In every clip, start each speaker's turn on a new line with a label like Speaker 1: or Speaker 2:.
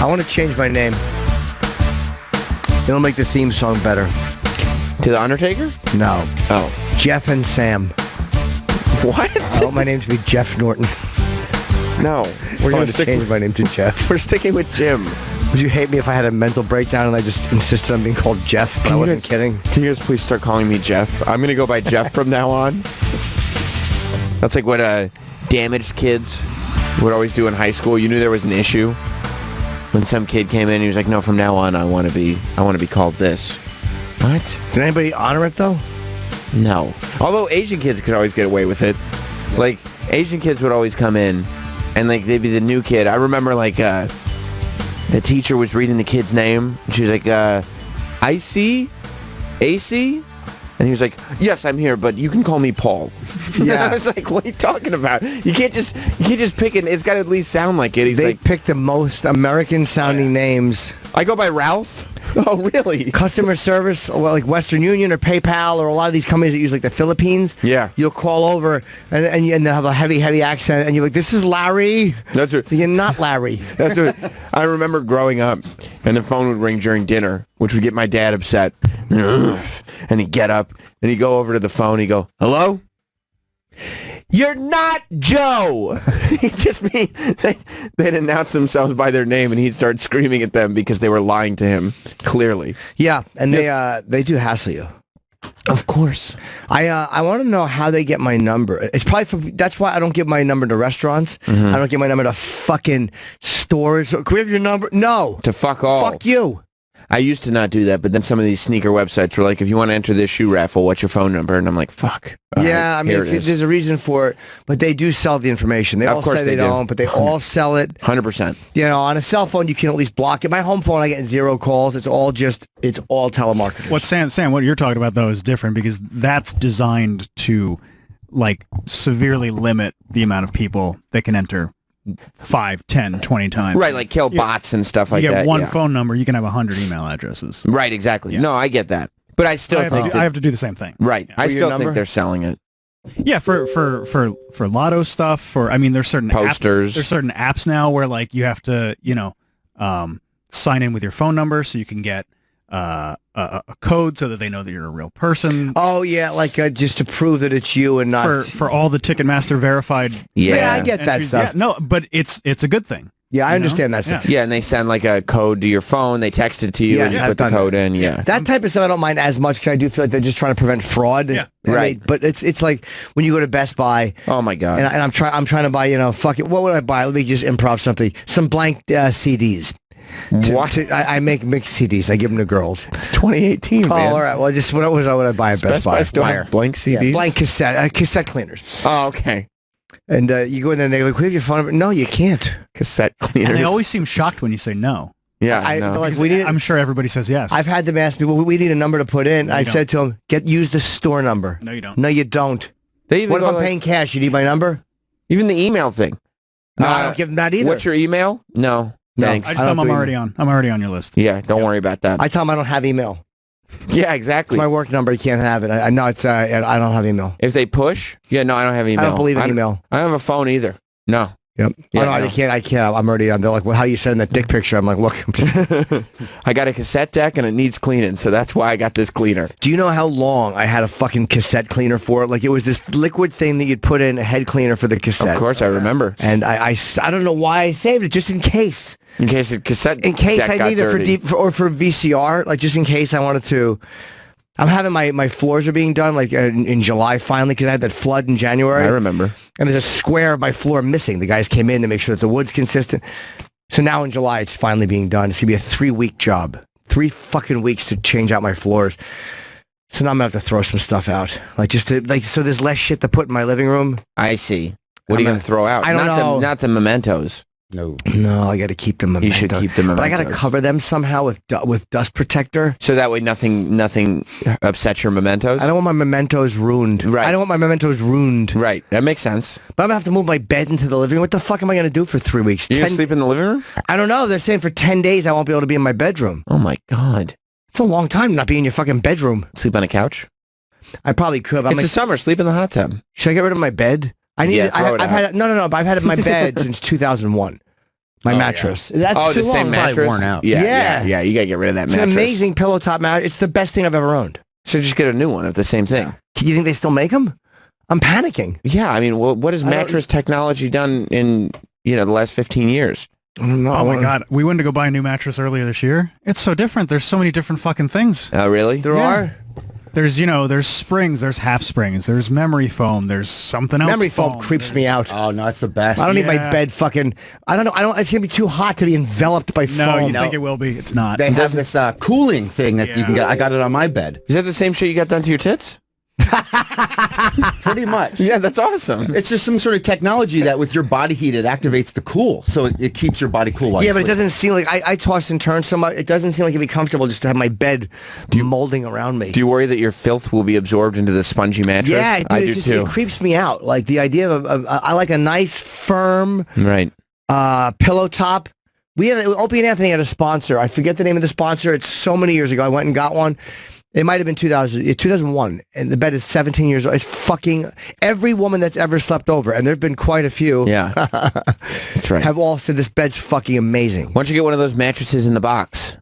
Speaker 1: I want to change my name. It'll make the theme song better.
Speaker 2: To The Undertaker?
Speaker 1: No.
Speaker 2: Oh.
Speaker 1: Jeff and Sam.
Speaker 2: What?
Speaker 1: I want my name to be Jeff Norton.
Speaker 2: No. We're going to
Speaker 1: change my name to Jeff.
Speaker 2: We're sticking with Jim.
Speaker 1: Would you hate me if I had a mental breakdown and I just insisted on being called Jeff, but I wasn't kidding?
Speaker 2: Can you guys please start calling me Jeff? I'm going to go by Jeff from now on. That's like what damaged kids would always do in high school. You knew there was an issue when some kid came in and he was like, no, from now on I want to be called this. What?
Speaker 1: Did anybody honor it though?
Speaker 2: No. Although Asian kids could always get away with it. Like, Asian kids would always come in and like they'd be the new kid. I remember like the teacher was reading the kid's name and she was like, IC? AC? And he was like, yes, I'm here, but you can call me Paul. Yeah. I was like, what are you talking about? You can't just pick it. It's got to at least sound like it.
Speaker 1: They picked the most American sounding names.
Speaker 2: I go by Ralph. Oh, really?
Speaker 1: Customer service, well, like Western Union or PayPal or a lot of these companies that use like the Philippines.
Speaker 2: Yeah. You'll
Speaker 1: call over and they have a heavy accent and you're like, this is Larry.
Speaker 2: That's right.
Speaker 1: So you're not Larry.
Speaker 2: That's what I remember growing up and the phone would ring during dinner, which would get my dad upset. And he'd get up and he'd go over to the phone. He'd go, hello? You're not Joe. He'd just be, they'd announce themselves by their name and he'd start screaming at them because they were lying to him, clearly.
Speaker 1: Yeah, and they do hassle you.
Speaker 2: Of course.
Speaker 1: I want to know how they get my number. It's probably that's why I don't give my number to restaurants. I don't give my number to fucking stores. Can we have your number? No.
Speaker 2: To fuck all.
Speaker 1: Fuck you.
Speaker 2: I used to not do that, but then some of these sneaker websites were like, if you want to enter this shoe raffle, what's your phone number? And I'm like, fuck.
Speaker 1: Yeah, I mean, there's a reason for it, but they do sell the information. They all say they don't, but they all sell it.
Speaker 2: 100%.
Speaker 1: You know, on a cell phone, you can at least block it. My home phone, I get 0 calls. It's all telemarketing.
Speaker 3: What Sam, what you're talking about, though, is different because that's designed to, like, severely limit the amount of people that can enter 5, 10, 20 times.
Speaker 2: Right, like kill bots and stuff like that.
Speaker 3: You get one phone number, you can have 100 email addresses.
Speaker 2: Right, exactly. Yeah. No, I get that. But I still think
Speaker 3: I have to do the same thing.
Speaker 2: Right.
Speaker 3: Yeah.
Speaker 2: I still think they're selling it.
Speaker 3: Yeah, for lotto stuff, I mean there's certain
Speaker 2: posters.
Speaker 3: There's certain apps now where like you have to, sign in with your phone number so you can get a code so that they know that you're a real person.
Speaker 1: Oh yeah, like just to prove that it's you and not
Speaker 3: for all the Ticketmaster verified.
Speaker 1: Yeah, I get that
Speaker 3: entries.
Speaker 1: stuff.
Speaker 3: Yeah, no, but it's a good thing.
Speaker 1: Yeah, I understand that stuff.
Speaker 2: Yeah, and they send like a code to your phone. They text it to you and you put the code in. Yeah,
Speaker 1: that type of stuff I don't mind as much because I do feel like they're just trying to prevent fraud.
Speaker 3: Yeah,
Speaker 2: right.
Speaker 1: But it's like when you go to Best Buy.
Speaker 2: Oh my god.
Speaker 1: And I'm trying to buy fuck it. What would I buy? Let me just improv something. Some blank CDs. I make mixed CDs. I give them to girls.
Speaker 2: It's 2018, man.
Speaker 1: Oh, all right. Well, just what would I buy at Best Buy?
Speaker 2: Still have blank CDs?
Speaker 1: Yeah, blank cassette cleaners.
Speaker 2: Oh, okay.
Speaker 1: And you go in there and they're like, we have your phone number. No, you can't.
Speaker 2: Cassette cleaners.
Speaker 3: And they always seem shocked when you say no.
Speaker 2: Yeah,
Speaker 3: I'm sure everybody says yes.
Speaker 1: I've had them ask me, well, we need a number to put in. I said to them, use the store number.
Speaker 3: No, you don't.
Speaker 1: No, you don't.
Speaker 2: What if
Speaker 1: I'm paying cash? You need my number?
Speaker 2: Even the email thing.
Speaker 1: No, I don't give them that either.
Speaker 2: What's your email? No. Thanks.
Speaker 3: I just tell them I'm already on your list.
Speaker 2: Yeah, don't worry about that.
Speaker 1: I tell them I don't have email.
Speaker 2: Yeah, exactly.
Speaker 1: It's my work number. You can't have it. I know it's. I don't have email.
Speaker 2: If they push, no, I don't have email.
Speaker 1: I don't believe in email.
Speaker 2: I don't have a phone either. No.
Speaker 1: Yep.
Speaker 2: Yeah,
Speaker 1: I can't. I'm already on. They're like, well, how you sending that dick picture? I'm like, look.
Speaker 2: I got a cassette deck and it needs cleaning, so that's why I got this cleaner.
Speaker 1: Do you know how long I had a fucking cassette cleaner for? Like, it was this liquid thing that you'd put in a head cleaner for the cassette.
Speaker 2: Of course, I remember.
Speaker 1: And I don't know why I saved it, just in case.
Speaker 2: In case the cassette
Speaker 1: In case
Speaker 2: deck
Speaker 1: I
Speaker 2: got
Speaker 1: need it
Speaker 2: dirty.
Speaker 1: for VCR, like just in case I wanted to. I'm having my floors are being done like in July finally because I had that flood in January.
Speaker 2: I remember.
Speaker 1: And there's a square of my floor missing. The guys came in to make sure that the wood's consistent. So now in July it's finally being done. It's gonna be a 3-week job. 3 fucking weeks to change out my floors. So now I'm gonna have to throw some stuff out. So there's less shit to put in my living room.
Speaker 2: I see. What are you gonna throw out?
Speaker 1: I don't know.
Speaker 2: Not the mementos.
Speaker 1: No, I got to keep them.
Speaker 2: You should keep them.
Speaker 1: But I got to cover them somehow with dust protector,
Speaker 2: so that way nothing upsets your mementos.
Speaker 1: I don't want my mementos ruined.
Speaker 2: Right.
Speaker 1: I don't want my mementos ruined.
Speaker 2: Right. That makes sense.
Speaker 1: But I'm gonna have to move my bed into the living room. What the fuck am I gonna do for 3 weeks?
Speaker 2: You gonna sleep in the living room?
Speaker 1: I don't know. They're saying for 10 days I won't be able to be in my bedroom.
Speaker 2: Oh my god.
Speaker 1: It's a long time to not be in your fucking bedroom.
Speaker 2: Sleep on a couch?
Speaker 1: I probably could.
Speaker 2: It's the summer. Sleep in the hot tub.
Speaker 1: Should I get rid of my bed? I need.
Speaker 2: Yeah, throw it
Speaker 1: I've
Speaker 2: out.
Speaker 1: had no. But I've had it in my bed since 2001. My mattress. That's
Speaker 2: Oh,
Speaker 1: too
Speaker 2: the
Speaker 1: long.
Speaker 2: same
Speaker 4: It's probably
Speaker 2: mattress.
Speaker 4: worn out.
Speaker 2: Yeah. You gotta get rid of that
Speaker 1: It's an
Speaker 2: mattress.
Speaker 1: amazing pillow top mattress. It's the best thing I've ever owned.
Speaker 2: So just get a new one of the same thing.
Speaker 1: Do you think they still make them? I'm panicking.
Speaker 2: Yeah, I mean, what has
Speaker 1: I don't-
Speaker 2: mattress technology done in the last 15 years?
Speaker 1: I don't know.
Speaker 3: Oh my God, we went to go buy a new mattress earlier this year. It's so different. There's so many different fucking things.
Speaker 2: Oh, really?
Speaker 1: There
Speaker 3: Yeah.
Speaker 1: are.
Speaker 3: There's there's springs, there's half springs, there's memory foam, there's something else.
Speaker 1: Memory foam creeps me out.
Speaker 4: Oh no, it's the best.
Speaker 1: I don't need my
Speaker 3: Yeah.
Speaker 1: bed fucking. I don't know. It's gonna be too hot to be enveloped by
Speaker 3: No,
Speaker 1: foam.
Speaker 3: you think it will be? It's not.
Speaker 4: They have this cooling thing that you can get. I got it on my bed.
Speaker 2: Is that the same shit you got done to your tits?
Speaker 4: Pretty much.
Speaker 2: Yeah, that's awesome.
Speaker 4: It's just some sort of technology that with your body heat, it activates the cool. So it keeps your body cool while
Speaker 1: Yeah,
Speaker 4: you
Speaker 1: but it
Speaker 4: sleep.
Speaker 1: doesn't seem like I toss and turn so much. It doesn't seem like it'd be comfortable just to have my bed molding around me.
Speaker 2: Do you worry that your filth will be absorbed into the spongy mattress?
Speaker 1: Yeah, dude,
Speaker 2: I
Speaker 1: it
Speaker 2: do
Speaker 1: just,
Speaker 2: too.
Speaker 1: It creeps me out. Like the idea of I like a nice firm
Speaker 2: Right.
Speaker 1: pillow top. Opie and Anthony had a sponsor. I forget the name of the sponsor. It's so many years ago. I went and got one. It might have been 2001, and the bed is 17 years old. It's fucking every woman that's ever slept over, and there've been quite a few.
Speaker 2: Yeah. That's right.
Speaker 1: Have all said this bed's fucking amazing.
Speaker 2: Why don't you get one of those mattresses in the box?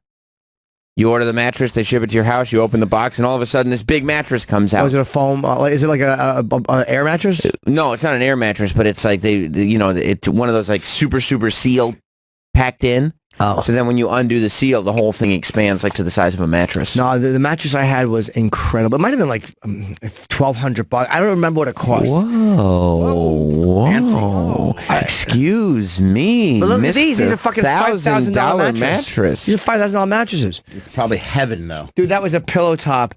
Speaker 2: You order the mattress, they ship it to your house, you open the box, and all of a sudden this big mattress comes
Speaker 1: Oh,
Speaker 2: out.
Speaker 1: is it a foam? Is it like a air mattress?
Speaker 2: No, it's not an air mattress, but it's like it's one of those like super sealed, packed in.
Speaker 1: Oh.
Speaker 2: So then when you undo the seal, the whole thing expands like to the size of a mattress.
Speaker 1: No, the mattress I had was incredible. It might have been like $1,200. I don't remember what it cost.
Speaker 2: Whoa.
Speaker 4: Fancy.
Speaker 2: Excuse me.
Speaker 1: But look at these. These
Speaker 2: Mr.
Speaker 1: are fucking $5,000 mattress. These are $5,000 mattresses.
Speaker 4: It's probably heaven though.
Speaker 1: Dude, that was a pillow top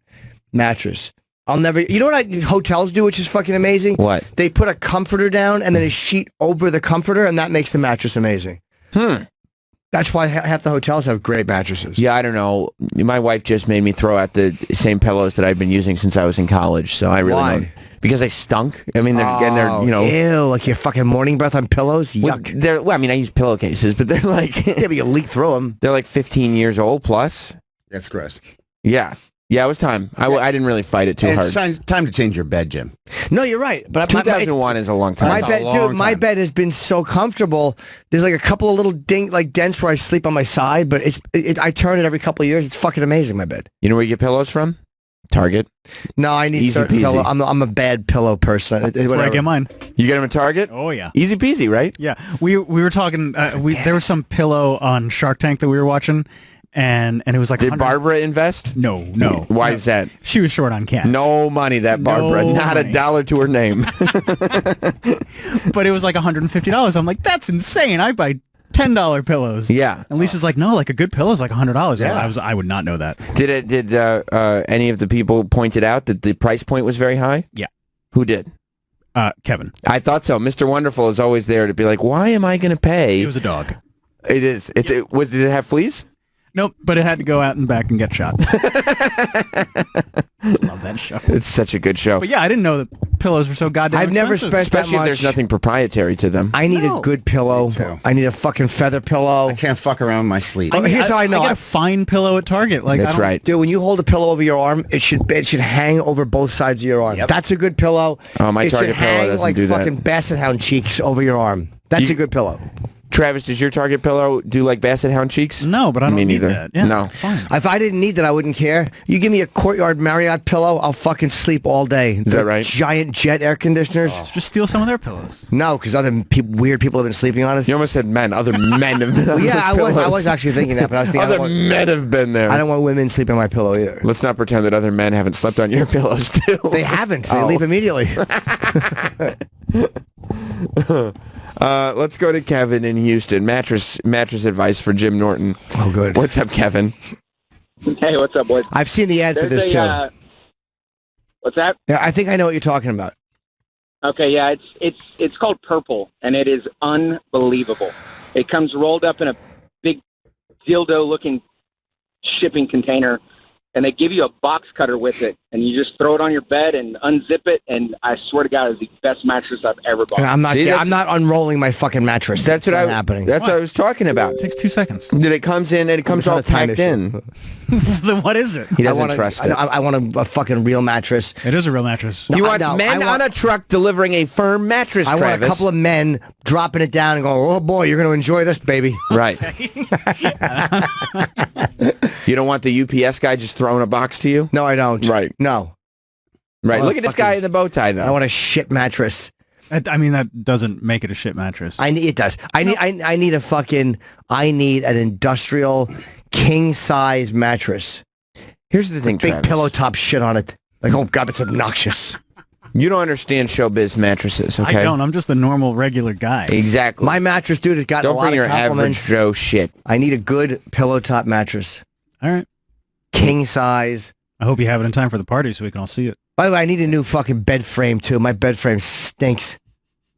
Speaker 1: mattress. I'll never. You know what hotels do, which is fucking amazing?
Speaker 2: What?
Speaker 1: They put a comforter down and then a sheet over the comforter, and that makes the mattress amazing. That's why half the hotels have great mattresses.
Speaker 2: Yeah, I don't know. My wife just made me throw out the same pillows that I've been using since I was in college. So I really
Speaker 1: Why?
Speaker 2: don't. Because they stunk. I mean, they're
Speaker 1: Ew, like your fucking morning breath on pillows? Yuck.
Speaker 2: I mean, I use pillowcases, but they're like,
Speaker 1: Yeah, but you leak through them.
Speaker 2: they're like 15 years old plus.
Speaker 4: That's gross.
Speaker 2: Yeah. Yeah, it was time. I didn't really fight it too
Speaker 4: It's
Speaker 2: hard.
Speaker 4: time to change your bed, Jim.
Speaker 1: No, you're right. But
Speaker 2: 2001 is a long time.
Speaker 1: My
Speaker 4: That's a
Speaker 1: bed,
Speaker 4: long
Speaker 1: dude, my
Speaker 4: time.
Speaker 1: bed has been so comfortable. There's like a couple of little dents where I sleep on my side, but I turn it every couple of years. It's fucking amazing, my bed.
Speaker 2: You know where you get pillows from? Target.
Speaker 1: No, I need
Speaker 2: Easy
Speaker 1: certain
Speaker 2: peasy.
Speaker 1: pillow. I'm a bad pillow person.
Speaker 3: That's where I get mine.
Speaker 2: You get them at Target?
Speaker 3: Oh yeah.
Speaker 2: Easy peasy, right?
Speaker 3: Yeah, we were talking. There was some pillow on Shark Tank that we were watching, and it was like
Speaker 2: Did
Speaker 3: 100
Speaker 2: Barbara invest?
Speaker 3: No.
Speaker 2: Why
Speaker 3: No.
Speaker 2: is that?
Speaker 3: She was short on cash.
Speaker 2: No money, that Barbara.
Speaker 3: No
Speaker 2: Not
Speaker 3: money.
Speaker 2: a dollar to her name.
Speaker 3: But it was like $150. I'm like, that's insane. I buy $10 pillows.
Speaker 2: Yeah.
Speaker 3: And Lisa's like, no, like a good pillow is like $100.
Speaker 4: Yeah.
Speaker 3: I would not know that.
Speaker 2: Did any of the people point it out that the price point was very high?
Speaker 3: Yeah.
Speaker 2: Who did?
Speaker 3: Kevin.
Speaker 2: I thought so. Mr. Wonderful is always there to be like, why am I going to pay?
Speaker 3: It was a dog.
Speaker 2: It is. Did it have fleas?
Speaker 3: Nope, but it had to go out and back and get shot. Love that show.
Speaker 2: It's such a good show.
Speaker 3: But yeah, I didn't know that pillows were so goddamn
Speaker 1: I've never
Speaker 3: expensive.
Speaker 1: spent that
Speaker 2: Especially if there's
Speaker 1: much.
Speaker 2: nothing proprietary to them.
Speaker 1: I need
Speaker 3: No.
Speaker 1: a good pillow.
Speaker 4: Me too.
Speaker 1: I need a fucking feather pillow.
Speaker 4: I can't fuck around with my sleep.
Speaker 1: Here's how I know.
Speaker 3: I get a fine pillow at Target. Like,
Speaker 2: That's
Speaker 3: I don't-
Speaker 2: right.
Speaker 1: Dude, when you hold a pillow over your arm, it should hang over both sides of your arm.
Speaker 4: Yep.
Speaker 1: That's a good pillow.
Speaker 2: Oh, my
Speaker 1: it should
Speaker 2: Target pillow
Speaker 1: hang
Speaker 2: doesn't
Speaker 1: like
Speaker 2: do that.
Speaker 1: fucking basset hound cheeks over your arm. That's a good pillow.
Speaker 2: Travis, does your Target pillow do like Basset Hound cheeks?
Speaker 3: No, but I don't
Speaker 2: Me
Speaker 3: need
Speaker 2: neither.
Speaker 3: that. Yeah,
Speaker 2: No.
Speaker 3: fine.
Speaker 1: If I didn't need that, I wouldn't care. You give me a Courtyard Marriott pillow, I'll fucking sleep all day.
Speaker 2: Is that right?
Speaker 1: Giant jet air conditioners.
Speaker 3: Just steal some of their pillows.
Speaker 1: No, because other weird people have been sleeping on it.
Speaker 2: You almost said men. Other men have been on
Speaker 1: Yeah,
Speaker 2: those
Speaker 1: I was
Speaker 2: pillows.
Speaker 1: actually thinking that, but I was thinking
Speaker 2: Other men have been there.
Speaker 1: I don't want women sleeping on my pillow either.
Speaker 2: Let's not pretend that other men haven't slept on your pillows too.
Speaker 1: They haven't. They
Speaker 2: Oh.
Speaker 1: leave immediately.
Speaker 2: Let's go to Kevin in Houston. Mattress advice for Jim Norton.
Speaker 1: Oh, good.
Speaker 2: What's up, Kevin?
Speaker 5: Hey, what's up, boys?
Speaker 1: I've seen the ad for this too.
Speaker 5: What's that?
Speaker 1: Yeah, I think I know what you're talking about.
Speaker 5: Okay, yeah, it's called Purple, and it is unbelievable. It comes rolled up in a big dildo-looking shipping container, and they give you a box cutter with it, and you just throw it on your bed and unzip it, and I swear to God, it's the best mattress I've ever bought.
Speaker 1: And I'm not unrolling my fucking mattress.
Speaker 2: That's what
Speaker 1: not happening.
Speaker 2: That's what I was talking about.
Speaker 3: It takes 2 seconds.
Speaker 2: That it comes in and it comes
Speaker 1: It's not
Speaker 2: all
Speaker 1: a time
Speaker 2: packed
Speaker 1: issue.
Speaker 2: in.
Speaker 3: Then what is it?
Speaker 2: He doesn't
Speaker 1: want
Speaker 2: trust it.
Speaker 1: I want a fucking real mattress.
Speaker 3: It is a real mattress.
Speaker 2: He
Speaker 1: No,
Speaker 2: wants
Speaker 1: no,
Speaker 2: men
Speaker 1: I want-
Speaker 2: on a truck delivering a firm mattress,
Speaker 1: I
Speaker 2: Travis.
Speaker 1: want a couple of men dropping it down and going, oh boy, you're going to enjoy this, baby.
Speaker 2: Right. You don't want the UPS guy just throwing a box to you?
Speaker 1: No, I don't.
Speaker 2: Right.
Speaker 1: No.
Speaker 2: Right.
Speaker 1: Oh,
Speaker 2: Look at this guy
Speaker 1: fucking-
Speaker 2: in the bow tie, though.
Speaker 1: I want a shit mattress.
Speaker 3: I mean, that doesn't make it a shit mattress.
Speaker 1: It does. I need an industrial king size mattress.
Speaker 2: Here's the thing,
Speaker 1: Big
Speaker 2: Travis.
Speaker 1: pillow top shit on it. Like, oh God, it's obnoxious.
Speaker 2: You don't understand showbiz mattresses, okay?
Speaker 3: I don't. I'm just a normal, regular guy.
Speaker 2: Exactly.
Speaker 1: My mattress, dude, has gotten
Speaker 2: Don't
Speaker 1: a lot
Speaker 2: bring your
Speaker 1: of
Speaker 2: average
Speaker 1: compliments.
Speaker 2: Joe shit.
Speaker 1: I need a good pillow top mattress.
Speaker 3: All right.
Speaker 1: King size.
Speaker 3: I hope you have it in time for the party so we can all see it.
Speaker 1: By the way, I need a new fucking bed frame, too. My bed frame stinks.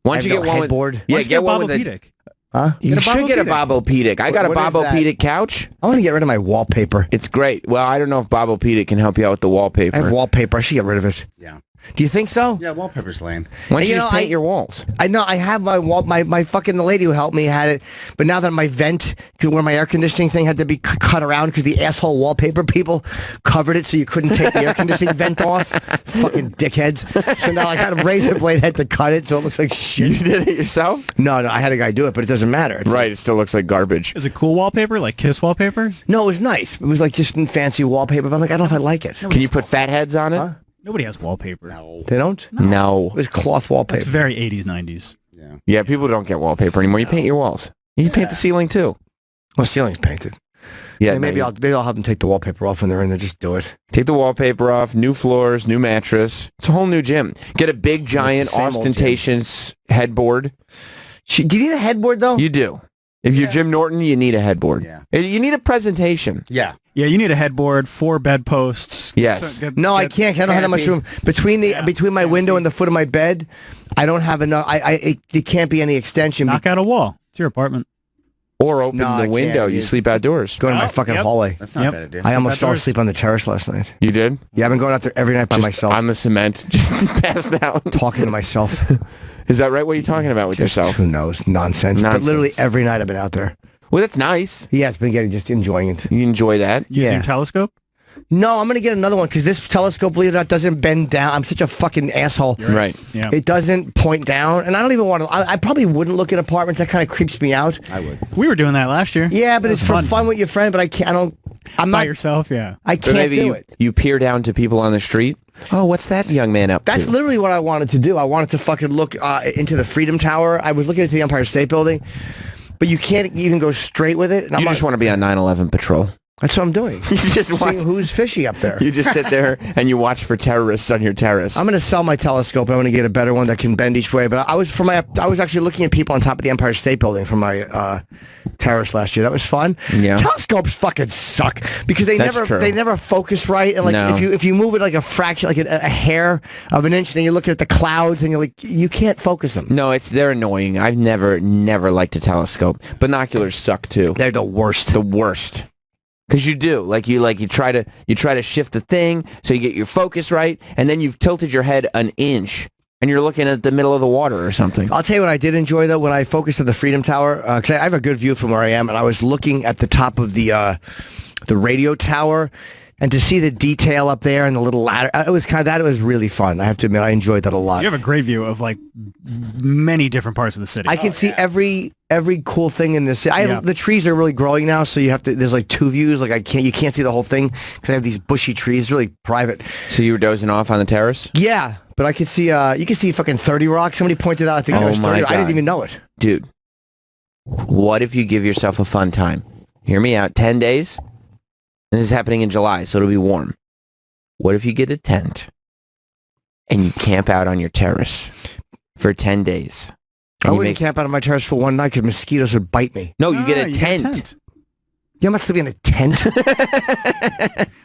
Speaker 2: Why don't you
Speaker 1: I have
Speaker 2: get
Speaker 1: no
Speaker 2: one
Speaker 1: headboard.
Speaker 2: with... Yeah,
Speaker 3: Why don't you
Speaker 2: get one with a...
Speaker 3: Bobopedic?
Speaker 1: Huh?
Speaker 2: You should get a Bobopedic. I got a
Speaker 1: What is that?
Speaker 2: Bobopedic couch.
Speaker 1: I want to get rid of my wallpaper.
Speaker 2: It's great. Well, I don't know if Bobopedic can help you out with the wallpaper.
Speaker 1: I have wallpaper. I should get rid of it.
Speaker 4: Yeah.
Speaker 1: Do you think so?
Speaker 4: Yeah, wallpaper's lame.
Speaker 2: Why don't
Speaker 1: Hey,
Speaker 2: you
Speaker 1: you
Speaker 2: just
Speaker 1: know,
Speaker 2: paint
Speaker 1: I-
Speaker 2: your walls?
Speaker 1: I know I have my wall. My fucking the lady who helped me had it, but now that my vent, where my air conditioning thing had to be cut around because the asshole wallpaper people covered it so you couldn't take the air conditioning vent off. Fucking dickheads. So now I got a razor blade head to cut it so it looks like shit.
Speaker 2: You did it yourself?
Speaker 1: No, I had a guy do it, but it doesn't matter. It's
Speaker 2: Right, it still looks like garbage.
Speaker 3: Is it cool wallpaper, like Kiss wallpaper?
Speaker 1: no, it was nice. It was like just fancy wallpaper. But I'm like, I don't know if I like it.
Speaker 2: Can you put fat heads on it?
Speaker 1: Huh?
Speaker 3: Nobody has wallpaper.
Speaker 1: They don't.
Speaker 2: No.
Speaker 1: It was cloth
Speaker 3: That's
Speaker 1: wallpaper.
Speaker 3: very 80s, 90s.
Speaker 4: Yeah.
Speaker 2: Yeah, people don't get wallpaper anymore. You paint your walls. You can paint the ceiling too.
Speaker 1: Well, ceiling's painted.
Speaker 2: Yeah,
Speaker 1: Hey, maybe
Speaker 2: no,
Speaker 1: I'll have them take the wallpaper off when they're in there. Just do it.
Speaker 2: take the wallpaper off, new floors, new mattress. It's a whole new gym. Get a big, giant,
Speaker 1: same old gym.
Speaker 2: ostentatious headboard.
Speaker 1: Do you need a headboard though?
Speaker 2: You do. If you're Jim Norton, you need a headboard.
Speaker 4: Yeah.
Speaker 2: You need a presentation.
Speaker 4: Yeah.
Speaker 3: Yeah, you need a headboard, 4 bedposts.
Speaker 2: Yes.
Speaker 1: No, I can't. 'Cause I don't have that much room between my window and the foot of my bed. I don't have enough. It can't be any extension.
Speaker 3: Knock out a wall. It's your apartment.
Speaker 2: Or open
Speaker 1: No, I
Speaker 2: the
Speaker 1: can't.
Speaker 2: window. You
Speaker 1: You-
Speaker 2: sleep outdoors.
Speaker 1: Go to my
Speaker 3: Oh,
Speaker 1: fucking
Speaker 3: yep.
Speaker 1: hallway.
Speaker 4: That's not
Speaker 3: Yep.
Speaker 4: a bad idea.
Speaker 1: I almost fell
Speaker 3: outdoors.
Speaker 1: asleep on the terrace last night.
Speaker 2: You did?
Speaker 1: Yeah, I've been going out there every night by
Speaker 2: Just
Speaker 1: myself,
Speaker 2: on the cement, just passed out.
Speaker 1: talking to myself.
Speaker 2: Is that right? What are you talking about with
Speaker 1: Just,
Speaker 2: yourself?
Speaker 1: who knows? Nonsense. But
Speaker 2: Nonsense.
Speaker 1: literally every night I've been out there.
Speaker 2: Well, that's nice.
Speaker 1: Yeah, it's been getting just enjoying it.
Speaker 2: You enjoy that.
Speaker 3: Using
Speaker 1: Yeah.
Speaker 3: your telescope?
Speaker 1: No, I'm gonna get another one because this telescope, believe it or not, doesn't bend down. I'm such a fucking asshole.
Speaker 2: Right.
Speaker 3: Yeah.
Speaker 1: It doesn't point down, and I don't even want to. I probably wouldn't look at apartments. That kind of creeps me out.
Speaker 4: I would.
Speaker 3: We were doing that last year.
Speaker 1: Yeah, but
Speaker 3: That
Speaker 1: it's
Speaker 3: was
Speaker 1: for fun with your friend. But I can't. I don't. I'm
Speaker 3: By
Speaker 1: not.
Speaker 3: yourself, yeah.
Speaker 1: I
Speaker 2: Or
Speaker 1: can't
Speaker 2: maybe
Speaker 1: do
Speaker 2: you,
Speaker 1: it.
Speaker 2: you peer down to people on the street. Oh, what's that young man up
Speaker 1: That's
Speaker 2: to?
Speaker 1: literally what I wanted to do. I wanted to fucking look into the Freedom Tower. I was looking into the Empire State Building, but you can't even go straight with it. And
Speaker 2: You just want to be on 9/11 patrol.
Speaker 1: That's what I'm doing.
Speaker 2: You just watch.
Speaker 1: Seeing who's fishy up there.
Speaker 2: You just sit there and you watch for terrorists on your terrace.
Speaker 1: I'm going to sell my telescope. I'm going to get a better one that can bend each way. But I was actually looking at people on top of the Empire State Building from my terrace last year. That was fun.
Speaker 2: Yeah.
Speaker 1: Telescopes fucking suck because
Speaker 2: That's true.
Speaker 1: they never focus right. And like
Speaker 2: No.
Speaker 1: if you move it like a fraction, like a hair of an inch, then you're looking at the clouds and you're like you can't focus them.
Speaker 2: No, they're annoying. I've never liked a telescope. Binoculars suck too.
Speaker 1: They're the worst.
Speaker 2: The worst. Because you do, you try to shift the thing so you get your focus right, and then you've tilted your head an inch, and you're looking at the middle of the water or something.
Speaker 1: I'll tell you what I did enjoy though when I focused at the Freedom Tower because I have a good view from where I am, and I was looking at the top of the radio tower, and to see the detail up there and the little ladder, it was really fun. I have to admit, I enjoyed that a lot.
Speaker 3: You have a great view of like many different parts of the city.
Speaker 1: I can see every cool thing in this.
Speaker 3: Yeah.
Speaker 1: The trees are really growing now, so you have to. There's like two views. Like you can't see the whole thing because I have these bushy trees. It's really private.
Speaker 2: So you were dozing off on the terrace?
Speaker 1: Yeah, but I could see. You can see fucking 30 Rock. Somebody pointed out. I think it
Speaker 2: Oh
Speaker 1: was 30
Speaker 2: my
Speaker 1: Rock. I didn't
Speaker 2: God.
Speaker 1: even know it.
Speaker 2: Dude, what if you give yourself a fun time? Hear me out. 10 days? And this is happening in July, so it'll be warm. What if you get a tent and you camp out on your terrace for 10 days?
Speaker 1: I
Speaker 2: And you
Speaker 1: wouldn't camp out on my terrace for one night because mosquitoes would bite me.
Speaker 2: No, you get
Speaker 3: Ah,
Speaker 2: a tent.
Speaker 1: Yeah, I'm not sleeping in a tent.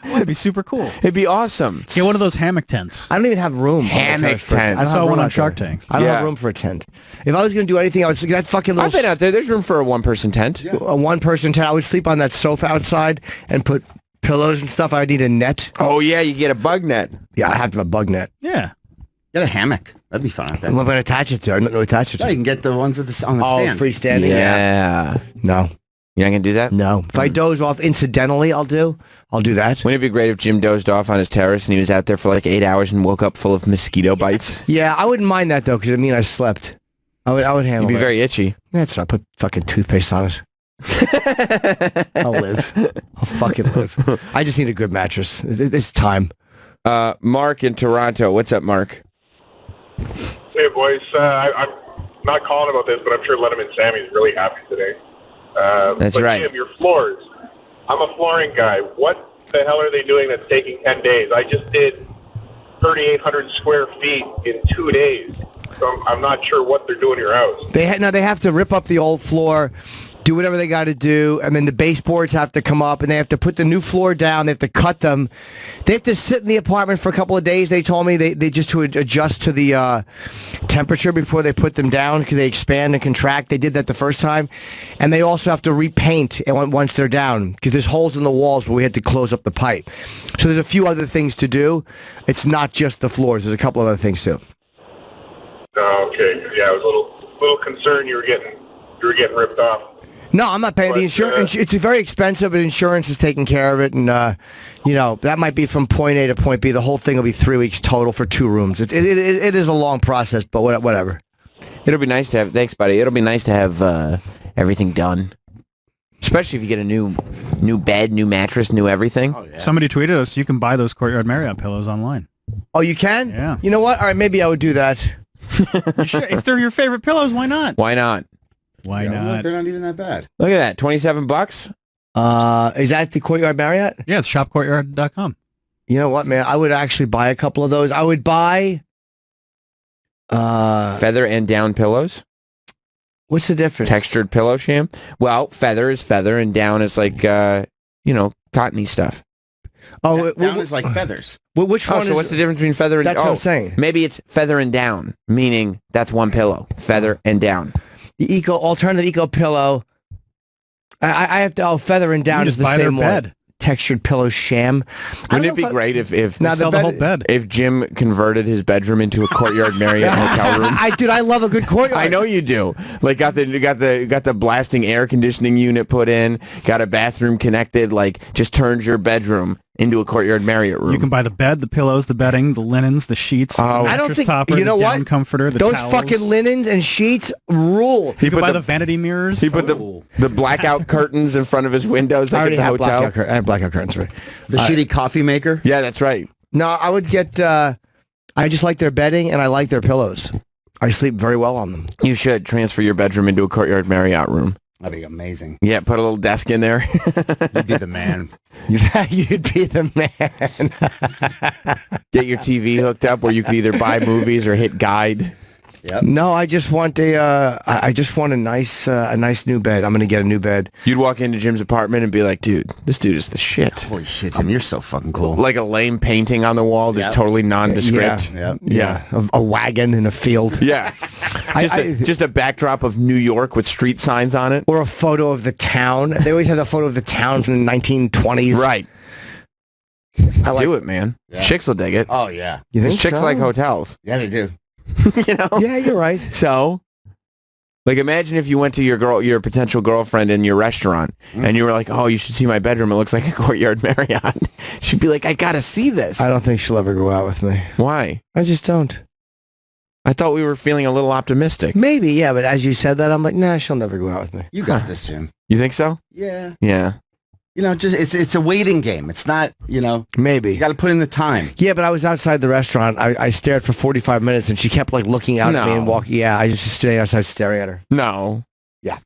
Speaker 3: Oh, that'd be super cool.
Speaker 2: It'd be awesome.
Speaker 3: Get one of those hammock tents.
Speaker 1: I don't even have room. on the
Speaker 2: Hammock
Speaker 1: terrace for a
Speaker 2: tent.
Speaker 1: I
Speaker 3: I
Speaker 1: don't
Speaker 3: saw
Speaker 1: have room
Speaker 3: one on
Speaker 1: out there.
Speaker 3: Shark Tank.
Speaker 1: I don't
Speaker 2: Yeah.
Speaker 1: have room for a tent. If I was going to do anything, I would sleep that fucking little
Speaker 2: I've been out there. There's room for a one-person tent.
Speaker 1: a one-person tent. I would sleep on that sofa outside and put pillows and stuff, I need a net.
Speaker 2: Oh yeah, you get a bug net.
Speaker 1: Yeah, I have to have a bug net.
Speaker 3: Yeah.
Speaker 4: Get a hammock. That'd be fun out there.
Speaker 1: What am I going to attach it to? I don't know what to attach it
Speaker 4: No,
Speaker 1: to.
Speaker 4: you can get the ones on the stand.
Speaker 1: Freestanding?
Speaker 2: Yeah.
Speaker 1: No.
Speaker 2: You're not gonna do that?
Speaker 1: No. If I doze off incidentally, I'll do that.
Speaker 2: Wouldn't it be great if Jim dozed off on his terrace and he was out there for like 8 hours and woke up full of mosquito bites?
Speaker 1: Yeah, I wouldn't mind that though, because it mean I slept. I would handle
Speaker 2: You'd be
Speaker 1: it.
Speaker 2: very itchy.
Speaker 1: That's right. Put fucking toothpaste on it. I'll live. I'll fucking live. I just need a good mattress. It's time.
Speaker 2: Mark in Toronto. What's up, Mark?
Speaker 6: Hey, boys. I'm not calling about this, but I'm sure Letterman Sammy's really happy today.
Speaker 2: That's
Speaker 6: but
Speaker 2: right.
Speaker 6: Jim, your floors. I'm a flooring guy. What the hell are they doing that's taking 10 days? I just did 3,800 square feet in 2 days. So I'm not sure what they're doing to your house.
Speaker 1: They have to rip up the old floor, do whatever they got to do, and then the baseboards have to come up, and they have to put the new floor down. They have to cut them. They have to sit in the apartment for a couple of days. They told me they just to adjust to the temperature before they put them down because they expand and contract. They did that the first time, and they also have to repaint once they're down because there's holes in the walls where we had to close up the pipe. So there's a few other things to do. It's not just the floors. There's a couple other things too.
Speaker 6: Oh, okay. Yeah, I was a little concerned you were getting ripped off.
Speaker 1: No, I'm not paying the
Speaker 6: But,
Speaker 1: insurance. It's very expensive, but insurance is taking care of it. And, that might be from point A to point B. The whole thing will be 3 weeks total for 2 rooms. It is a long process, but whatever.
Speaker 2: It'll be nice to have. Thanks, buddy. It'll be nice to have everything done, especially if you get a new bed, new mattress, new everything.
Speaker 4: Oh, yeah.
Speaker 3: Somebody tweeted us, you can buy those Courtyard Marriott pillows online.
Speaker 1: Oh, you can?
Speaker 3: Yeah.
Speaker 1: You know what? All right, maybe I would do that.
Speaker 3: You should- if they're your favorite pillows, why not?
Speaker 2: Why not?
Speaker 3: Why
Speaker 4: Yeah, look,
Speaker 3: not?
Speaker 4: they're not even that bad.
Speaker 2: Look at that, $27.
Speaker 1: Is that the Courtyard Marriott?
Speaker 3: Yeah, it's shopcourtyard.com.
Speaker 1: You know what, man? I would actually buy a couple of those. I would buy...
Speaker 2: Feather and down pillows.
Speaker 1: what's the difference?
Speaker 2: Textured pillow sham. Well, feather is feather, and down is like cottony stuff.
Speaker 1: Oh,
Speaker 4: Down is like feathers.
Speaker 1: which
Speaker 2: Oh,
Speaker 1: one
Speaker 2: so
Speaker 1: is...
Speaker 2: what's the difference between feather and?
Speaker 1: That's what I'm saying.
Speaker 2: Maybe it's feather and down, meaning that's one pillow. Feather and down.
Speaker 1: The alternative eco pillow. I have to. Feather and down
Speaker 3: You
Speaker 1: is
Speaker 3: just
Speaker 1: the
Speaker 3: buy their
Speaker 1: same one.
Speaker 3: bed.
Speaker 1: Textured pillow sham.
Speaker 2: Wouldn't it be great if
Speaker 1: Now,
Speaker 3: Sell the whole bed.
Speaker 2: if Jim converted his bedroom into a Courtyard Marriott hotel room?
Speaker 1: I love a good courtyard.
Speaker 2: I know you do. Like got the blasting air conditioning unit put in, got a bathroom connected, like just turned your bedroom into a Courtyard Marriott room.
Speaker 3: You can buy the bed, the pillows, the bedding, the linens, the sheets, the
Speaker 1: I
Speaker 3: mattress
Speaker 1: don't think
Speaker 3: topper,
Speaker 1: you know
Speaker 3: the
Speaker 1: what?
Speaker 3: down comforter, the
Speaker 1: Those
Speaker 3: towels.
Speaker 1: fucking linens and sheets rule.
Speaker 3: You can buy the vanity mirrors.
Speaker 2: He put the blackout curtains in front of his windows
Speaker 1: I
Speaker 2: like
Speaker 1: already
Speaker 2: at the
Speaker 1: have
Speaker 2: hotel.
Speaker 1: blackout curtains. I have blackout curtains. Right.
Speaker 4: The shitty coffee maker.
Speaker 2: Yeah, that's right.
Speaker 1: No, I would get. I just like their bedding and I like their pillows. I sleep very well on them.
Speaker 2: You should transfer your bedroom into a Courtyard Marriott room.
Speaker 4: That'd be amazing.
Speaker 2: Yeah, put a little desk in there.
Speaker 4: You'd be the man.
Speaker 1: You'd be the man.
Speaker 2: Get your TV hooked up where you could either buy movies or hit guide.
Speaker 4: Yep.
Speaker 1: No, I just want I just want a nice new bed. I'm gonna get a new bed.
Speaker 2: You'd walk into Jim's apartment and be like, dude, this dude is the shit.
Speaker 4: Holy shit, Tim, you're so fucking cool.
Speaker 2: Like a lame painting on the wall, just
Speaker 4: Yep.
Speaker 2: totally nondescript.
Speaker 4: Yep.
Speaker 1: Yeah, a wagon in a field.
Speaker 2: Yeah. Just a backdrop of New York with street signs on it.
Speaker 1: Or a photo of the town. They always have a photo of the town from the 1920s.
Speaker 2: Right.
Speaker 1: I like,
Speaker 2: Do it, man.
Speaker 4: Yeah.
Speaker 2: Chicks will dig it.
Speaker 4: Oh yeah.
Speaker 1: You
Speaker 2: Because
Speaker 1: think
Speaker 2: chicks
Speaker 1: so?
Speaker 2: like hotels.
Speaker 4: Yeah, they do.
Speaker 2: You know?
Speaker 1: Yeah, you're right.
Speaker 2: So, like, imagine if you went to your potential girlfriend in your restaurant, and you were like, "Oh, you should see my bedroom. It looks like a Courtyard Marriott." She'd be like, "I gotta see this."
Speaker 1: I don't think she'll ever go out with me.
Speaker 2: Why?
Speaker 1: I just don't.
Speaker 2: I thought we were feeling a little optimistic.
Speaker 1: Maybe, yeah, but as you said that, I'm like, nah, she'll never go out with me.
Speaker 4: You got this, Jim.
Speaker 2: You think so?
Speaker 4: Yeah.
Speaker 2: Yeah.
Speaker 4: You know, just it's a waiting game. It's not,
Speaker 1: Maybe.
Speaker 4: you got to put in the time.
Speaker 1: Yeah, but I was outside the restaurant. I stared for 45 minutes, and she kept like looking out at me and
Speaker 2: No.
Speaker 1: walking. Yeah, I just stayed outside staring at her.
Speaker 2: No.
Speaker 1: Yeah.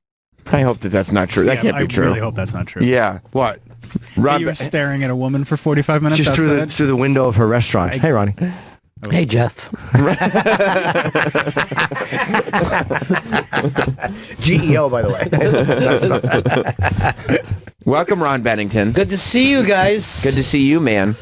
Speaker 2: I hope that's not true. That
Speaker 3: Yeah,
Speaker 2: can't be
Speaker 3: I
Speaker 2: true.
Speaker 3: really hope that's not true.
Speaker 2: Yeah.
Speaker 1: What?
Speaker 2: Rob,
Speaker 3: You were staring at a woman for 45 minutes
Speaker 1: Just
Speaker 3: outside?
Speaker 1: through the window of her restaurant. Hey, Ronnie. Hey, Jeff. GEO, by the way.
Speaker 2: welcome, Ron Bennington.
Speaker 7: Good to see you guys.
Speaker 2: Good to see you, man.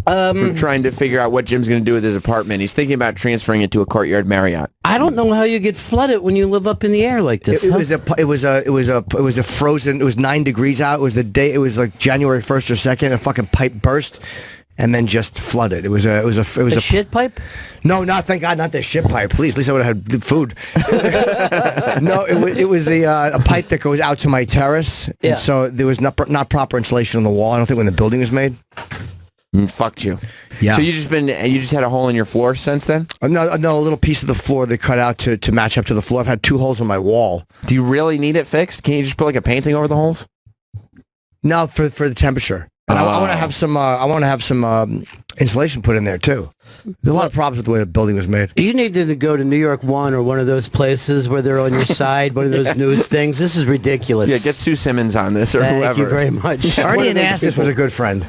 Speaker 2: We're trying to figure out what Jim's going to do with his apartment. He's thinking about transferring it to a Courtyard Marriott.
Speaker 7: I don't know how you get flooded when you live up in the air like this.
Speaker 1: It was a frozen. It was 9 degrees out. It was the day. It was like January 1st or 2nd. A fucking pipe burst, and then just flooded. It was a
Speaker 7: shit pipe.
Speaker 1: No, thank God, not the shit pipe. Please, at least I would have had food. No, it was a pipe that goes out to my terrace, and so there was not proper insulation on the wall. I don't think when the building was made.
Speaker 2: Fucked you.
Speaker 1: Yeah.
Speaker 2: So you just had a hole in your floor since then?
Speaker 1: No, a little piece of the floor they cut out to match up to the floor. I've had 2 holes in my wall.
Speaker 2: Do you really need it fixed? Can't you just put like a painting over the holes?
Speaker 1: No, for the temperature. And I want to have some. I want to have some insulation put in there too. There's a lot of problems with the way the building was made.
Speaker 7: You need to go to New York One or one of those places where they're on your side, one of those news things. This is ridiculous.
Speaker 2: Yeah, get Sue Simmons on this or
Speaker 7: Thank
Speaker 2: whoever.
Speaker 7: you very much.
Speaker 1: Arnie Anastas was a good friend.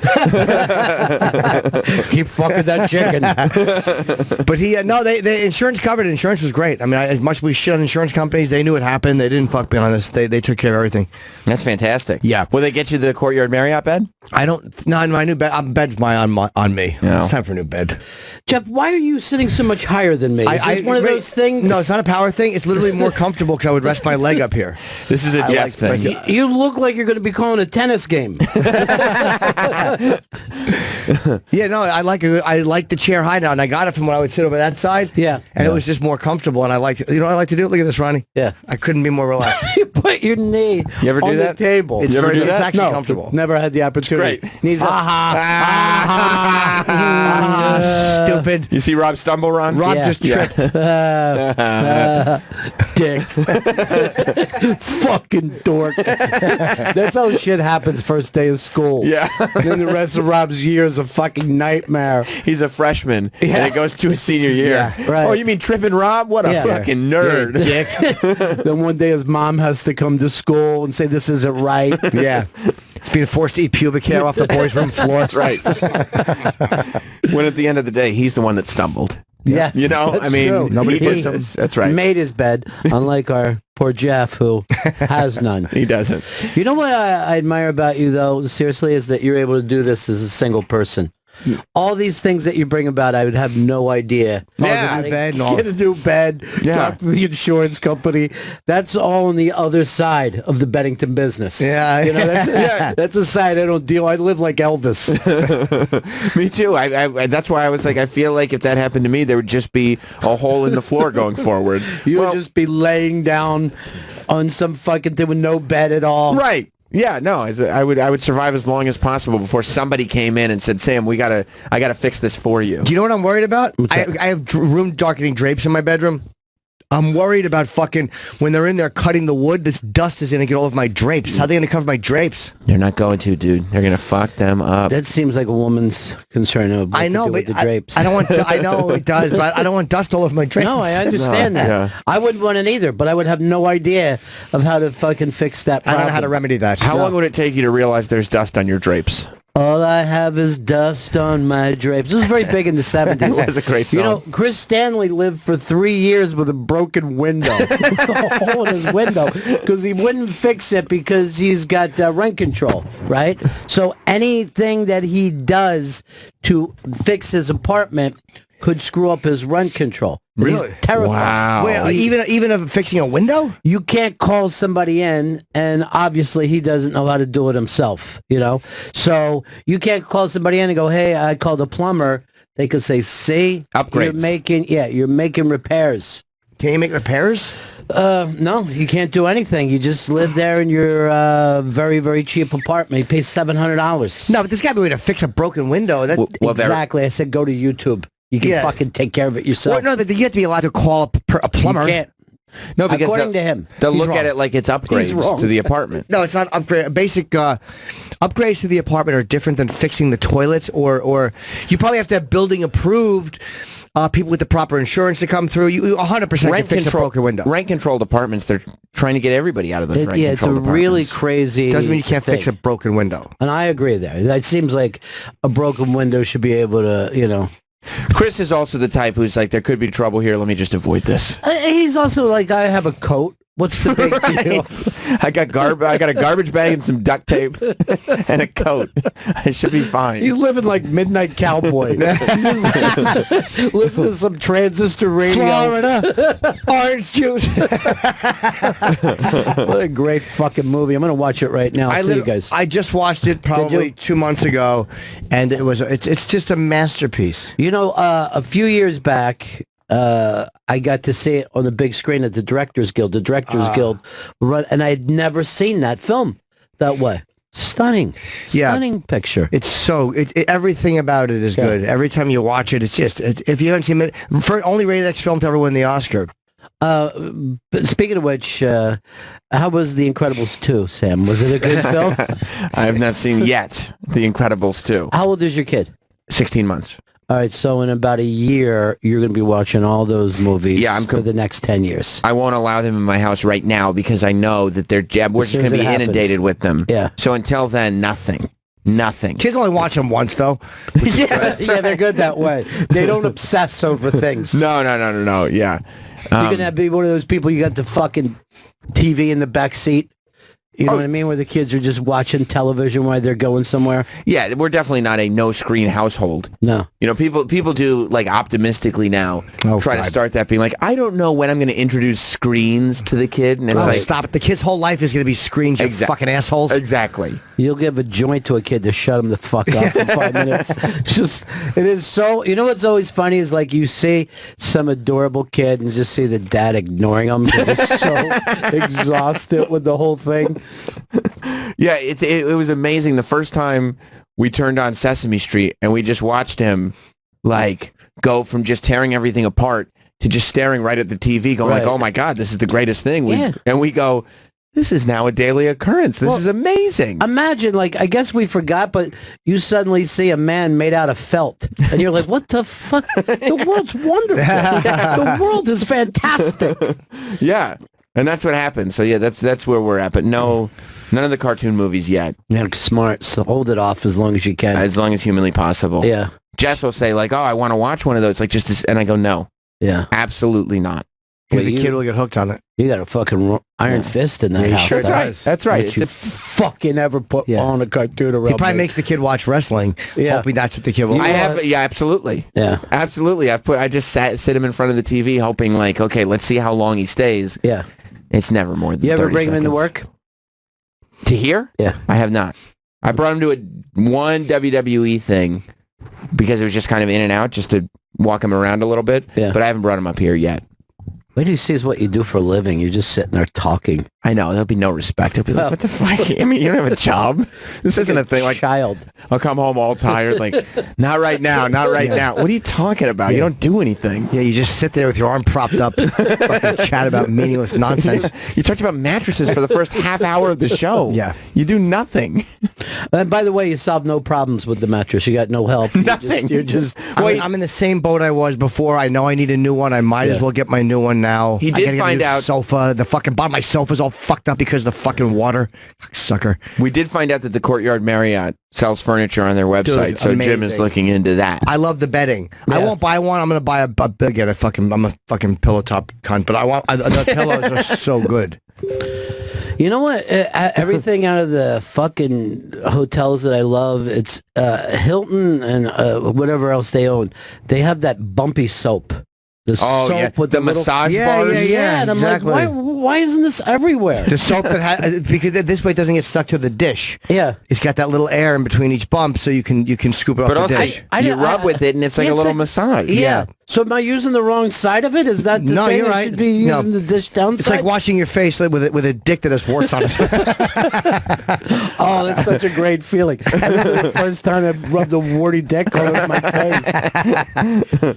Speaker 7: Keep fucking that chicken.
Speaker 1: But the insurance covered it. Insurance was great. I mean, as much as we shit on insurance companies, they knew it happened. They didn't fuck me on this. They took care of everything.
Speaker 2: That's fantastic.
Speaker 1: Yeah.
Speaker 2: Will they get you the Courtyard Marriott bed?
Speaker 1: I don't. No, my new bed. Bed's on me.
Speaker 2: No.
Speaker 1: It's time for a new bed.
Speaker 7: Jeff, why are you sitting so much higher than me? Is this one of those things?
Speaker 1: No, it's not a power thing. It's literally more comfortable because I would rest my leg up here.
Speaker 2: This is a Jeff thing.
Speaker 7: You look like you're going to be calling a tennis game.
Speaker 1: Yeah, no, I like the chair high now, and I got it from when I would sit over that side.
Speaker 7: Yeah.
Speaker 1: And it was just more comfortable, and I liked it. You know what I like to do? Look at this, Ronnie.
Speaker 7: Yeah.
Speaker 1: I couldn't be more relaxed.
Speaker 7: You put your knee
Speaker 2: You ever do
Speaker 7: on
Speaker 2: that?
Speaker 7: the table.
Speaker 1: It's
Speaker 2: You ever do
Speaker 1: it's
Speaker 2: that?
Speaker 1: actually comfortable.
Speaker 7: Never had the opportunity.
Speaker 2: Great.
Speaker 7: Knees up.
Speaker 1: Stupid.
Speaker 2: You see Rob stumble, Ron?
Speaker 1: Rob
Speaker 7: Yeah.
Speaker 1: just tripped.
Speaker 7: Dick. Fucking dork. That's how shit happens first day of school.
Speaker 2: Yeah.
Speaker 7: And then the rest of Rob's year is a fucking nightmare.
Speaker 2: He's a freshman,
Speaker 7: Yeah.
Speaker 2: and it goes to his senior year.
Speaker 7: Yeah, right.
Speaker 2: Oh, you mean tripping Rob? What a
Speaker 7: Yeah.
Speaker 2: fucking nerd.
Speaker 7: Dick. Then one day his mom has to come to school and say this isn't right.
Speaker 1: Yeah. It's being forced to eat pubic hair off the boys' room floor.
Speaker 2: That's right. When at the end of the day, he's the one that stumbled.
Speaker 7: Yes,
Speaker 2: You know,
Speaker 7: that's
Speaker 2: I mean,
Speaker 7: true.
Speaker 2: nobody
Speaker 7: He
Speaker 2: did this. That's right.
Speaker 7: made his bed, unlike our poor Jeff, who has none.
Speaker 2: He doesn't.
Speaker 7: You know what I admire about you, though, seriously, is that you're able to do this as a single person. All these things that you bring about, I would have no idea.
Speaker 2: Yeah.
Speaker 7: How to
Speaker 1: New bed and all.
Speaker 7: Get a new bed,
Speaker 2: Yeah.
Speaker 7: talk to the insurance company. That's all on the other side of the Bennington business.
Speaker 1: Yeah.
Speaker 7: You know, that's,
Speaker 2: Yeah.
Speaker 7: that's a side I don't deal. I live like Elvis.
Speaker 2: Me too. I that's why I was like, I feel like if that happened to me, there would just be a hole in the floor going forward.
Speaker 7: You would just be laying down on some fucking thing with no bed at all.
Speaker 2: Right. Yeah, no, I would survive as long as possible before somebody came in and said, Sam, I gotta fix this for you.
Speaker 1: Do you know what I'm worried about? I have room darkening drapes in my bedroom. I'm worried about fucking when they're in there cutting the wood, this dust is going to get all of my drapes. How are they going to cover my drapes?
Speaker 2: They're not going to, dude. They're gonna fuck them up.
Speaker 7: That seems like a woman's concern of what
Speaker 1: I know,
Speaker 7: to do
Speaker 1: but
Speaker 7: with the drapes.
Speaker 1: I don't want. I know it does, but I don't want dust all over my drapes.
Speaker 7: No, I understand
Speaker 2: No,
Speaker 7: that.
Speaker 2: yeah.
Speaker 7: I wouldn't want it either, but I would have no idea of how to fucking fix that
Speaker 1: I
Speaker 7: problem.
Speaker 1: don't know how to remedy that.
Speaker 2: How long would it take you to realize there's dust on your drapes?
Speaker 7: All I have is dust on my drapes. This was very big in the 70s.
Speaker 2: It was a great song.
Speaker 7: You know, Chris Stanley lived for 3 years with a broken window. A hole in his window. Because he wouldn't fix it because he's got rent control, right? So anything that he does to fix his apartment could screw up his rent control.
Speaker 1: Really?
Speaker 7: He's terrified.
Speaker 2: Wow.
Speaker 1: Wait, even of fixing a window?
Speaker 7: You can't call somebody in, and obviously he doesn't know how to do it himself, you know? So you can't call somebody in and go, hey, I called a plumber. They could say, see?
Speaker 2: Upgrades.
Speaker 7: You're making repairs.
Speaker 1: Can you make repairs?
Speaker 7: No, you can't do anything. You just live there in your very, very cheap apartment. You pay $700.
Speaker 1: No, but there's got to be a way to fix a broken window. That,
Speaker 7: Exactly. I said go to YouTube. You can fucking take care of it yourself.
Speaker 1: Well, no, you have to be allowed to call a plumber.
Speaker 7: You can't.
Speaker 2: No, because
Speaker 7: According to him.
Speaker 2: they'll
Speaker 1: He's
Speaker 2: look
Speaker 1: wrong.
Speaker 2: at it like it's upgrades
Speaker 7: wrong.
Speaker 2: to the apartment.
Speaker 1: No, it's not upgrade. Basic upgrades to the apartment are different than fixing the toilets, or you probably have to have building approved people with the proper insurance to come through. You 100% can fix a broken window.
Speaker 2: Rent controlled apartments, they're trying to get everybody out of those rent
Speaker 7: Yeah, it's a
Speaker 2: controlled
Speaker 7: really
Speaker 2: apartments.
Speaker 7: crazy
Speaker 1: Doesn't mean you can't fix a
Speaker 7: thing.
Speaker 1: broken window.
Speaker 7: And I agree there. That seems like a broken window should be able to, you know.
Speaker 2: Chris is also the type who's like, there could be trouble here, let me just avoid this.
Speaker 7: He's also like, I have a coat What's the big deal?
Speaker 2: I got a garbage bag and some duct tape and a coat. I should be fine.
Speaker 7: He's living like Midnight Cowboy. Listen to some transistor radio.
Speaker 1: Florida, orange juice.
Speaker 7: What a great fucking movie. I'm going to watch it right now. See you guys.
Speaker 1: I just watched it probably 2 months ago, and it's just a masterpiece.
Speaker 7: You know, a few years back, I got to see it on the big screen at the Directors Guild. The Directors Guild run, and I had never seen that film that way. Stunning picture.
Speaker 1: It's so everything about it is good. Every time you watch it, it's just if you haven't seen it, for only rated X film to ever win the Oscar.
Speaker 7: But speaking of which, how was The Incredibles 2, Sam? Was it a good film?
Speaker 2: I have not seen yet The Incredibles 2.
Speaker 7: How old is your kid?
Speaker 2: 16 months.
Speaker 7: All right, so in about a year, you're going to be watching all those movies for the next 10 years.
Speaker 2: I won't allow them in my house right now because I know that we're just going to be inundated with them.
Speaker 7: Yeah.
Speaker 2: So until then, nothing. Nothing.
Speaker 1: Kids only watch them once, though.
Speaker 7: Yeah, they're good that way. They don't obsess over things.
Speaker 2: No. Yeah.
Speaker 7: You're going to be one of those people, you got the fucking TV in the back seat. You know what I mean? Where the kids are just watching television while they're going somewhere.
Speaker 2: Yeah, we're definitely not a no-screen household.
Speaker 7: No.
Speaker 2: You know, people do, like, optimistically now try to start that being like, I don't know when I'm going to introduce screens to the kid. And it's like...
Speaker 1: Stop it. The kid's whole life is going to be screens, you fucking assholes.
Speaker 2: Exactly.
Speaker 7: You'll give a joint to a kid to shut him the fuck up for 5 minutes. It is so... You know what's always funny is, like, you see some adorable kid and just see the dad ignoring him because he's so exhausted with the whole thing.
Speaker 2: Yeah, it was amazing. The first time we turned on Sesame Street and we just watched him like go from just tearing everything apart to just staring right at the TV going like, oh my God, this is the greatest thing. And we go, this is now a daily occurrence. This is amazing.
Speaker 7: Imagine, like, I guess we forgot, but you suddenly see a man made out of felt. And you're like, what the fuck? The world's wonderful. The world is fantastic.
Speaker 2: Yeah. And that's what happened. So yeah, that's where we're at. But no, none of the cartoon movies yet.
Speaker 7: Yeah, smart. So hold it off as long as you can.
Speaker 2: As long as humanly possible.
Speaker 7: Yeah.
Speaker 2: Jess will say like, oh, I want to watch one of those. Like and I go, no.
Speaker 7: Yeah.
Speaker 2: Absolutely not.
Speaker 1: Because the kid will get hooked on it.
Speaker 7: You got a fucking iron fist in that house.
Speaker 1: Sure does.
Speaker 2: That's right.
Speaker 7: What you fucking ever put on a cartoon around.
Speaker 1: He probably makes the kid watch wrestling. Yeah. Hoping that's what the kid will.
Speaker 2: Yeah, absolutely.
Speaker 7: Yeah.
Speaker 2: Absolutely. I just sit him in front of the TV hoping like, okay, let's see how long he stays.
Speaker 7: Yeah.
Speaker 2: It's never more than
Speaker 7: You ever
Speaker 2: 30
Speaker 7: bring him into
Speaker 2: seconds.
Speaker 7: work?
Speaker 2: To here?
Speaker 7: Yeah.
Speaker 2: I have not. I brought him to one WWE thing because it was just kind of in and out just to walk him around a little bit.
Speaker 7: Yeah.
Speaker 2: But I haven't brought him up here yet.
Speaker 7: Wait till he sees what you do for a living. You're just sitting there talking.
Speaker 2: I know. There'll be no respect. He'll be like, what the fuck? I mean, you don't have a job. This isn't a thing. Like,
Speaker 7: child.
Speaker 2: I'll come home all tired. Like, not right now. Not right now. What are you talking about? You don't do anything.
Speaker 1: Yeah, you just sit there with your arm propped up, fucking chat about meaningless nonsense.
Speaker 2: You talked about mattresses for the first half hour of the show.
Speaker 1: Yeah.
Speaker 2: You do nothing.
Speaker 7: And by the way, you solved no problems with the mattress. You got no help.
Speaker 2: Nothing.
Speaker 7: You're just
Speaker 1: I'm in the same boat I was before. I know I need a new one. I might as well get my new one now.
Speaker 2: He
Speaker 1: I
Speaker 2: did
Speaker 1: gotta get a
Speaker 2: find
Speaker 1: new
Speaker 2: out-
Speaker 1: sofa. The fucking bottom of my sofa's all fucked up because of the fucking water. Sucker.
Speaker 2: We did find out that the Courtyard Marriott sells furniture on their website,
Speaker 1: Dude,
Speaker 2: so Jim is
Speaker 1: amazing.
Speaker 2: looking into that.
Speaker 1: I love the bedding. I won't buy one. I'm gonna buy a big. I'm a fucking pillow top cunt. But the pillows are so good.
Speaker 7: You know what? Everything out of the fucking hotels that I love, it's Hilton and whatever else they own. They have that bumpy soap. The soap with
Speaker 2: the
Speaker 7: little-
Speaker 2: massage
Speaker 1: Yeah,
Speaker 2: bars.
Speaker 1: yeah.
Speaker 7: And I'm
Speaker 1: exactly.
Speaker 7: like, why isn't this everywhere?
Speaker 1: The soap that because this way it doesn't get stuck to the dish.
Speaker 7: Yeah.
Speaker 1: It's got that little air in between each bump, so you can scoop it off
Speaker 2: But
Speaker 1: the
Speaker 2: also,
Speaker 1: dish.
Speaker 2: you rub with it, and it's like a little massage.
Speaker 7: Yeah. So am I using the wrong side of it? Is that the
Speaker 1: No,
Speaker 7: thing?
Speaker 1: you're
Speaker 7: I
Speaker 1: right.
Speaker 7: should be using
Speaker 1: No.
Speaker 7: the dish downside?
Speaker 1: It's like washing your face with a dick that has warts on it.
Speaker 7: Oh, that's such a great feeling. I remember the first time I rubbed a warty dick all over my face.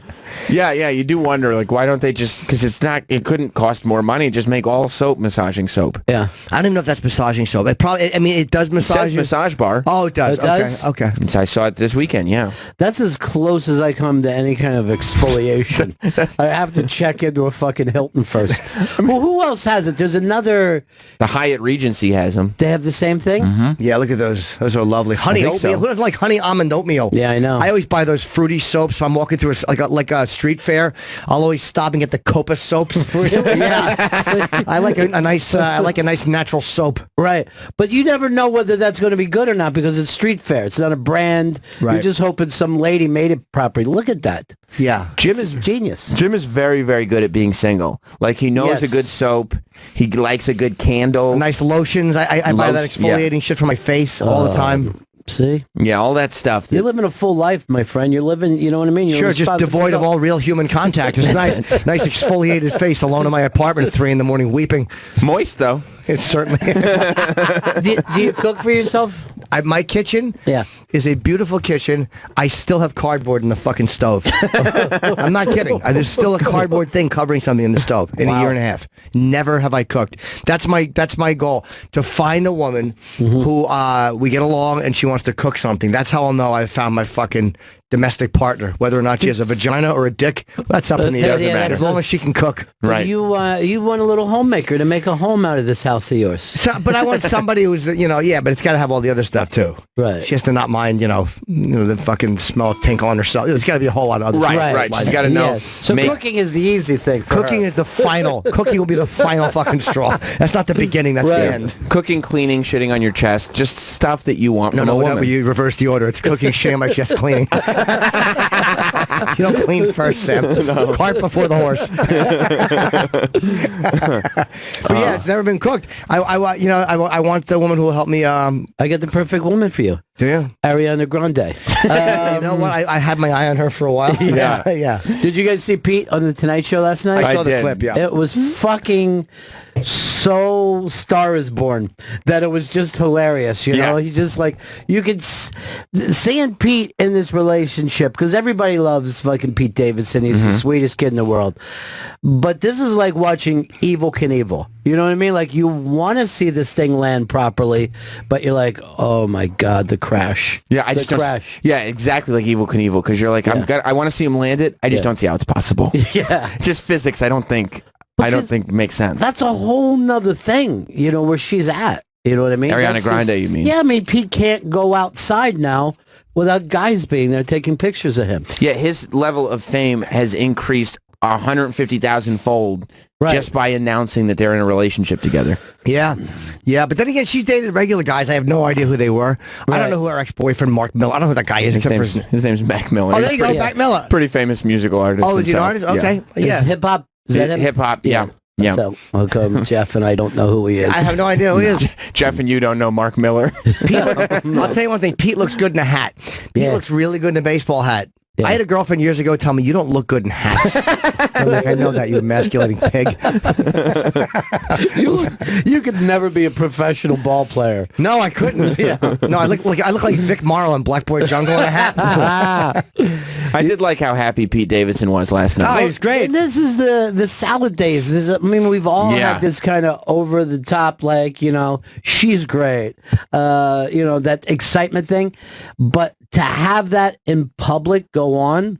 Speaker 2: Yeah, you do wonder, like, why don't they just, because it couldn't cost more money, just make all soap massaging soap.
Speaker 7: Yeah.
Speaker 1: I don't even know if that's massaging soap. It probably. I mean, it does
Speaker 2: It
Speaker 1: massage.
Speaker 2: says
Speaker 1: you.
Speaker 2: massage bar.
Speaker 1: Oh, it does.
Speaker 7: It does?
Speaker 1: Okay.
Speaker 2: I saw it this weekend, yeah.
Speaker 7: That's as close as I come to any kind of exfoliation exfoliation. I have to check into a fucking Hilton first. Well, who else has it? There's another.
Speaker 2: The Hyatt Regency has them.
Speaker 7: They have the same thing?
Speaker 1: Yeah, look at those. Those are lovely. Honey
Speaker 2: think
Speaker 1: oatmeal.
Speaker 2: so.
Speaker 1: Who doesn't like honey almond oatmeal?
Speaker 7: Yeah, I know.
Speaker 1: I always buy those fruity soaps. If I'm walking through like a street fair, I'll always stop and get the Copa soaps.
Speaker 7: Really?
Speaker 1: Yeah. I like a nice natural soap.
Speaker 7: Right. But you never know whether that's going to be good or not because it's street fair. It's not a brand. You're
Speaker 1: Right.
Speaker 7: just hoping some lady made it properly. Look at that.
Speaker 1: Yeah.
Speaker 2: Jim is
Speaker 7: Genius.
Speaker 2: Jim is very, very good at being single. Like he knows
Speaker 7: Yes.
Speaker 2: a good soap. He likes a good candle.
Speaker 1: Nice lotions. I buy that exfoliating shit for my face all the time.
Speaker 7: See?
Speaker 2: Yeah, all that stuff.
Speaker 7: You're living a full life, my friend. You're living, you know what I mean? You're
Speaker 1: Sure, just
Speaker 7: responsible
Speaker 1: devoid of
Speaker 7: adult.
Speaker 1: all real human contact. It's nice exfoliated face alone in my apartment at 3 a.m. weeping.
Speaker 2: Moist though.
Speaker 1: It's certainly.
Speaker 7: Do you cook for yourself?
Speaker 1: My kitchen
Speaker 7: Yeah.
Speaker 1: is a beautiful kitchen. I still have cardboard in the fucking stove. I'm not kidding. There's still a cardboard thing covering something in the stove in a year and a half. Never have I cooked. That's my goal, to find a woman who we get along and she wants to cook something. That's how I'll know I've found my fucking domestic partner. Whether or not she has a vagina or a dick, that's up in the air.
Speaker 7: Doesn't matter.
Speaker 1: As long as she can cook.
Speaker 2: Right.
Speaker 7: You want a little homemaker to make a home out of this house of yours.
Speaker 1: So, but I want somebody who's, but it's got to have all the other stuff too.
Speaker 7: Right.
Speaker 1: She has to not mind, the fucking smell of tinkle on herself. There's got to be a whole lot of other
Speaker 2: Right,
Speaker 1: stuff.
Speaker 2: right. She's got to know.
Speaker 7: Yeah. So
Speaker 2: make-
Speaker 7: cooking is the easy thing for
Speaker 1: Cooking
Speaker 7: her.
Speaker 1: is the final. Cooking will be the final fucking straw. That's not the beginning. That's
Speaker 7: Right.
Speaker 1: the end.
Speaker 2: Cooking, cleaning, shitting on your chest, just stuff that you want
Speaker 1: No,
Speaker 2: from a woman.
Speaker 1: you reverse the order. It's cooking, shitting on my chest, cleaning. You don't clean first, Sam. Cart before the horse. But yeah, it's never been cooked. I want the woman who will help me.
Speaker 7: I got the perfect woman for you.
Speaker 1: Do you?
Speaker 7: Ariana Grande.
Speaker 1: You know what? I had my eye on her for a while.
Speaker 2: Yeah.
Speaker 1: Yeah.
Speaker 7: Did you guys see Pete on the Tonight Show last night?
Speaker 1: I saw the
Speaker 2: did.
Speaker 1: clip. Yeah.
Speaker 7: It was fucking so Star is Born that it was just hilarious. You know,
Speaker 2: Yeah.
Speaker 7: he's just like, you could seeing Pete in this relationship, because everybody loves fucking Pete Davidson. He's the sweetest kid in the world. But this is like watching Evel Knievel. You know what I mean? Like, you want to see this thing land properly, but you're like, oh my God, the crash.
Speaker 2: Yeah, I
Speaker 7: the
Speaker 2: just don't.
Speaker 7: crash.
Speaker 2: Yeah, exactly like Evel Knievel, because you're like, I want to see him land it. I just don't see how it's possible.
Speaker 7: Yeah.
Speaker 2: Just physics. I don't think makes sense.
Speaker 7: That's a whole nother thing, where she's at. You know what I mean?
Speaker 2: Ariana
Speaker 7: That's
Speaker 2: Grande,
Speaker 7: just-
Speaker 2: you mean?
Speaker 7: Yeah, I mean, Pete can't go outside now without guys being there taking pictures of him.
Speaker 2: Yeah, his level of fame has increased 150,000 fold
Speaker 7: Right.
Speaker 2: just by announcing that they're in a relationship together.
Speaker 1: Yeah. Yeah. But then again, she's dated regular guys. I have no idea who they were. I don't know who her ex-boyfriend, Mark Miller. I don't know who that guy is, except for
Speaker 2: His name's Mac Miller.
Speaker 1: Oh,
Speaker 2: He's
Speaker 1: there you go,
Speaker 2: pretty,
Speaker 1: Mac Miller.
Speaker 2: pretty famous musical artist.
Speaker 1: Oh, is he an
Speaker 2: himself.
Speaker 1: artist? Okay. Yeah.
Speaker 7: Is hip hop? Is that him?
Speaker 2: Hip hop, yeah. Yeah.
Speaker 7: So, how come Jeff and I don't know who he is?
Speaker 1: I have no idea who he is.
Speaker 2: Jeff and you don't know Mark Miller.
Speaker 1: Pete, I'll tell you one thing. Pete looks good in a hat. Pete
Speaker 7: Yeah.
Speaker 1: looks really good in a baseball hat.
Speaker 7: Yeah.
Speaker 1: I had a girlfriend years ago tell me, you don't look good in hats. I'm like, I know that, you emasculating pig.
Speaker 7: you could never be a professional ball player.
Speaker 1: No, I couldn't. Yeah. No, I look like Vic Morrow in Black Boy Jungle in a hat.
Speaker 2: I did like how happy Pete Davidson was last
Speaker 1: Oh,
Speaker 2: night.
Speaker 1: he was great.
Speaker 7: This is the salad days. We've all
Speaker 2: Yeah.
Speaker 7: had this kind of over the top, like, she's great, that excitement thing. But to have that in public go on,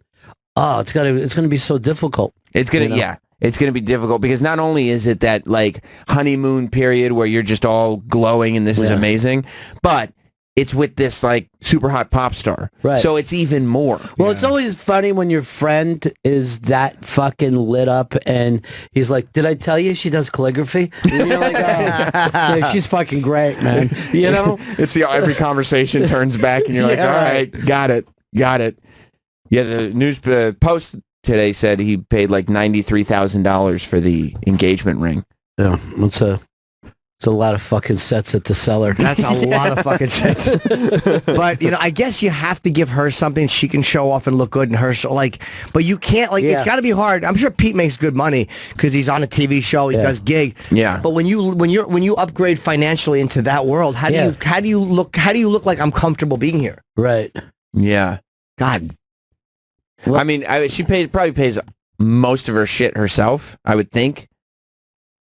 Speaker 7: it's gonna be so difficult.
Speaker 2: It's gonna it's gonna be difficult because not only is it that like honeymoon period where you're just all glowing and this is
Speaker 7: Yeah.
Speaker 2: amazing, but it's with this like super hot pop star.
Speaker 7: Right.
Speaker 2: So it's even more.
Speaker 7: Well, it's always funny when your friend is that fucking lit up and he's like, did I tell you she does calligraphy? And you're like, oh, yeah, she's fucking great, man. You know?
Speaker 2: It's every conversation turns back and you're like,
Speaker 7: Yeah,
Speaker 2: all
Speaker 7: right.
Speaker 2: right, got it. Yeah, the news post today said he paid like $93,000 for the engagement ring.
Speaker 7: Yeah, it's a lot of fucking sets at the cellar.
Speaker 1: That's a lot of fucking sets. But, I guess you have to give her something she can show off and look good in her show. But you can't,
Speaker 7: Yeah.
Speaker 1: it's got to be hard. I'm sure Pete makes good money because he's on a TV show, he does gig.
Speaker 2: Yeah.
Speaker 1: But when you upgrade financially into that world, how do you look like I'm comfortable being here?
Speaker 7: Right.
Speaker 2: Yeah.
Speaker 1: God.
Speaker 2: I mean, she probably pays most of her shit herself, I would think.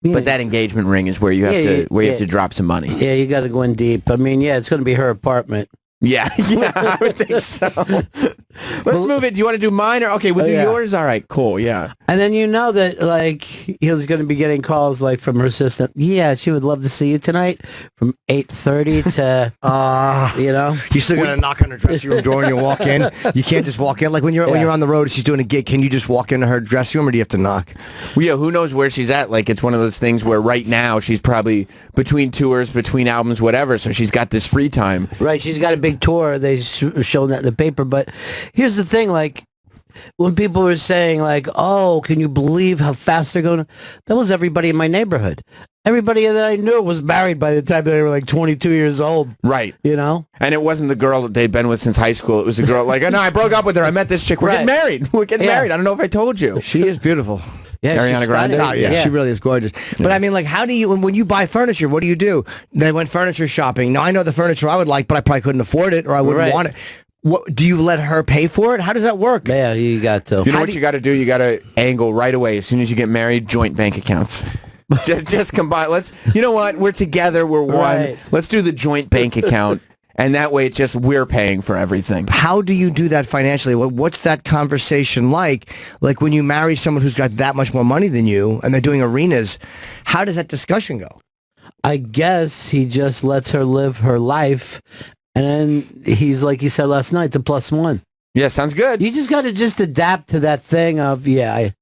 Speaker 2: But that engagement ring is where you have you have to drop some money.
Speaker 7: Yeah, you got to go in deep. I mean, it's going to be her apartment.
Speaker 2: Yeah, I would think so. Let's move it. Do you want to do mine or okay? We'll do yours. All right, cool. Yeah.
Speaker 7: And then you know that like he was going to be getting calls like from her assistant. Yeah, she would love to see you tonight from 8:30 to you know.
Speaker 1: You still gonna knock on her dressing room door when you walk in. You can't just walk in. Like when you're on the road and she's doing a gig, can you just walk into her dressing room or do you have to knock?
Speaker 2: Well, yeah. Who knows where she's at? Like it's one of those things where right now she's probably between tours, between albums, whatever. So she's got this free time.
Speaker 7: Right, she's got a big tour. They shown that in the paper. But here's the thing, like, when people were saying, like, oh, can you believe how fast they're going? That was everybody in my neighborhood. Everybody that I knew was married by the time they were, like, 22 years old.
Speaker 2: Right.
Speaker 7: You know?
Speaker 2: And it wasn't the girl that they'd been with since high school. It was a girl, like, oh, no, I broke up with her. I met this chick. We're getting married. We're getting married. I don't know if I told you.
Speaker 1: She is beautiful.
Speaker 7: Yeah,
Speaker 2: Ariana Grande?
Speaker 1: Oh, yeah, she really is gorgeous. But I mean, like, how do you, when you buy furniture, what do you do? They went furniture shopping. Now, I know the furniture I would like, but I probably couldn't afford it or I wouldn't want it. What, do you let her pay for it? How does that work?
Speaker 7: Yeah, you got to.
Speaker 2: You know what you got to do? You got to angle right away. As soon as you get married, joint bank accounts. just combine. You know what? We're together. We're one.
Speaker 7: Right.
Speaker 2: Let's do the joint bank account. And that way, we're paying for everything.
Speaker 1: How do you do that financially? What's that conversation like? Like when you marry someone who's got that much more money than you and they're doing arenas, how does that discussion go?
Speaker 7: I guess he just lets her live her life. And then he's, like he said last night, the plus one.
Speaker 2: Yeah, sounds good.
Speaker 7: You just got to just adapt to that thing of, I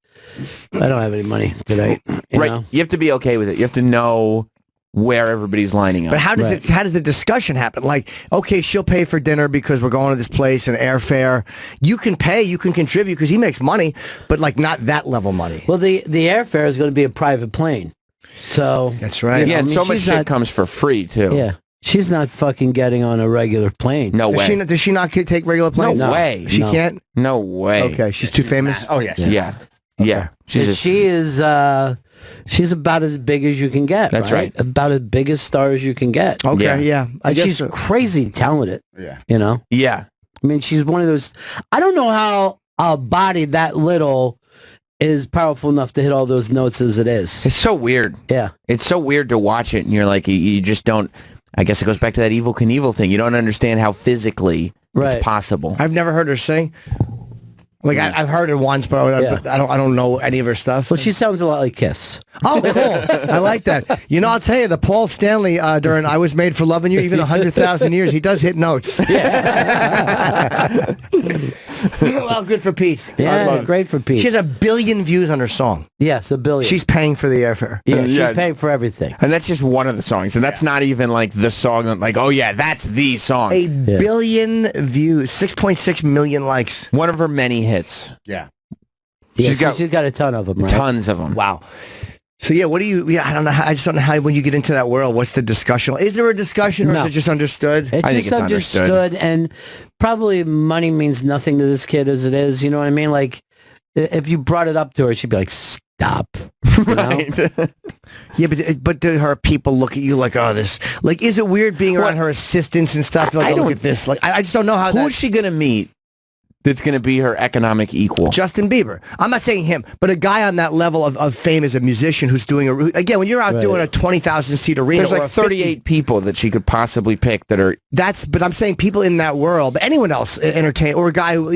Speaker 7: don't have any money tonight. You know?
Speaker 2: You have to be okay with it. You have to know where everybody's lining up.
Speaker 1: But how does how does the discussion happen? Like, okay, she'll pay for dinner because we're going to this place and airfare. You can pay, you can contribute because he makes money, but like not that level money.
Speaker 7: Well, the airfare is going to be a private plane. So
Speaker 1: that's right.
Speaker 2: Yeah, and so much shit comes for free too.
Speaker 7: Yeah. She's not fucking getting on a regular plane.
Speaker 2: No way.
Speaker 1: Does she not take regular planes?
Speaker 2: No way.
Speaker 1: She can't?
Speaker 2: No way.
Speaker 1: Okay, she's too famous?
Speaker 2: Oh, yeah. Yeah. Yeah.
Speaker 7: She is she's about as big as you can get.
Speaker 2: That's right.
Speaker 7: About as big as star as you can get.
Speaker 1: Okay, yeah.
Speaker 7: And she's crazy talented.
Speaker 4: Yeah.
Speaker 7: You know?
Speaker 2: Yeah.
Speaker 7: I mean, she's one of those. I don't know how a body that little is powerful enough to hit all those notes as it is.
Speaker 2: It's so weird.
Speaker 7: Yeah.
Speaker 2: It's so weird to watch it and you're like, you just don't. I guess it goes back to that Evel Knievel thing. You don't understand how physically it's possible.
Speaker 1: I've never heard her sing. Like I've heard it once, but I don't know any of her stuff.
Speaker 7: Well, she sounds a lot like Kiss.
Speaker 1: Oh, cool! I like that. You know, I'll tell you, the Paul Stanley during "I Was Made for Loving You," even 100,000 years, he does hit notes. Yeah. Well, good for Pete.
Speaker 7: Yeah, great for Pete.
Speaker 1: She has 1 billion views on her song.
Speaker 7: Yes, 1 billion.
Speaker 1: She's paying for the airfare.
Speaker 7: Yeah, she's paying for everything.
Speaker 2: And that's just one of the songs. And that's not even like the song, like, oh yeah, that's the song.
Speaker 1: 1 billion views, 6.6 million likes.
Speaker 2: One of her many hits.
Speaker 4: Yeah.
Speaker 7: She's got a ton of them, right?
Speaker 2: Tons of them.
Speaker 1: Wow. So yeah, what do you? Yeah, I don't know. I just don't know how when you get into that world, what's the discussion? Is there a discussion, or is it just understood?
Speaker 7: I think it's understood, and probably money means nothing to this kid as it is. You know what I mean? Like, if you brought it up to her, she'd be like, "Stop." You know?
Speaker 2: Right.
Speaker 1: Yeah, but do her people look at you like, oh, this? Like, is it weird being around her assistants and stuff? Like, look at this. Like, I just don't know how.
Speaker 2: Who is she gonna meet? That's going to be her economic equal.
Speaker 1: Justin Bieber. I'm not saying him, but a guy on that level of fame as a musician who's doing again, when you're out doing a 20,000 seat arena,
Speaker 2: there's like 38 people that she could possibly pick that are.
Speaker 1: But I'm saying people in that world, but anyone else entertain, or a guy who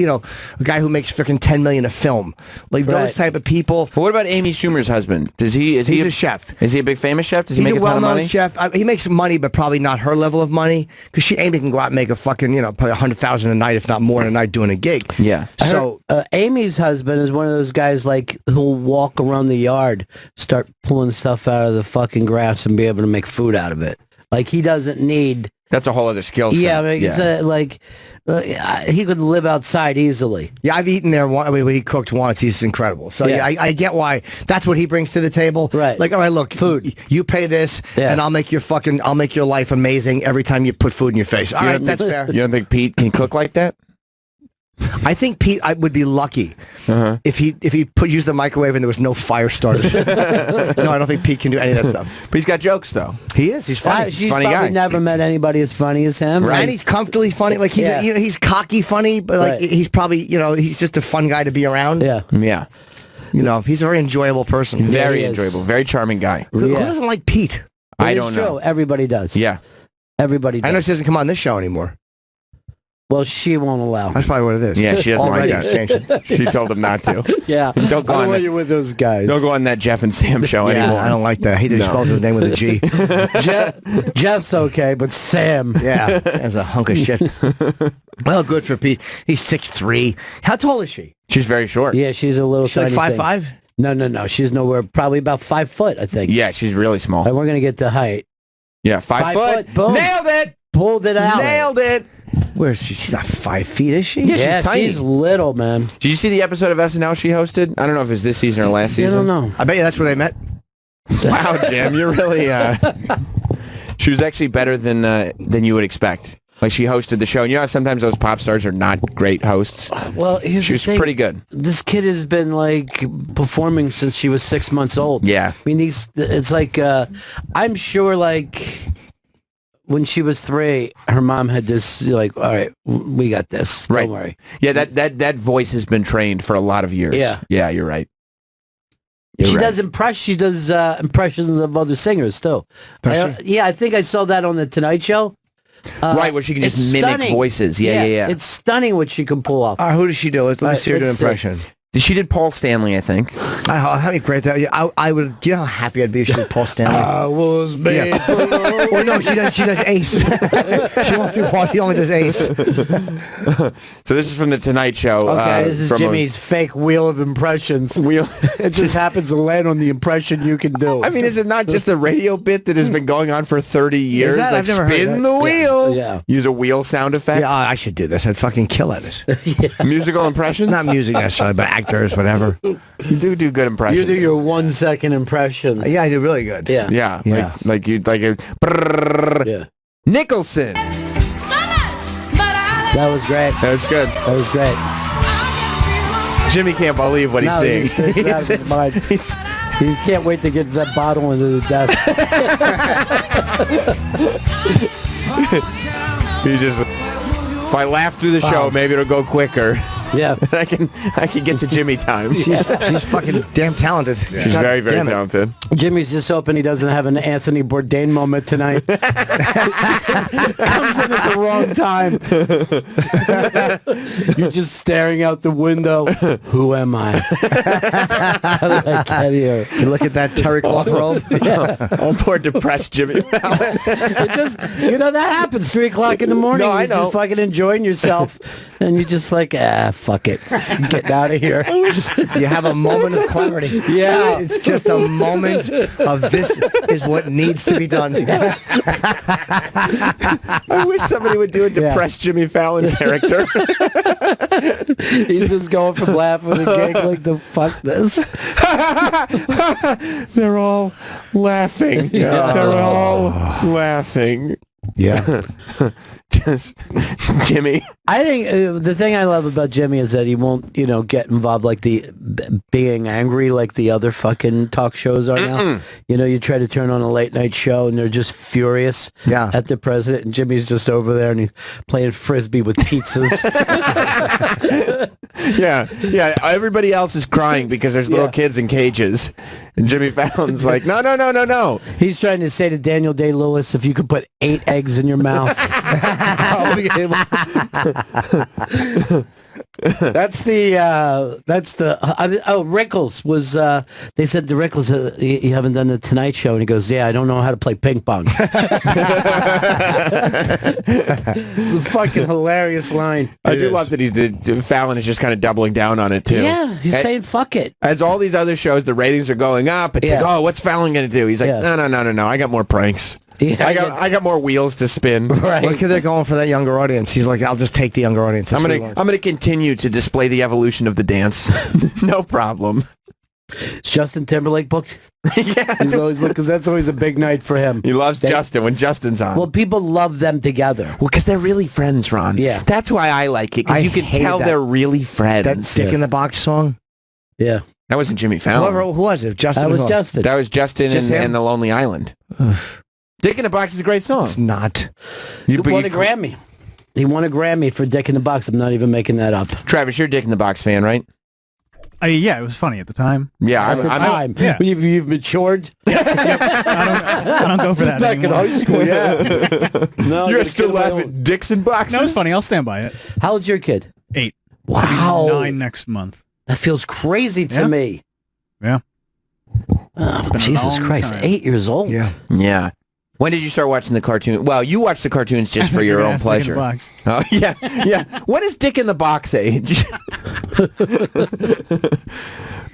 Speaker 1: makes freaking 10 million a film, like those type of people.
Speaker 2: But what about Amy Schumer's husband? Is he a chef? Is he a big famous chef? Does he make a ton of money?
Speaker 1: He's a well-known chef. He makes money, but probably not her level of money, because Amy can go out and make a fucking probably 100,000 a night, if not more, a night doing a gig.
Speaker 2: Yeah.
Speaker 1: So
Speaker 7: Amy's husband is one of those guys like who'll walk around the yard, start pulling stuff out of the fucking grass and be able to make food out of it. Like he doesn't need.
Speaker 2: That's a whole other skill set.
Speaker 7: Yeah, I mean, he could live outside easily.
Speaker 1: Yeah, I've eaten there. When he cooked once, he's incredible. So yeah, I get why. That's what he brings to the table.
Speaker 7: Right.
Speaker 1: Like, all right, look, food. You pay this, and I'll make your life amazing every time you put food in your face. All right, that's fair.
Speaker 2: You don't think Pete can cook like that?
Speaker 1: I think Pete would be lucky if he used the microwave and there was no fire starters. No, I don't think Pete can do any of that stuff.
Speaker 2: But he's got jokes though.
Speaker 1: He is. He's funny.
Speaker 7: She's
Speaker 2: funny
Speaker 7: probably
Speaker 2: guy.
Speaker 7: never met anybody as funny as him.
Speaker 1: Right. And he's comfortably funny. Like he's he's cocky funny, but like he's probably he's just a fun guy to be around.
Speaker 7: Yeah.
Speaker 2: Yeah.
Speaker 1: He's a very enjoyable person.
Speaker 2: Very enjoyable. Very charming guy.
Speaker 1: Who doesn't like Pete?
Speaker 2: I don't know.
Speaker 7: Everybody does.
Speaker 2: Yeah.
Speaker 7: Everybody does.
Speaker 1: I know she doesn't come on this show anymore.
Speaker 7: Well, she won't allow.
Speaker 1: That's probably what it is.
Speaker 2: Yeah, she doesn't like
Speaker 1: Already
Speaker 2: that.
Speaker 1: exchanged.
Speaker 2: She told him not to.
Speaker 7: Yeah.
Speaker 2: Don't go
Speaker 7: I
Speaker 2: on
Speaker 7: don't want
Speaker 2: that.
Speaker 7: you with those guys.
Speaker 2: Don't go on that Jeff and Sam show
Speaker 1: Yeah,
Speaker 2: anymore.
Speaker 1: I don't like that. I hate that he spells his name with a G.
Speaker 7: Jeff's okay, but Sam.
Speaker 1: Yeah, that's a hunk of shit. Well, good for Pete. He's 6'3". How tall is she?
Speaker 2: She's very short.
Speaker 7: Yeah, she's a little
Speaker 1: She's like
Speaker 7: tiny
Speaker 1: 5'5"?
Speaker 7: thing. No. She's nowhere. Probably about 5 foot, I think.
Speaker 2: Yeah, she's really small.
Speaker 7: And we're gonna get to height.
Speaker 2: Yeah, 5
Speaker 7: 5
Speaker 2: foot.
Speaker 7: foot, boom.
Speaker 2: Nailed it.
Speaker 7: Pulled it out.
Speaker 2: Nailed it.
Speaker 1: Where is she? She's not 5 feet, is she?
Speaker 2: Yeah, she's tiny.
Speaker 7: She's little, man.
Speaker 2: Did you see the episode of SNL she hosted? I don't know if it was this season or last
Speaker 7: I
Speaker 2: season.
Speaker 7: don't know.
Speaker 1: I bet you that's where they met.
Speaker 2: Wow, Jim, you're really. She was actually better than you would expect. Like she hosted the show, and you know how sometimes those pop stars are not great hosts.
Speaker 7: Well, here's
Speaker 2: She
Speaker 7: the
Speaker 2: was
Speaker 7: thing.
Speaker 2: pretty good.
Speaker 7: This kid has been like performing since she was 6 months old.
Speaker 2: Yeah.
Speaker 7: I mean, it's like, I'm sure like when she was 3, her mom had this like, all right, we got this.
Speaker 2: Right.
Speaker 7: Don't worry.
Speaker 2: Yeah, that voice has been trained for a lot of years.
Speaker 7: Yeah.
Speaker 2: Yeah, you're right.
Speaker 7: She does impressions of other singers too. I think I saw that on the Tonight Show.
Speaker 2: Right, where she can just
Speaker 7: it's
Speaker 2: mimic
Speaker 7: stunning.
Speaker 2: voices. Yeah.
Speaker 7: It's stunning what she can pull off.
Speaker 1: Who does she do? Let me see her do an
Speaker 7: let's see.
Speaker 1: impression.
Speaker 2: She did Paul Stanley, I think.
Speaker 1: How great that! I would. Do you know how happy I'd be if she did Paul Stanley?
Speaker 7: I was made.
Speaker 1: Well, no, she does Ace. She won't do Paul. She only does Ace.
Speaker 2: So this is from the Tonight Show.
Speaker 7: Okay, this is
Speaker 2: from
Speaker 7: Jimmy's fake wheel of impressions.
Speaker 2: Wheel.
Speaker 7: It just happens to land on the impression you can do.
Speaker 2: I mean, is it not just the radio bit that has been going on for 30 years?
Speaker 1: that?
Speaker 2: Like,
Speaker 1: I've never heard
Speaker 2: spin
Speaker 1: that.
Speaker 2: the wheel.
Speaker 7: Yeah.
Speaker 2: Use a wheel sound effect.
Speaker 1: Yeah, I should do this. I'd fucking kill at it.
Speaker 2: Musical impressions?
Speaker 1: Not music necessarily, but actors, whatever.
Speaker 2: You do good impressions.
Speaker 7: You do your 1 second impressions.
Speaker 1: Yeah, I do really good.
Speaker 7: Yeah.
Speaker 2: Yeah.
Speaker 1: Yeah.
Speaker 2: Like you like a brrrr.
Speaker 7: Yeah.
Speaker 2: Nicholson.
Speaker 7: That was great.
Speaker 2: That was good.
Speaker 7: That was great.
Speaker 2: Jimmy can't believe what he's
Speaker 7: No,
Speaker 2: seeing.
Speaker 7: he's out of his mind. He can't wait to get that bottle into the desk.
Speaker 2: He just. If I laugh through the show, maybe it'll go quicker.
Speaker 7: Yeah.
Speaker 2: I can get to Jimmy time.
Speaker 1: She's fucking damn talented.
Speaker 2: She's
Speaker 1: God
Speaker 2: very, very
Speaker 1: damn it.
Speaker 2: talented.
Speaker 7: Jimmy's just hoping he doesn't have an Anthony Bourdain moment tonight. Comes in at the wrong time. You're just staring out the window. Who am I? How did I get here?
Speaker 1: You look at that terry cloth robe.
Speaker 2: I'm poor depressed Jimmy Fallon.
Speaker 7: It just, that happens 3 o'clock in the morning.
Speaker 2: No, I
Speaker 7: You're
Speaker 2: know.
Speaker 7: just fucking enjoying yourself. And you're just like, fuck it. Getting out of here.
Speaker 1: You have a moment of clarity.
Speaker 7: Yeah.
Speaker 1: It's just a moment of this is what needs to be done.
Speaker 2: I wish somebody would do a depressed Jimmy Fallon character.
Speaker 7: He's just going from laughing to giggling to fuck this.
Speaker 2: They're all laughing.
Speaker 7: Yeah.
Speaker 2: They're all laughing.
Speaker 1: Yeah.
Speaker 2: Just Jimmy.
Speaker 7: I think the thing I love about Jimmy is that he won't, get involved like being angry like the other fucking talk shows are now. You try to turn on a late night show and they're just furious at the president, and Jimmy's just over there and he's playing frisbee with pizzas.
Speaker 2: Yeah. Everybody else is crying because there's little kids in cages, and Jimmy Fallon's like, no.
Speaker 7: He's trying to say to Daniel Day-Lewis, if you could put 8 eggs in your mouth. I'll be able That's the Rickles was they said to Rickles, you haven't done the Tonight Show, and he goes, I don't know how to play ping pong. It's a fucking hilarious line.
Speaker 2: I do love that Fallon is just kind of doubling down on it too.
Speaker 7: Yeah, he's saying fuck it.
Speaker 2: As all these other shows, the ratings are going up. It's like, oh, what's Fallon going to do? He's like, no. I got more pranks.
Speaker 7: Yeah,
Speaker 2: I got more wheels to spin.
Speaker 7: Right.
Speaker 1: Look at they're going for that younger audience. He's like, I'll just take the younger audience. That's
Speaker 2: I'm
Speaker 1: what he
Speaker 2: gonna
Speaker 1: wants.
Speaker 2: continue to display the evolution of the dance. No problem.
Speaker 7: Is Justin Timberlake booked?
Speaker 2: Yeah,
Speaker 7: He's always because that's always a big night for him.
Speaker 2: he loves Justin when Justin's on.
Speaker 7: Well, people love them together.
Speaker 2: Well, because they're really friends, Ron.
Speaker 7: Yeah.
Speaker 2: That's why I like it,
Speaker 1: I
Speaker 2: because you can
Speaker 1: hated
Speaker 2: tell
Speaker 1: that.
Speaker 2: they're really friends.
Speaker 1: That Dick in the Box song.
Speaker 7: Yeah,
Speaker 2: That wasn't Jimmy Fallon.
Speaker 1: Who was it? Justin.
Speaker 7: that was
Speaker 1: who?
Speaker 7: Justin.
Speaker 2: That was Justin
Speaker 1: Just him?
Speaker 2: and The Lonely Island. Dick in the Box is a great song.
Speaker 1: It's not.
Speaker 7: He won a Grammy. He won a Grammy for Dick in the Box. I'm not even making that up.
Speaker 2: Travis, you're a Dick in the Box fan, right?
Speaker 3: Yeah, it was funny at the time.
Speaker 2: Yeah,
Speaker 7: At the time,
Speaker 3: yeah.
Speaker 7: when you've matured.
Speaker 3: I don't go for that
Speaker 4: Back in
Speaker 3: anymore.
Speaker 4: high school, yeah. No,
Speaker 2: You're
Speaker 4: gotta
Speaker 2: still
Speaker 4: get my
Speaker 2: laughing
Speaker 4: own.
Speaker 2: at Dixon boxes?
Speaker 3: No, it's funny. I'll stand by it.
Speaker 7: How old's your kid?
Speaker 3: 8.
Speaker 7: Wow.
Speaker 3: 9 next month.
Speaker 7: That feels crazy to
Speaker 3: Yeah.
Speaker 7: me.
Speaker 3: Yeah.
Speaker 7: Oh,
Speaker 3: been a
Speaker 7: Jesus
Speaker 3: long
Speaker 7: Christ.
Speaker 3: time.
Speaker 7: 8 years old.
Speaker 1: Yeah.
Speaker 2: Yeah. When did you start watching the cartoon? Well, you watch the cartoons just for your
Speaker 3: You're
Speaker 2: own
Speaker 3: gonna ask Dick in
Speaker 2: pleasure.
Speaker 3: the Box.
Speaker 2: Oh yeah, yeah. When is Dick in the Box age?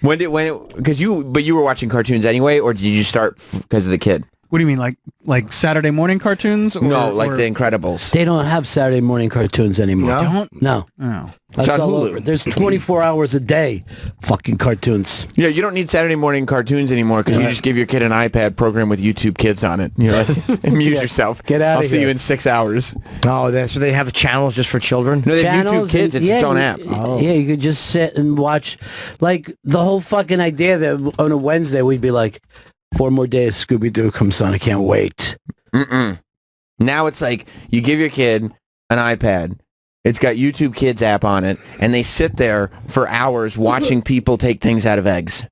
Speaker 2: Because you were watching cartoons anyway, or did you start because of the kid?
Speaker 3: What do you mean, like Saturday morning cartoons? Or,
Speaker 2: No, like
Speaker 3: or,
Speaker 2: The Incredibles.
Speaker 7: They don't have Saturday morning cartoons anymore.
Speaker 1: No?
Speaker 3: Don't?
Speaker 7: No.
Speaker 3: Oh.
Speaker 7: That's
Speaker 2: on
Speaker 7: all
Speaker 2: Hulu.
Speaker 7: over. There's 24 hours a day fucking cartoons.
Speaker 2: Yeah, you don't need Saturday morning cartoons anymore because you just give your kid an iPad program with YouTube Kids on it. You're like, amuse yourself.
Speaker 7: Get outta
Speaker 2: I'll see
Speaker 7: here.
Speaker 2: you in 6 hours.
Speaker 1: Oh, so they have channels just for children?
Speaker 2: No, they have YouTube
Speaker 7: Channels
Speaker 2: Kids.
Speaker 7: and-
Speaker 2: It's its own
Speaker 7: you-
Speaker 2: app.
Speaker 7: Yeah, you could just sit and watch. Like, the whole fucking idea that on a Wednesday we'd be like, 4 more days, Scooby-Doo comes on. I can't wait.
Speaker 2: Mm-mm. Now it's like you give your kid an iPad. It's got YouTube Kids app on it, and they sit there for hours watching people take things out of eggs.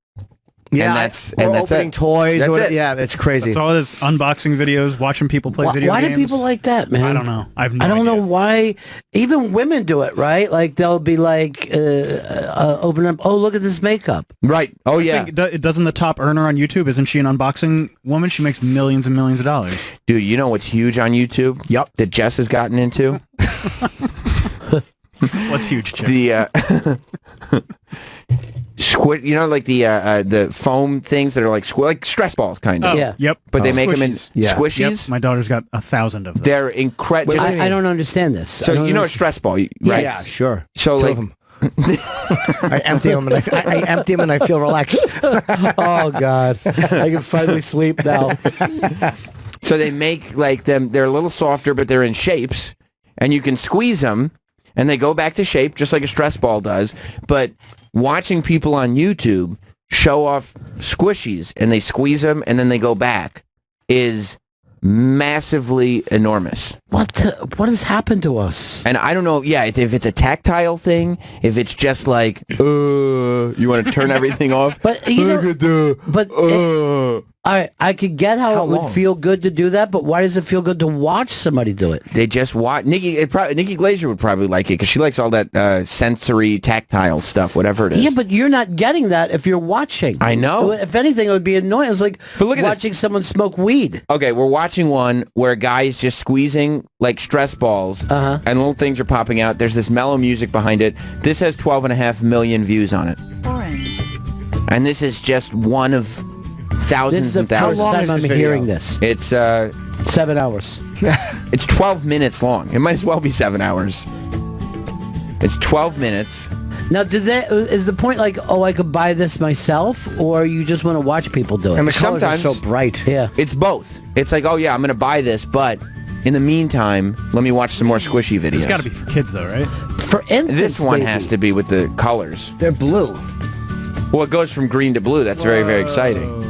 Speaker 1: Yeah,
Speaker 2: And that's
Speaker 1: opening
Speaker 2: it.
Speaker 1: toys.
Speaker 2: That's
Speaker 1: or whatever.
Speaker 2: it.
Speaker 1: Yeah, it's crazy.
Speaker 3: That's all it is. Unboxing videos, watching people play video
Speaker 7: Why
Speaker 3: games.
Speaker 7: do people like that, man?
Speaker 3: I don't know. I have no
Speaker 7: I don't know
Speaker 3: idea.
Speaker 7: why. Even women do it, right? Like they'll be like, open up. Oh, look at this makeup.
Speaker 2: Right. Oh,
Speaker 3: I
Speaker 2: yeah.
Speaker 3: think, doesn't the top earner on YouTube, isn't she an unboxing woman? She makes millions and millions of dollars.
Speaker 2: Dude, you know what's huge on YouTube?
Speaker 1: Yep.
Speaker 2: That Jess has gotten into?
Speaker 3: What's huge, Chip?
Speaker 2: The squid, you know, like the foam things that are like stress balls, kind of.
Speaker 3: Oh,
Speaker 7: Yeah.
Speaker 3: Yep.
Speaker 2: But they make them in
Speaker 3: Squishies.
Speaker 1: Yeah.
Speaker 2: squishies.
Speaker 3: Yep. My daughter's got 1,000 of them.
Speaker 2: They're incredible.
Speaker 7: I don't understand this.
Speaker 2: So
Speaker 7: I don't
Speaker 2: you know a
Speaker 7: understand.
Speaker 2: stress ball, right?
Speaker 1: Yeah, sure.
Speaker 2: So
Speaker 1: Two
Speaker 2: like,
Speaker 1: of 'em. I empty them and I empty them and I feel relaxed.
Speaker 7: Oh God, I can finally sleep now.
Speaker 2: so they make like them. They're a little softer, but they're in shapes, and you can squeeze them, and they go back to shape just like a stress ball does. But watching people on YouTube show off squishies and they squeeze them and then they go back is massively enormous.
Speaker 7: What has happened to us?
Speaker 2: And I don't know, yeah, if it's a tactile thing, if it's just like, you want to turn everything off?
Speaker 7: But you know, but I could get how it would
Speaker 1: long?
Speaker 7: feel good to do that, but why does it feel good to watch somebody do it?
Speaker 2: They just watch. Nikki Glaser would probably like it because she likes all that sensory, tactile stuff, whatever it is.
Speaker 7: Yeah, but you're not getting that if you're watching.
Speaker 2: I know.
Speaker 7: If anything, it would be annoying. It's like
Speaker 2: But look at this.
Speaker 7: watching someone smoke weed.
Speaker 2: Okay, we're watching one where a guy is just squeezing like stress balls
Speaker 7: Uh-huh.
Speaker 2: and little things are popping out. There's this mellow music behind it. This has 12.5 million views on it.
Speaker 8: Orange.
Speaker 2: And this is just one of
Speaker 7: This
Speaker 2: thousands
Speaker 7: is the
Speaker 2: and
Speaker 7: first
Speaker 2: thousands.
Speaker 1: long
Speaker 7: time
Speaker 1: is
Speaker 7: I'm
Speaker 1: this video?
Speaker 7: hearing this.
Speaker 2: It's
Speaker 7: 7 hours.
Speaker 2: it's 12 minutes long. It might as well be 7 hours. It's 12 minutes.
Speaker 7: Now, is the point like, oh, I could buy this myself, or you just want to watch people do it?
Speaker 1: And the colors are
Speaker 2: Sometimes-
Speaker 1: so bright.
Speaker 7: Yeah.
Speaker 2: It's both. It's like, oh yeah, I'm going to buy this, but in the meantime, let me watch some more squishy videos.
Speaker 3: It's got to be for kids, though, right?
Speaker 7: For infants,
Speaker 2: This one
Speaker 7: maybe.
Speaker 2: has to be with the colors.
Speaker 1: They're blue.
Speaker 2: Well, it goes from green to blue. That's very, very exciting.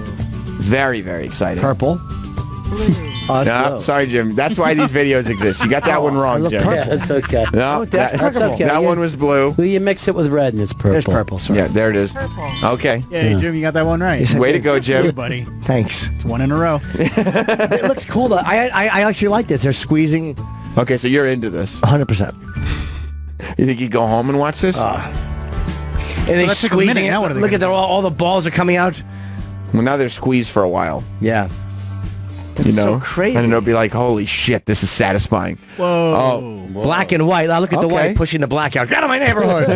Speaker 2: Very, very exciting.
Speaker 1: Purple.
Speaker 7: Oh,
Speaker 2: No,
Speaker 7: no.
Speaker 2: sorry, Jim. That's why these videos exist. You got that one
Speaker 1: I
Speaker 2: wrong,
Speaker 1: love
Speaker 2: Jim.
Speaker 1: purple.
Speaker 7: Yeah, it's okay.
Speaker 2: No,
Speaker 7: That's okay.
Speaker 2: that
Speaker 7: Yeah.
Speaker 2: one was blue.
Speaker 7: Well, you mix it with red and it's purple.
Speaker 1: There's purple, sorry.
Speaker 2: Yeah, there it is. Okay.
Speaker 3: Yeah, Jim, you got that one right.
Speaker 1: Yes, I
Speaker 2: Way to
Speaker 1: did.
Speaker 2: go,
Speaker 3: Hey,
Speaker 2: Jim.
Speaker 3: buddy.
Speaker 1: Thanks.
Speaker 3: It's one in a row.
Speaker 1: It looks cool though. I actually like this. They're squeezing
Speaker 2: Okay, so you're into this.
Speaker 1: 100%.
Speaker 2: You think you'd go home and watch this?
Speaker 1: And they
Speaker 3: that took a
Speaker 1: squeezing
Speaker 3: minute.
Speaker 1: it.
Speaker 3: Now what are they
Speaker 1: Look at
Speaker 3: gonna
Speaker 1: all the balls are coming out.
Speaker 2: Well, now they're squeezed for a while.
Speaker 1: Yeah.
Speaker 2: You know,
Speaker 1: so crazy.
Speaker 2: and it'll be like, holy shit, this is satisfying.
Speaker 3: Whoa.
Speaker 2: Oh,
Speaker 1: Black and white. Now look at the
Speaker 2: Okay.
Speaker 1: white pushing the black out. Get out of my neighborhood.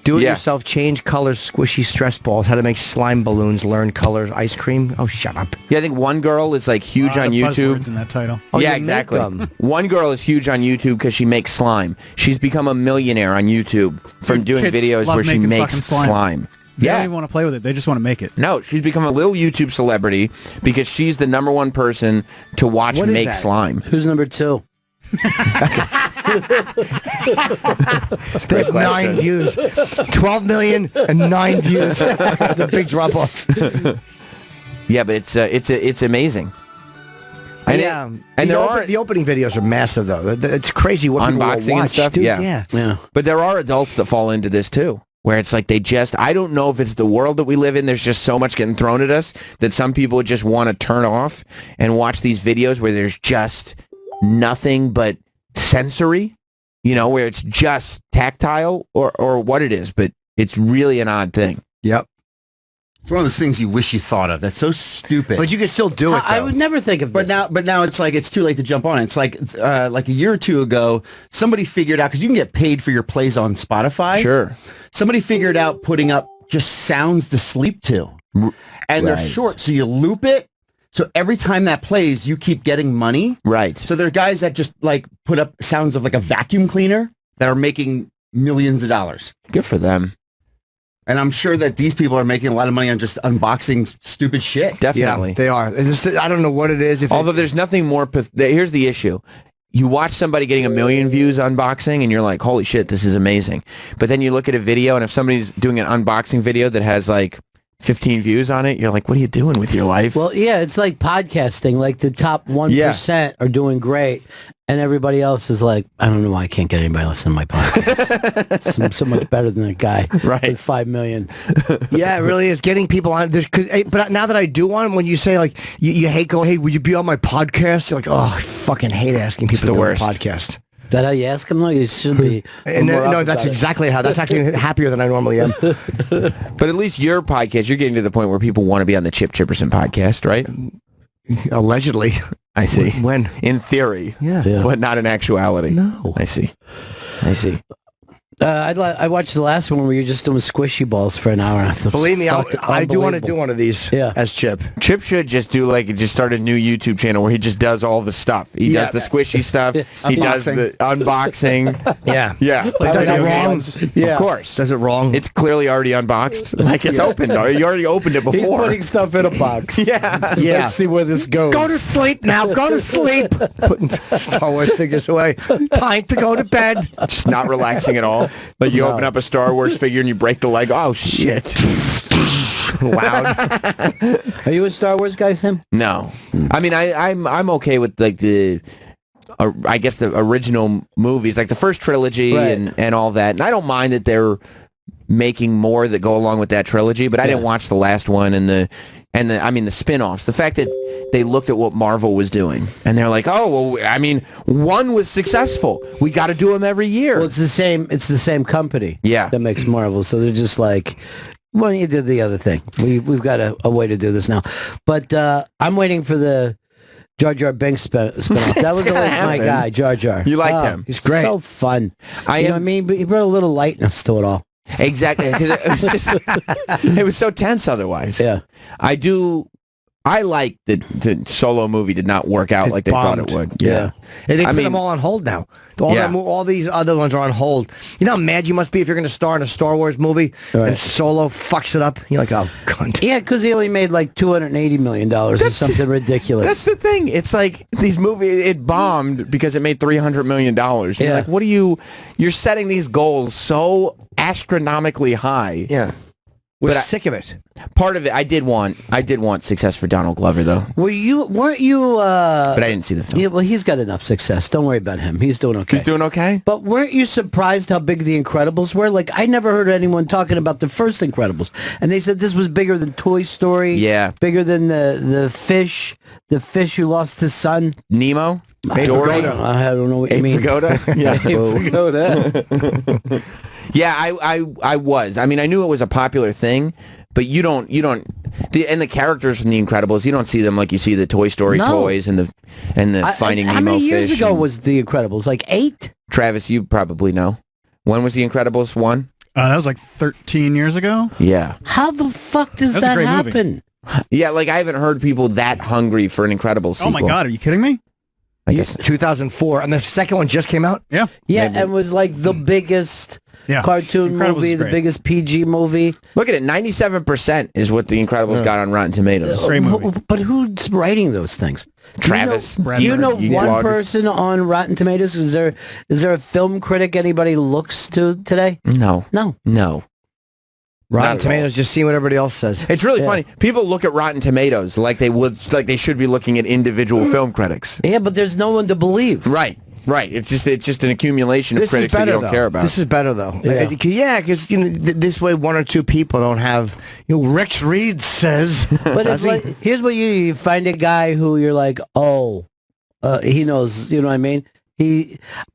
Speaker 1: Do it
Speaker 2: Yeah.
Speaker 1: yourself. Change colors. Squishy stress balls. How to make slime balloons. Learn colors. Ice cream. Oh, shut up.
Speaker 2: Yeah, I think one girl is like huge on YouTube.
Speaker 3: Buzzwords in that title.
Speaker 1: Oh,
Speaker 2: Yeah,
Speaker 1: you make
Speaker 2: exactly.
Speaker 1: them.
Speaker 2: One girl is huge on YouTube because she makes slime. She's become a millionaire on YouTube from
Speaker 3: Dude,
Speaker 2: doing
Speaker 3: kids
Speaker 2: videos
Speaker 3: love
Speaker 2: where she
Speaker 3: making
Speaker 2: makes
Speaker 3: fucking slime.
Speaker 2: slime.
Speaker 3: They don't
Speaker 2: Yeah.
Speaker 3: even want to play with it. They just want to make it.
Speaker 2: No, she's become a little YouTube celebrity because she's the #1 person to watch
Speaker 1: What is
Speaker 2: make
Speaker 1: that?
Speaker 2: slime.
Speaker 7: Who's number 2?
Speaker 1: They have 9 views. 12 million and 9 views. That's a big drop off.
Speaker 2: Yeah, but it's amazing. And
Speaker 1: yeah,
Speaker 2: and there are
Speaker 1: the opening videos are massive though. It's crazy what people will
Speaker 2: unboxing and
Speaker 1: watch,
Speaker 2: stuff.
Speaker 1: dude.
Speaker 2: Yeah. But there are adults that fall into this too, where it's like I don't know if it's the world that we live in. There's just so much getting thrown at us that some people just want to turn off and watch these videos where there's just nothing but sensory, where it's just tactile or what it is, but it's really an odd thing.
Speaker 1: Yep.
Speaker 4: It's one of those things you wish you thought of. That's so stupid.
Speaker 1: But you can still do it.
Speaker 7: I would never think of
Speaker 4: But
Speaker 7: this.
Speaker 4: now it's like it's too late to jump on it. It's like a year or two ago, somebody figured out, because you can get paid for your plays on Spotify.
Speaker 2: Sure.
Speaker 4: Somebody figured out putting up just sounds to sleep to. And they're
Speaker 2: Right.
Speaker 4: short, so you loop it. So every time that plays, you keep getting money.
Speaker 2: Right.
Speaker 4: So there are guys that just like put up sounds of like a vacuum cleaner that are making millions of dollars.
Speaker 2: Good for them.
Speaker 4: And I'm sure that these people are making a lot of money on just unboxing stupid shit.
Speaker 2: Definitely.
Speaker 1: Yeah, they are. I don't know what it is.
Speaker 2: Although there's nothing more... Here's the issue. You watch somebody getting 1 million views unboxing and you're like, holy shit, this is amazing. But then you look at a video and if somebody's doing an unboxing video that has like 15 views on it, you're like, what are you doing with your life?
Speaker 7: Well, yeah, it's like podcasting. Like the top 1% are doing great, and everybody else is like, I don't know why I can't get anybody to listen to my podcast. I'm so much better than that guy with 5 million.
Speaker 1: Yeah, it really is getting people on. But now that I do one, when you say like you hate going, hey, would you be on my podcast? You're like, oh, I fucking hate asking people to be on the podcast.
Speaker 7: Is that how you ask him? No, you should be.
Speaker 1: And
Speaker 7: more
Speaker 1: no,
Speaker 7: up
Speaker 1: that's
Speaker 7: about it.
Speaker 1: exactly how. That's actually happier than I normally am.
Speaker 2: But at least your podcast, you're getting to the point where people want to be on the Chip Chipperson podcast, right?
Speaker 1: Allegedly.
Speaker 2: I see.
Speaker 1: When?
Speaker 2: In theory.
Speaker 1: Yeah.
Speaker 2: But not in actuality.
Speaker 1: No.
Speaker 2: I see.
Speaker 7: I watched the last one where you're just doing squishy balls for an hour. I thought it was
Speaker 1: Believe me,
Speaker 7: fucking
Speaker 1: I do want to do
Speaker 7: unbelievable.
Speaker 1: one of these as Chip.
Speaker 2: Chip should just start a new YouTube channel where he just does all the stuff. He does the squishy stuff. He does the unboxing.
Speaker 1: Yeah.
Speaker 2: Yeah.
Speaker 1: Like, does it wrong?
Speaker 7: Yeah.
Speaker 2: Of course.
Speaker 1: Does it wrong?
Speaker 2: It's clearly already unboxed. Like it's opened. You already opened it
Speaker 7: He's
Speaker 2: before.
Speaker 7: putting stuff in a box.
Speaker 2: Yeah.
Speaker 1: Yeah.
Speaker 7: Let's see where this goes.
Speaker 1: Go to sleep now. Go to sleep. Putting Star Wars figures away. Time to go to bed.
Speaker 2: Just not relaxing at all. Like you open up a Star Wars figure and you break the leg. Oh shit!
Speaker 1: Loud.
Speaker 7: Are you a Star Wars guy, Sam?
Speaker 2: No, I mean I'm okay with like I guess the original movies, like the first trilogy and all that. And I don't mind that they're making more that go along with that trilogy. But I didn't watch the last one and the spin-offs. The fact that they looked at what Marvel was doing and they're like, oh, well, I mean, one was successful. We got to do them every year.
Speaker 7: Well, it's the same company.
Speaker 2: Yeah.
Speaker 7: That makes Marvel. So they're just like, well, you did the other thing. We've got a way to do this now. But I'm waiting for the Jar Jar Binks spin-off. That was always my guy, Jar Jar.
Speaker 2: You liked him.
Speaker 1: He's great.
Speaker 7: So fun. Know what I
Speaker 2: am-
Speaker 7: mean? But he brought a little lightness to it all.
Speaker 2: Exactly. 'Cause it was just, it was so tense otherwise.
Speaker 7: Yeah.
Speaker 2: I like that the Solo movie did not work out like they thought it
Speaker 1: bombed.
Speaker 2: would. Yeah.
Speaker 1: And they
Speaker 2: I
Speaker 1: put
Speaker 2: mean-
Speaker 1: them all on hold now.
Speaker 2: Yeah.
Speaker 1: All these other ones are on hold. You know how mad you must be if you're going to star in a Star Wars movie and Solo fucks it up? You're like, oh, cunt.
Speaker 7: Yeah, because he only made like $280 million or something ridiculous.
Speaker 2: That's the thing. It's like these movies, it bombed because it made $300 million. And You're like, you're setting these goals so astronomically high.
Speaker 1: Yeah. We're
Speaker 2: But
Speaker 1: sick of it.
Speaker 2: Part of it, I did want success for Donald Glover though,
Speaker 7: weren't you?
Speaker 2: but I didn't see the film.
Speaker 7: Yeah, well, he's got enough success. Don't worry about him. He's doing okay.
Speaker 2: He's doing okay?
Speaker 7: But weren't you surprised how big The Incredibles were? Like, I never heard anyone talking about the first Incredibles. And they said this was bigger than Toy Story.
Speaker 2: Yeah.
Speaker 7: Bigger than the fish who lost his son.
Speaker 2: Nemo?
Speaker 1: Abe
Speaker 2: Dory?
Speaker 1: Vigoda.
Speaker 7: I don't know what you
Speaker 2: Abe
Speaker 7: mean.
Speaker 2: Vigoda? Yeah.
Speaker 7: Abe Vigoda.
Speaker 2: Yeah, I was. I mean, I knew it was a popular thing, but you don't and the characters from The Incredibles, you don't see them like you see the Toy Story
Speaker 7: No.
Speaker 2: toys and the Finding
Speaker 7: how
Speaker 2: Nemo
Speaker 7: many years
Speaker 2: fish
Speaker 7: ago
Speaker 2: and-
Speaker 7: was The Incredibles? Like 8?
Speaker 2: Travis, you probably know. When was The Incredibles 1?
Speaker 3: That was like 13 years ago.
Speaker 2: Yeah.
Speaker 7: How the fuck does
Speaker 3: That's a
Speaker 7: that
Speaker 3: great movie.
Speaker 7: happen?
Speaker 2: Yeah, like I haven't heard people that hungry for an Incredibles sequel.
Speaker 3: Oh my God, are you kidding me?
Speaker 2: I guess
Speaker 1: 2004. And the second one just came out?
Speaker 3: Yeah.
Speaker 7: Yeah,
Speaker 2: Maybe.
Speaker 7: and was like the biggest
Speaker 3: Yeah.
Speaker 7: cartoon
Speaker 3: Incredibles
Speaker 7: movie,
Speaker 3: is
Speaker 7: the
Speaker 3: great.
Speaker 7: biggest PG movie.
Speaker 2: Look at it, 97% is what The Incredibles got on Rotten Tomatoes.
Speaker 3: Great movie.
Speaker 7: But who's writing those things?
Speaker 2: Travis.
Speaker 7: Do you know
Speaker 2: You
Speaker 7: one
Speaker 2: bloggers.
Speaker 7: person on Rotten Tomatoes? Is there a film critic anybody looks to today?
Speaker 2: No.
Speaker 7: No.
Speaker 2: No.
Speaker 1: Rotten
Speaker 2: Not at
Speaker 1: Tomatoes, just seeing what everybody else says.
Speaker 2: It's really funny. People look at Rotten Tomatoes like they should be looking at individual film critics.
Speaker 7: Yeah, but there's no one to believe.
Speaker 2: Right. It's just an accumulation of
Speaker 1: This is
Speaker 2: critics that you
Speaker 1: better,
Speaker 2: don't
Speaker 1: though.
Speaker 2: care about.
Speaker 1: This is better, though.
Speaker 7: Yeah.
Speaker 1: Because this way one or two people don't have... Rex Reed says...
Speaker 7: But it's like, here's what you find a guy who you're like, he knows, you know what I mean?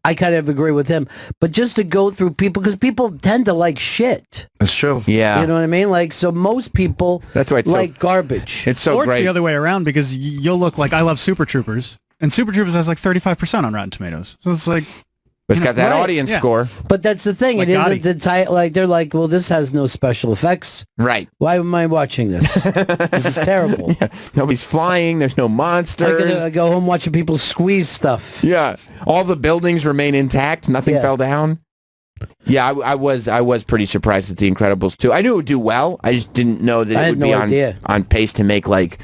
Speaker 7: I kind of agree with him. But just to go through people, because people tend to like shit.
Speaker 1: That's true.
Speaker 2: yeah.
Speaker 7: You know what I mean? Like, so most people
Speaker 2: That's why it's
Speaker 7: like garbage.
Speaker 2: It's so
Speaker 3: or it's
Speaker 2: great.
Speaker 3: the other way around because you'll look like I love Super Troopers, and Super Troopers has like 35% on Rotten Tomatoes. So it's like,
Speaker 2: It's got that
Speaker 7: Right,
Speaker 2: audience
Speaker 3: yeah.
Speaker 2: score.
Speaker 7: But that's the thing.
Speaker 3: Like
Speaker 7: it
Speaker 3: Gotti.
Speaker 7: isn't the type, like, they're like, well, this has no special effects.
Speaker 2: Right.
Speaker 7: Why am I watching this? This is terrible.
Speaker 2: Nobody's flying. There's no monsters.
Speaker 7: I go home watching people squeeze stuff.
Speaker 2: Yeah. All the buildings remain intact. Nothing
Speaker 7: Yeah.
Speaker 2: fell down. Yeah, I was pretty surprised at The Incredibles 2. I knew it would do well. I just didn't know that
Speaker 7: I
Speaker 2: it
Speaker 7: had
Speaker 2: would be
Speaker 7: no idea.
Speaker 2: on pace to make like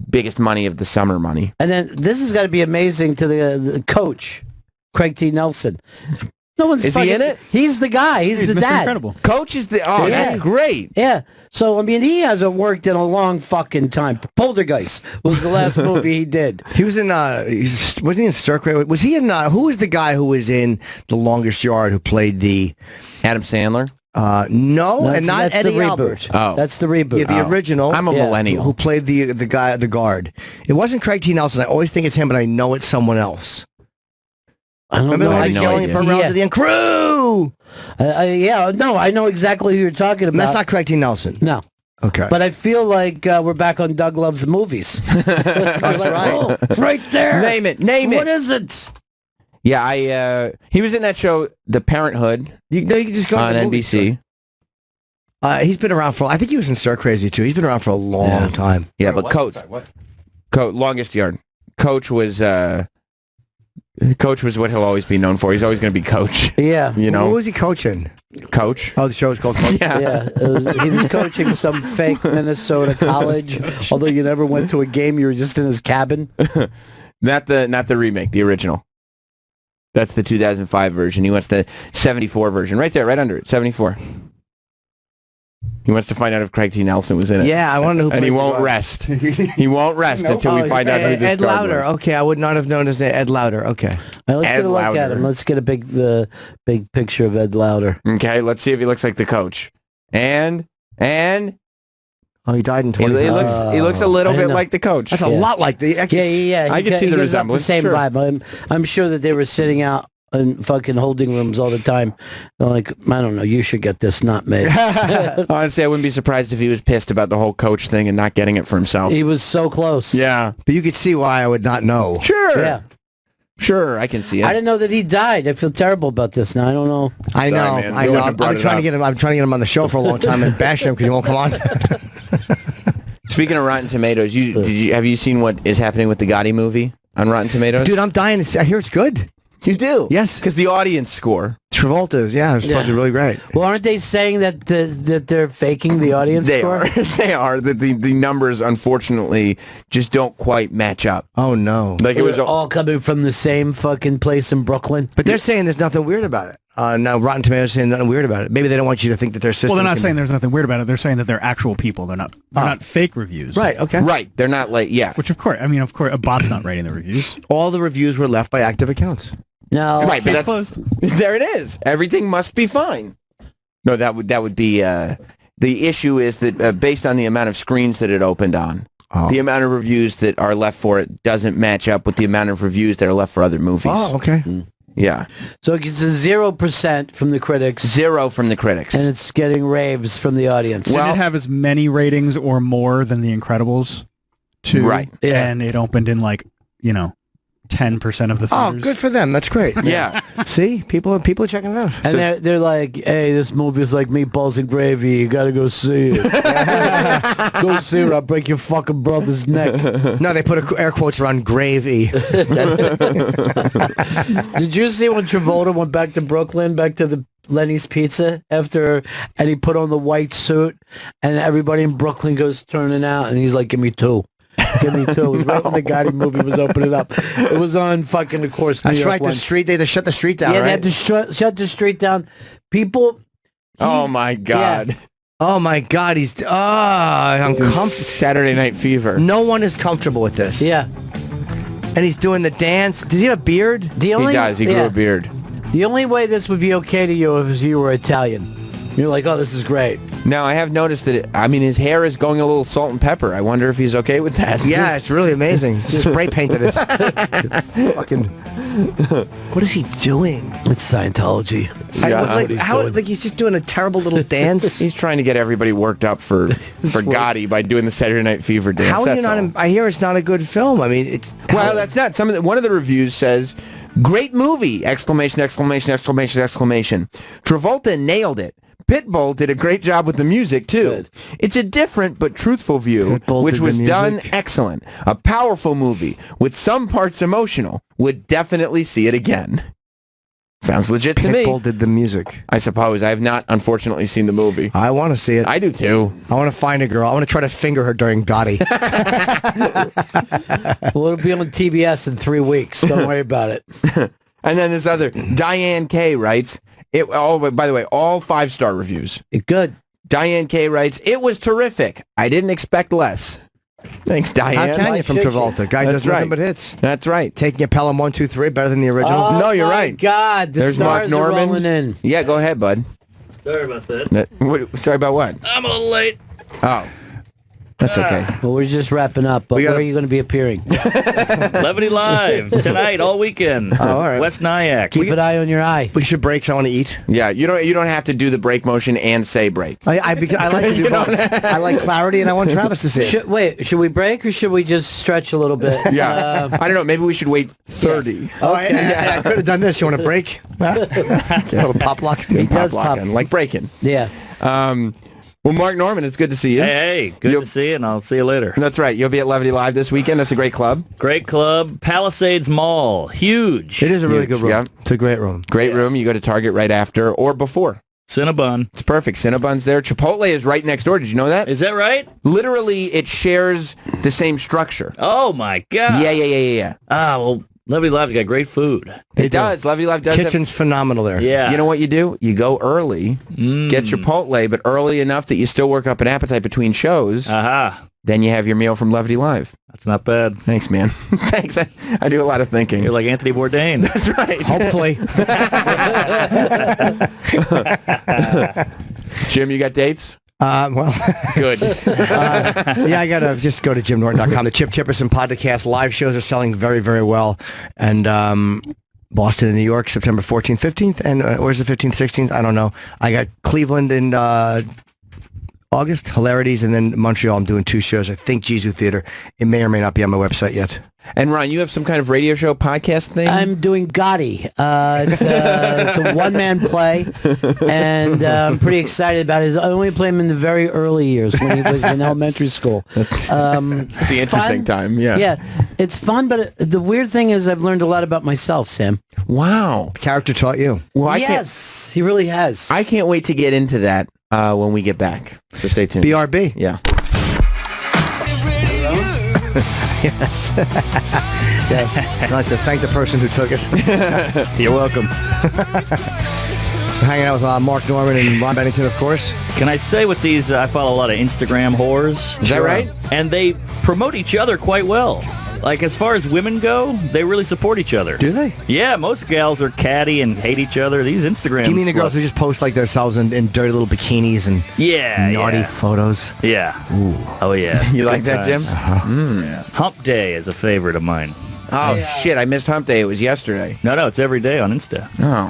Speaker 2: biggest money of the summer money.
Speaker 7: And then this has got to be amazing to the coach, Craig T. Nelson. No one's
Speaker 2: Is he
Speaker 7: fucking-
Speaker 2: in it?
Speaker 7: He's the guy. He's the
Speaker 3: Mr.
Speaker 7: dad.
Speaker 3: Incredible.
Speaker 2: Coach is
Speaker 7: Yeah.
Speaker 2: that's great.
Speaker 7: Yeah. So, I mean, he hasn't worked in a long fucking time. Poltergeist was the last movie he did.
Speaker 1: He was in, wasn't he in Stir Crazy? Was he in, who was the guy who was in The Longest Yard who played the,
Speaker 2: Adam Sandler.
Speaker 1: no, and not
Speaker 7: that's
Speaker 1: Eddie
Speaker 7: the
Speaker 1: Albert.
Speaker 7: reboot.
Speaker 2: Oh.
Speaker 7: That's the reboot.
Speaker 1: Yeah, the original.
Speaker 2: I'm a
Speaker 7: Yeah.
Speaker 2: millennial.
Speaker 1: Who played the guy, the guard. It wasn't Craig T. Nelson. I always think it's him, but I know it's someone else.
Speaker 7: I don't
Speaker 1: Remember
Speaker 7: know.
Speaker 1: the one
Speaker 2: I
Speaker 1: he's
Speaker 2: no
Speaker 1: yelling
Speaker 2: idea.
Speaker 1: from around
Speaker 7: Yeah.
Speaker 1: to the end? Crew!
Speaker 7: Yeah, no, I know exactly who you're talking about.
Speaker 1: That's not Craig T. Nelson.
Speaker 7: No.
Speaker 1: Okay.
Speaker 7: But I feel like we're back on Doug Loves Movies. That's
Speaker 1: right.
Speaker 7: it's right there.
Speaker 2: Name it. Name
Speaker 7: What
Speaker 2: it.
Speaker 7: is it?
Speaker 2: Yeah, he was in that show, The Parenthood,
Speaker 1: you can just go to
Speaker 2: on
Speaker 1: the movie
Speaker 2: NBC.
Speaker 1: store. He's been around for, I think he was in Stir Crazy too. He's been around for a long time.
Speaker 2: Yeah, but Coach, Longest Yard. Coach was what he'll always be known for. He's always going to be Coach.
Speaker 7: Yeah.
Speaker 2: You
Speaker 1: Who
Speaker 2: know,
Speaker 1: was he coaching?
Speaker 2: Coach.
Speaker 1: Oh, the show was called Coach.
Speaker 2: Yeah.
Speaker 7: Yeah, he was coaching some fake Minnesota college. Although you never went to a game, you were just in his cabin.
Speaker 2: Not the remake, the original. That's the 2005 version. He wants the 74 version. Right there, right under it. 74. He wants to find out if Craig T. Nelson was in it.
Speaker 1: Yeah, I want to know who
Speaker 2: And he
Speaker 1: plays the
Speaker 2: won't
Speaker 1: guard.
Speaker 2: rest. He won't rest until we find out who this
Speaker 1: Ed
Speaker 2: guard
Speaker 1: Lauder.
Speaker 2: was.
Speaker 1: Okay, I would not have known his name. Ed Lauder. Okay.
Speaker 7: All right, let's
Speaker 2: Ed
Speaker 7: get a look at
Speaker 2: Lauder.
Speaker 7: him. Let's get a big picture of Ed Lauder.
Speaker 2: Okay, let's see if he looks like the coach. And
Speaker 1: Oh, he died in
Speaker 2: he
Speaker 1: 20.
Speaker 2: looks a little
Speaker 7: I
Speaker 2: bit
Speaker 7: didn't know.
Speaker 2: like the coach.
Speaker 1: That's a
Speaker 7: Yeah.
Speaker 1: lot like the.
Speaker 7: Yeah.
Speaker 2: I can see the
Speaker 7: he gives off
Speaker 2: resemblance,
Speaker 7: The same
Speaker 2: sure.
Speaker 7: vibe. I'm sure that they were sitting out in fucking holding rooms all the time. They're like, I don't know. You should get this, not me.
Speaker 2: Honestly, I wouldn't be surprised if he was pissed about the whole coach thing and not getting it for himself.
Speaker 7: He was so close.
Speaker 2: Yeah.
Speaker 1: But you could see why I would not know.
Speaker 2: Sure.
Speaker 7: Yeah.
Speaker 2: Sure, I can see it.
Speaker 7: I didn't know that he died. I feel terrible about this now. I don't know.
Speaker 1: I know.
Speaker 2: Sorry, man.
Speaker 1: I
Speaker 2: You
Speaker 1: know.
Speaker 2: wouldn't have
Speaker 1: I'm
Speaker 2: brought it
Speaker 1: trying to
Speaker 2: up.
Speaker 1: get him. I'm trying to get him on the show for a long time and bash him because he won't come on.
Speaker 2: Speaking of Rotten Tomatoes, have you seen what is happening with the Gotti movie on Rotten Tomatoes?
Speaker 1: Dude, I'm dying to see. I hear it's good.
Speaker 2: you do?
Speaker 1: Yes.
Speaker 2: Because the audience score.
Speaker 1: Travolta's. Yeah, it's supposed to be really great.
Speaker 7: Well, aren't they saying that that they're faking the audience
Speaker 2: They
Speaker 7: score?
Speaker 2: are. They are. The numbers, unfortunately, just don't quite match up.
Speaker 1: Oh no.
Speaker 2: Like it was
Speaker 7: all coming from the same fucking place in Brooklyn.
Speaker 1: But they're saying there's nothing weird about it. Now Rotten Tomatoes saying nothing weird about it. Maybe they don't want you to think that their system.
Speaker 3: Well, they're not
Speaker 1: can-
Speaker 3: saying there's nothing weird about it. They're saying that they're actual people. They're not fake reviews.
Speaker 1: Right. Okay.
Speaker 2: right. They're not like
Speaker 3: Which of course, a bot's not writing the reviews.
Speaker 1: All the reviews were left by active accounts.
Speaker 7: No,
Speaker 2: right. But
Speaker 3: Case
Speaker 2: that's
Speaker 3: closed.
Speaker 2: there. It is. Everything must be fine. No, that would be. The issue is that based on the amount of screens that it opened on, the amount of reviews that are left for it doesn't match up with the amount of reviews that are left for other movies.
Speaker 1: Oh, okay.
Speaker 2: Yeah.
Speaker 7: so it's a 0% from the critics,
Speaker 2: 0 from the critics.
Speaker 7: and it's getting raves from the audience.
Speaker 3: Did it have as many ratings or more than The Incredibles 2?
Speaker 2: Right.
Speaker 7: Yeah.
Speaker 3: And it opened in 10% of the
Speaker 1: Oh,
Speaker 3: theaters.
Speaker 1: good for them. That's great.
Speaker 2: yeah.
Speaker 1: See, people are checking it out.
Speaker 7: And they're like, hey, this movie is like meatballs and gravy. You gotta go see it. Go see it. I'll break your fucking brother's neck.
Speaker 1: No, they put air quotes around gravy.
Speaker 7: Did you see when Travolta went back to Brooklyn, back to the Lenny's Pizza and he put on the white suit, and everybody in Brooklyn goes turning out, and he's like, give me two. Give me two. It was right when the Gotti movie was opening up. It was on fucking, of course, New
Speaker 1: That's
Speaker 7: York
Speaker 1: right. The
Speaker 7: one.
Speaker 1: street. They shut the street down.
Speaker 7: Yeah,
Speaker 1: right?
Speaker 7: they had to shut the street down. People.
Speaker 2: Oh my God.
Speaker 7: Yeah.
Speaker 1: Oh my God, he's uncomfortable.
Speaker 2: Saturday Night Fever.
Speaker 1: No one is comfortable with this.
Speaker 7: Yeah.
Speaker 1: And he's doing the dance. Does he have a beard?
Speaker 7: The
Speaker 2: He
Speaker 7: only,
Speaker 2: does. He grew
Speaker 7: yeah.
Speaker 2: a beard.
Speaker 7: The only way this would be okay to you is if you were Italian. You're like, oh, this is great.
Speaker 2: Now, I have noticed that, his hair is going a little salt and pepper. I wonder if he's okay with that.
Speaker 1: Yeah, it's really amazing. Just spray painted it. Fucking. What is he doing?
Speaker 7: It's Scientology.
Speaker 1: Like he's just doing a terrible little dance.
Speaker 2: He's trying to get everybody worked up for Gotti by doing the Saturday Night Fever dance.
Speaker 1: How are you
Speaker 2: That's
Speaker 1: not?
Speaker 2: all.
Speaker 1: I hear it's not a good film. I mean, it's
Speaker 2: Well, that's not. One of the reviews says, "Great movie!" Exclamation! Exclamation! Exclamation! Exclamation! Travolta nailed it. Pitbull did a great job with the music too.
Speaker 7: Good.
Speaker 2: It's a different but truthful view,
Speaker 1: Pitbull
Speaker 2: which
Speaker 1: did the
Speaker 2: was done
Speaker 1: music?
Speaker 2: excellent. A powerful movie with some parts emotional. Would definitely see it again. Sounds legit to me.
Speaker 1: Pitbull did the music.
Speaker 2: I suppose I have not, unfortunately, seen the movie.
Speaker 1: I want to see it.
Speaker 2: I do too.
Speaker 1: I want to find a girl. I want to try to finger her during Gotti.
Speaker 7: Well, it'll be on TBS in 3 weeks. Don't worry about it.
Speaker 2: And then this other Diane K writes. By the way, all 5-star reviews.
Speaker 7: Good.
Speaker 2: Diane K writes, "It was terrific. I didn't expect less." Thanks,
Speaker 1: How
Speaker 2: Diane.
Speaker 1: can you from
Speaker 7: should you?
Speaker 1: Travolta? Guy
Speaker 2: That's
Speaker 1: does nothing
Speaker 2: right.
Speaker 1: but hits.
Speaker 2: That's right.
Speaker 1: Taking a Pelham 1, 2, 3 better than the original.
Speaker 7: Oh,
Speaker 2: No, you're
Speaker 7: my
Speaker 2: right.
Speaker 7: God, the
Speaker 2: There's Mark
Speaker 7: stars are
Speaker 2: Norman.
Speaker 7: rolling in.
Speaker 2: Yeah, go ahead, bud.
Speaker 8: Sorry about that.
Speaker 2: Sorry about what?
Speaker 8: I'm a little late.
Speaker 2: Oh, that's okay.
Speaker 7: Well, we're just wrapping up, but
Speaker 1: We gotta-
Speaker 7: where are you going to be appearing?
Speaker 8: Levity Live tonight, all weekend.
Speaker 1: Oh, all right.
Speaker 8: West Nyack.
Speaker 7: Keep an eye on your eye.
Speaker 1: We should break, so I want to eat.
Speaker 2: Yeah, you don't have to do the break motion and say break.
Speaker 1: I like to do both. I like clarity, and I want Travis to see it.
Speaker 7: Should we break or should we just stretch a little bit?
Speaker 2: Yeah, I don't know. Maybe we should wait 30.
Speaker 1: Oh, I could have done this. You want to break? A little pop lock.
Speaker 2: Pop
Speaker 7: does
Speaker 2: lock
Speaker 7: pop.
Speaker 2: in, like breaking.
Speaker 7: Yeah.
Speaker 2: Well, Mark Norman, it's good to see you.
Speaker 8: Hey, good
Speaker 2: You'll-
Speaker 8: to see you, and I'll see you later.
Speaker 2: That's right. You'll be at Levity Live this weekend. That's a great club.
Speaker 8: Great club, Palisades Mall, huge.
Speaker 1: It is a really good room.
Speaker 2: Yeah.
Speaker 1: It's a great room.
Speaker 2: Great room. You go to Target right after or before.
Speaker 8: Cinnabon.
Speaker 2: It's perfect. Cinnabon's there. Chipotle is right next door. Did you know that?
Speaker 8: Is that right?
Speaker 2: Literally, it shares the same structure.
Speaker 8: Oh my God.
Speaker 2: Yeah.
Speaker 8: Ah, well, Levity Live's got great food.
Speaker 2: It does. Levity Live does.
Speaker 1: Kitchen's phenomenal there.
Speaker 8: Yeah.
Speaker 2: You know what you do? You go early, get Chipotle, but early enough that you still work up an appetite between shows.
Speaker 8: Aha.
Speaker 2: Then you have your meal from Levity Live.
Speaker 8: That's not bad.
Speaker 2: Thanks, man. Thanks. I do a lot of thinking.
Speaker 8: You're like Anthony Bourdain.
Speaker 2: That's right.
Speaker 1: Hopefully.
Speaker 2: Jim, you got dates?
Speaker 1: Well,
Speaker 2: Good.
Speaker 1: yeah, I got to just go to jimnorton.com. The Chip Chipperson podcast live shows are selling very, very well. And Boston and New York, September 14th, 15th. And where's the 15th, 16th? I don't know. I got Cleveland in August, Hilarities. And then Montreal, I'm doing 2 shows. I think Jizu Theater. It may or may not be on my website yet.
Speaker 2: And Ron, you have some kind of radio show podcast thing?
Speaker 7: I'm doing Gotti. It's a one-man play, and I'm pretty excited about it. I only played him in the very early years when he was in elementary school.
Speaker 2: It's the interesting time, yeah.
Speaker 7: Yeah, it's fun, but the weird thing is I've learned a lot about myself, Sam.
Speaker 2: Wow.
Speaker 1: The character taught you.
Speaker 2: Well,
Speaker 7: Yes, he really has.
Speaker 2: I can't wait to get into that when we get back. So stay tuned.
Speaker 1: BRB.
Speaker 2: Yeah.
Speaker 1: Yes. Yes. I'd like to thank the person who took it.
Speaker 8: You're welcome.
Speaker 1: Hanging out with Mark Norman and Ron Bennington, of course.
Speaker 8: Can I say with these, I follow a lot of Instagram whores.
Speaker 2: Is that right?
Speaker 8: And they promote each other quite well. Like, as far as women go, they really support each other.
Speaker 1: Do they?
Speaker 8: Yeah, most gals are catty and hate each other. These Instagram
Speaker 1: Do you mean the girls
Speaker 8: sluts.
Speaker 1: who just post like themselves in dirty little bikinis and naughty
Speaker 8: Yeah.
Speaker 1: photos?
Speaker 8: Yeah. Oh, yeah.
Speaker 2: You
Speaker 8: Good
Speaker 2: like that, Jim?
Speaker 8: times. Yeah. Hump Day is a favorite of mine.
Speaker 2: Oh, shit. I missed Hump Day. It was yesterday.
Speaker 8: No, it's every day on Insta.
Speaker 2: Oh.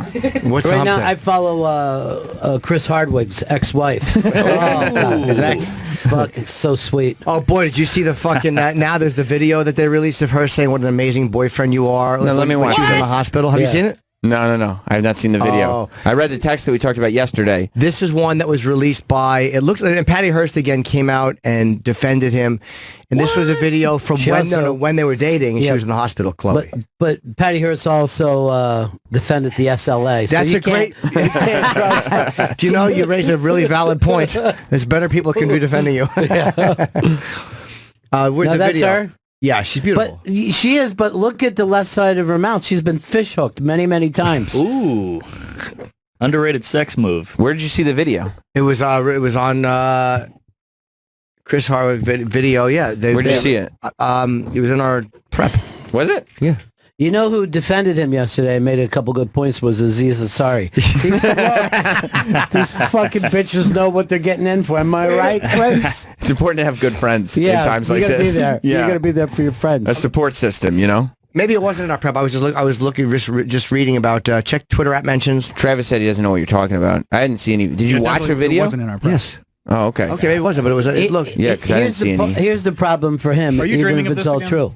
Speaker 1: What's
Speaker 7: Right
Speaker 1: the
Speaker 7: now,
Speaker 1: hump day?
Speaker 7: I follow Chris Hardwick's ex-wife. Oh, God.
Speaker 1: His ex?
Speaker 7: Fuck, it's so sweet.
Speaker 1: Oh boy, did you see the fucking now there's the video that they released of her saying what an amazing boyfriend you are.
Speaker 2: No, let me
Speaker 1: when
Speaker 2: watch
Speaker 1: she was in the
Speaker 2: this.
Speaker 1: hospital. Have you
Speaker 7: Yeah.
Speaker 1: seen it?
Speaker 2: No. I have not seen the video.
Speaker 1: Oh.
Speaker 2: I read the text that we talked about yesterday.
Speaker 1: This is one that was released by, it looks like, and Patty Hearst again came out and defended him. And this was a video from
Speaker 7: She
Speaker 1: when,
Speaker 7: also-
Speaker 1: when they were dating and
Speaker 7: Yeah.
Speaker 1: she was in the hospital, Chloe.
Speaker 7: But Patty Hearst also defended the SLA. So
Speaker 1: That's
Speaker 7: you
Speaker 1: a great.
Speaker 7: can't- you can't trust-
Speaker 1: Do you know you raise a really valid point? There's better people can be defending you. Where's
Speaker 7: Now
Speaker 1: the
Speaker 7: that's
Speaker 1: video?
Speaker 7: her?
Speaker 1: Yeah, she's beautiful.
Speaker 7: But she is. But look at the left side of her mouth. She's been fish hooked many, many times.
Speaker 8: Ooh. Underrated sex move.
Speaker 2: Where did you see the video?
Speaker 1: It was on Chris Hardwick video. Yeah.
Speaker 2: Where did you see it?
Speaker 1: It was in our prep.
Speaker 2: Was it?
Speaker 1: Yeah.
Speaker 7: You know who defended him yesterday and made a couple good points was Aziz Ansari. He said, "Look, these fucking bitches know what they're getting in for. Am I right, Chris?"
Speaker 2: It's important to have good friends
Speaker 7: Yeah,
Speaker 2: in times
Speaker 7: you
Speaker 2: like
Speaker 7: gotta
Speaker 2: this.
Speaker 7: be there.
Speaker 2: Yeah.
Speaker 7: You gotta be there for your friends.
Speaker 2: A support system, you know?
Speaker 1: Maybe it wasn't in our prep. I was looking, just reading about, check Twitter app mentions.
Speaker 2: Travis said he doesn't know what you're talking about. I didn't see any. Did you
Speaker 3: Yeah,
Speaker 2: watch
Speaker 3: definitely
Speaker 2: a video?
Speaker 3: It wasn't in our prep.
Speaker 1: Yes.
Speaker 2: Oh, okay.
Speaker 1: Okay, maybe it wasn't, but it was, look.
Speaker 2: Yeah, 'cause I didn't see any.
Speaker 7: Here's the problem for him,
Speaker 3: Are you
Speaker 7: even
Speaker 3: dreaming
Speaker 7: if
Speaker 3: of
Speaker 7: it's
Speaker 3: this
Speaker 7: all
Speaker 3: again?
Speaker 7: true.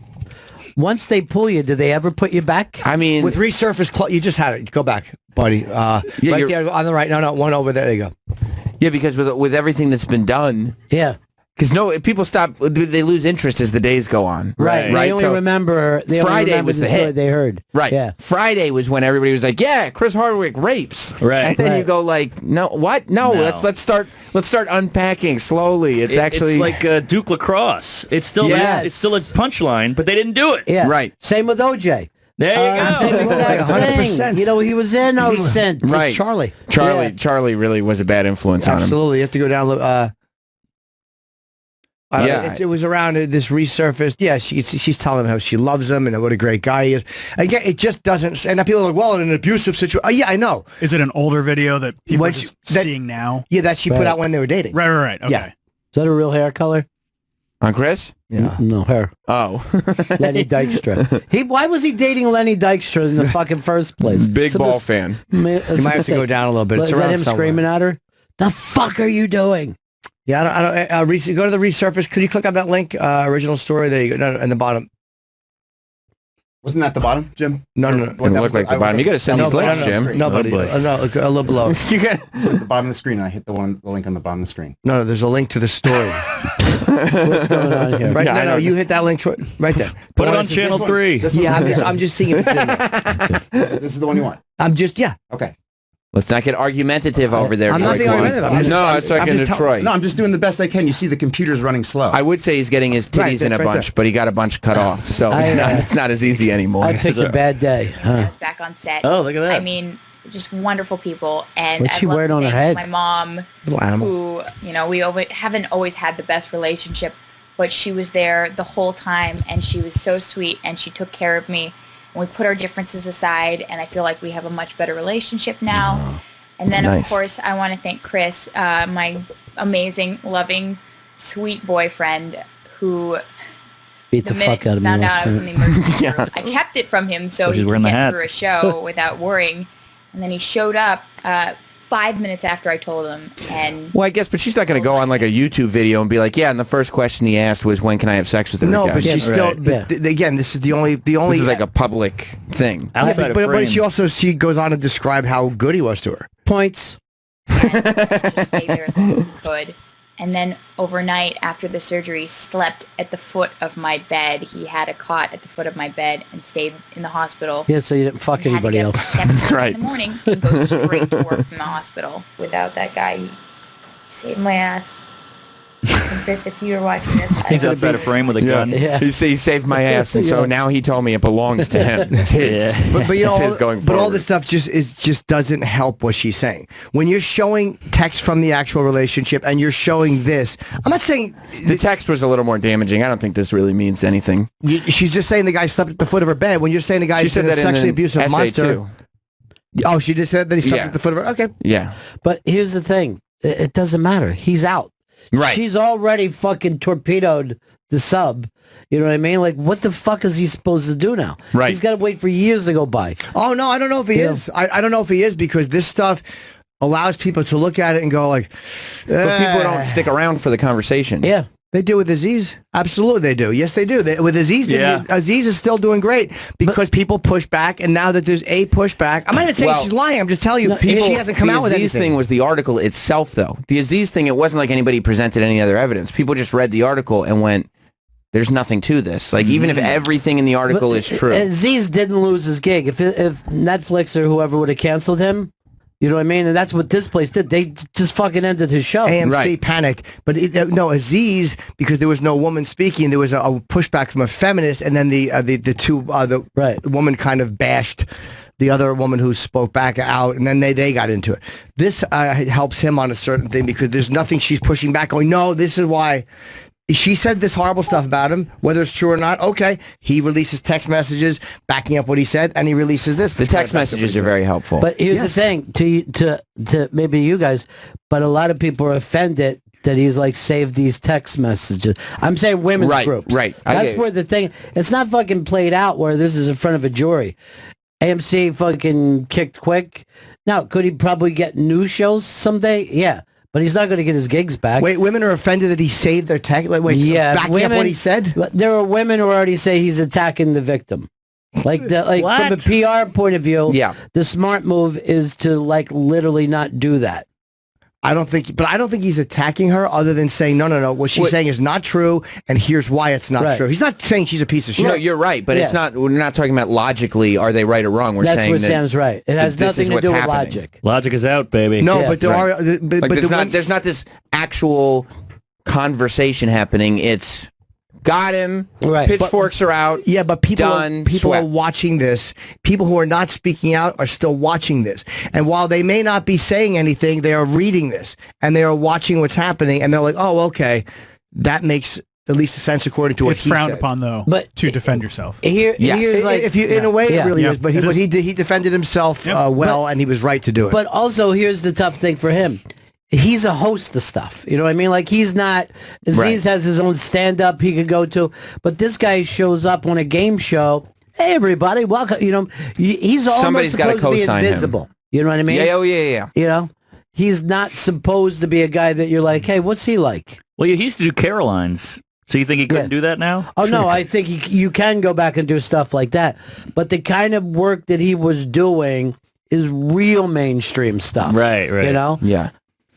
Speaker 7: Once they pull you, do they ever put you back?
Speaker 2: I mean,
Speaker 1: With resurface, you just had it. Go back, buddy. Right
Speaker 2: you're-
Speaker 1: there on the right. No, one over there. There you go.
Speaker 2: yeah, because with everything that's been done,
Speaker 7: Yeah.
Speaker 2: because people stop, they lose interest as the days go on.
Speaker 7: Right.
Speaker 2: Right.
Speaker 7: They only
Speaker 2: So
Speaker 7: remember
Speaker 2: Friday was the
Speaker 7: story
Speaker 2: hit.
Speaker 7: they heard.
Speaker 2: Right.
Speaker 7: Yeah.
Speaker 2: Friday was when everybody was like, "Yeah, Chris Hardwick rapes."
Speaker 8: Right.
Speaker 2: And then you
Speaker 7: Right.
Speaker 2: go like, "No, what? No,
Speaker 8: No.
Speaker 2: let's start unpacking slowly." It's actually
Speaker 8: It's like Duke Lacrosse. It's still
Speaker 7: Yes.
Speaker 8: it's still a punchline, but they didn't do it.
Speaker 7: Yeah.
Speaker 2: Right.
Speaker 7: Same with OJ.
Speaker 8: There you go.
Speaker 7: Same exact
Speaker 1: 100%.
Speaker 7: thing. You know, he was innocent.
Speaker 2: right.
Speaker 1: Charlie.
Speaker 7: Yeah.
Speaker 2: Charlie really was a bad influence on him.
Speaker 1: Absolutely. You have to go down.
Speaker 2: Yeah.
Speaker 1: It was around this resurfaced. Yeah, she's telling him how she loves him and what a great guy he is. Again, it just doesn't. And now people are like, well, in an abusive situation. Yeah, I know.
Speaker 3: Is it an older video that people
Speaker 1: When
Speaker 3: are just
Speaker 1: that-
Speaker 3: seeing now?
Speaker 1: Yeah, that she put
Speaker 7: Right.
Speaker 1: out when they were dating.
Speaker 3: Right. Okay.
Speaker 1: Yeah.
Speaker 7: Is that a real hair color?
Speaker 2: On Chris?
Speaker 1: Yeah.
Speaker 7: No, her.
Speaker 2: Oh.
Speaker 7: Lenny Dykstra. Why was he dating Lenny Dykstra in the fucking first place?
Speaker 2: Big
Speaker 7: It's a
Speaker 2: ball
Speaker 7: mis-
Speaker 2: fan.
Speaker 1: You might have to go down a little bit. It's
Speaker 7: Is that
Speaker 1: around
Speaker 7: him
Speaker 1: somewhere.
Speaker 7: screaming at her? The fuck are you doing?
Speaker 1: Yeah, I don't. Go to the resurface. Could you click on that link? Original story. There you go. No, in the bottom.
Speaker 4: Wasn't that the bottom, Jim?
Speaker 1: No.
Speaker 2: It looked like the bottom. You got to send these links, Jim.
Speaker 1: No, buddy.
Speaker 8: boy.
Speaker 1: No, a little below.
Speaker 2: You got.
Speaker 4: It's at the bottom of the screen. I hit the link on the bottom of the screen.
Speaker 1: No, there's a link to the story.
Speaker 7: What's going on here?
Speaker 1: Right.
Speaker 2: Yeah, I
Speaker 1: No,
Speaker 2: know.
Speaker 1: you hit that link right there.
Speaker 8: Put it
Speaker 1: What
Speaker 8: on
Speaker 1: is
Speaker 8: channel
Speaker 4: This one.
Speaker 8: 3.
Speaker 4: This one.
Speaker 1: Yeah, I'm just seeing if it's in there.
Speaker 4: This is the one you want.
Speaker 1: Yeah.
Speaker 4: Okay.
Speaker 2: Let's not get argumentative over there.
Speaker 1: I'm not
Speaker 2: Troy
Speaker 1: being
Speaker 2: Kwan.
Speaker 1: argumentative. I'm just-
Speaker 2: No, it's
Speaker 1: I'm
Speaker 2: talking
Speaker 1: just
Speaker 2: to
Speaker 1: tell-
Speaker 2: Troy.
Speaker 4: No, I'm just doing the best I can. You see the computer's running slow.
Speaker 2: I would say he's getting his titties
Speaker 1: Right,
Speaker 2: in a
Speaker 1: that's right
Speaker 2: bunch,
Speaker 1: there.
Speaker 2: but he got a bunch cut off, so it's not as easy anymore.
Speaker 7: I picked a bad day.
Speaker 9: I was back on set.
Speaker 8: Oh, look at that.
Speaker 9: I mean, just wonderful people. And
Speaker 7: What's she
Speaker 9: I'd love
Speaker 7: wearing
Speaker 9: to
Speaker 7: on her
Speaker 9: thank
Speaker 7: head?
Speaker 9: My mom,
Speaker 1: Little animal.
Speaker 9: who, we haven't always had the best relationship, but she was there the whole time, and she was so sweet, and she took care of me. And we put our differences aside, and I feel like we have a much better relationship now. And then,
Speaker 2: nice.
Speaker 9: of course, I want to thank Chris, my amazing, loving, sweet boyfriend, who
Speaker 7: Beat the
Speaker 9: minute
Speaker 7: fuck out of me
Speaker 9: found
Speaker 7: last
Speaker 9: out I was in
Speaker 7: night.
Speaker 9: the emergency room, I kept it from him so
Speaker 8: she's
Speaker 9: he
Speaker 8: wearing
Speaker 9: could
Speaker 8: the
Speaker 9: get
Speaker 8: hat.
Speaker 9: through a show without worrying. And then he showed up 5 minutes after I told him. And
Speaker 2: Well, I guess, but she's not going to go on like a YouTube video and be like, "Yeah." And the first question he asked was, "When can I have sex with her?"
Speaker 1: No,
Speaker 2: again?"
Speaker 1: but she's still.
Speaker 7: Right.
Speaker 1: But again, this is the only.
Speaker 2: This is like a public thing.
Speaker 8: Outside of
Speaker 1: but
Speaker 8: frame.
Speaker 1: she goes on to describe how good he was to her.
Speaker 7: Points.
Speaker 9: just stayed there as long as he could. And then overnight after the surgery, slept at the foot of my bed. He had a cot at the foot of my bed and stayed in the hospital.
Speaker 7: Yeah, so you didn't fuck
Speaker 9: And had to
Speaker 7: anybody
Speaker 9: get up
Speaker 7: else.
Speaker 9: at 7:30
Speaker 2: Right.
Speaker 9: in the morning and go straight to work from the hospital. Without that guy, he saved my ass. And Chris, if you were watching this,
Speaker 8: He's outside of frame with a gun.
Speaker 7: Yeah.
Speaker 2: He saved my ass, and so
Speaker 7: Yeah.
Speaker 2: now he told me it belongs to him. It's his.
Speaker 8: Yeah.
Speaker 1: But you know,
Speaker 2: It's his
Speaker 1: all,
Speaker 2: going
Speaker 1: but all
Speaker 2: forward.
Speaker 1: this stuff just doesn't help what she's saying. When you're showing text from the actual relationship and you're showing this, I'm not saying
Speaker 2: The text was a little more damaging. I don't think this really means anything.
Speaker 1: she's just saying the guy slept at the foot of her bed. When you're saying the
Speaker 2: She
Speaker 1: guy's
Speaker 2: said
Speaker 1: a
Speaker 2: that in
Speaker 1: sexually
Speaker 2: an
Speaker 1: abusive
Speaker 2: essay
Speaker 1: monster.
Speaker 2: too.
Speaker 1: Oh, she just said that he slept
Speaker 2: Yeah.
Speaker 1: at the foot of her. Okay.
Speaker 2: Yeah.
Speaker 7: But here's the thing. It doesn't matter. He's out.
Speaker 2: Right.
Speaker 7: She's already fucking torpedoed the sub. You know what I mean? Like, what the fuck is he supposed to do now?
Speaker 2: Right.
Speaker 7: He's got to wait for years to go by.
Speaker 1: Oh no, I don't know if he
Speaker 7: Yeah.
Speaker 1: is. I don't know if he is because this stuff allows people to look at it and go like,
Speaker 2: But people don't stick around for the conversation.
Speaker 7: Yeah.
Speaker 1: They do with Aziz. Absolutely, they do. Yes, they do. With Aziz,
Speaker 8: Yeah.
Speaker 1: Aziz is still doing great because people push back, and now that there's a pushback, I'm not even saying
Speaker 2: Well,
Speaker 1: she's lying. I'm just telling you,
Speaker 2: People,
Speaker 1: she hasn't come
Speaker 2: the
Speaker 1: out with
Speaker 2: Aziz
Speaker 1: anything.
Speaker 2: thing was the article itself, though. The Aziz thing, it wasn't like anybody presented any other evidence. People just read the article and went, "There's nothing to this." Like, even if everything in the article is true.
Speaker 7: Aziz didn't lose his gig. If Netflix or whoever would have canceled him, you know what I mean? And that's what this place did. They just fucking ended his show.
Speaker 1: AMC
Speaker 2: Right.
Speaker 1: panicked, but no, Aziz, because there was no woman speaking, there was a pushback from a feminist, and then the two the
Speaker 7: Right.
Speaker 1: woman kind of bashed the other woman who spoke back out, and then they got into it. This helps him on a certain thing because there's nothing she's pushing back going, no, this is why. She said this horrible stuff about him, whether it's true or not. Okay, he releases text messages backing up what he said, and he releases this.
Speaker 2: The text messages are very helpful.
Speaker 7: But here's the thing, to maybe you guys, but a lot of people are offended that he's like saved these text messages. I'm saying women's groups.
Speaker 2: Right.
Speaker 7: That's where the thing. It's not fucking played out where this is in front of a jury. AMC fucking kicked quick. Now, could he probably get new shows someday? Yeah. But he's not going to get his gigs back.
Speaker 1: Wait, women are offended that he saved their text? Like, wait, backing up what he said?
Speaker 7: There are women who already say he's attacking the victim. Like from a PR point of view, the smart move is to like literally not do that.
Speaker 1: I don't think he's attacking her other than saying, no, what she's saying is not true, and here's why it's not true. He's not saying she's a piece of shit.
Speaker 2: No, you're right, but it's not. We're not talking about logically, are they right or wrong? We're
Speaker 7: That's
Speaker 2: saying
Speaker 7: where Sam's right. It has nothing to do with logic.
Speaker 8: Logic is out, baby.
Speaker 1: No, but there are...
Speaker 2: there's not this actual conversation happening. It's... Got him.
Speaker 1: Right.
Speaker 2: Pitchforks are out.
Speaker 1: Yeah, but people
Speaker 2: swept.
Speaker 1: are watching this. People who are not speaking out are still watching this. And while they may not be saying anything, they are reading this and they are watching what's happening. And they're like, oh, okay, that makes at least a sense according to what
Speaker 3: it's
Speaker 1: he
Speaker 3: frowned
Speaker 1: said.
Speaker 3: upon, though, to defend yourself.
Speaker 7: Here's like,
Speaker 1: if you, in a way, it really is. But he defended himself well, and he was right to do it.
Speaker 7: But also, here's the tough thing for him. He's a host of stuff. You know what I mean? Like, he's not... Aziz has his own stand-up he could go to. But this guy shows up on a game show. Hey, everybody, welcome. You know, he's almost supposed to be invisible.
Speaker 2: Him.
Speaker 7: You know what I mean?
Speaker 2: Yeah.
Speaker 7: You know? He's not supposed to be a guy that you're like, hey, what's he like?
Speaker 8: Well, he used to do Caroline's. So you think he couldn't do that now?
Speaker 7: Oh, no, I think you can go back and do stuff like that. But the kind of work that he was doing is real mainstream stuff.
Speaker 8: Right.
Speaker 7: You know?
Speaker 2: Yeah.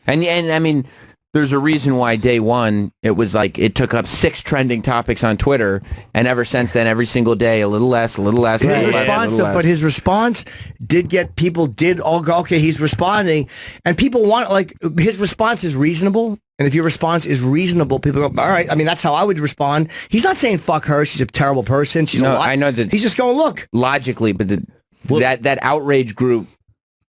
Speaker 2: And I mean, there's a reason why day one, it was like, it took up 6 trending topics on Twitter, and ever since then, every single day, a little less.
Speaker 1: But his response did get, people did all go, okay, he's responding, and people want, like, his response is reasonable, and if your response is reasonable, people go, all right, I mean, that's how I would respond. He's not saying, fuck her, she's a terrible person,
Speaker 2: I know that.
Speaker 1: He's just going, look.
Speaker 2: Logically, but that outrage group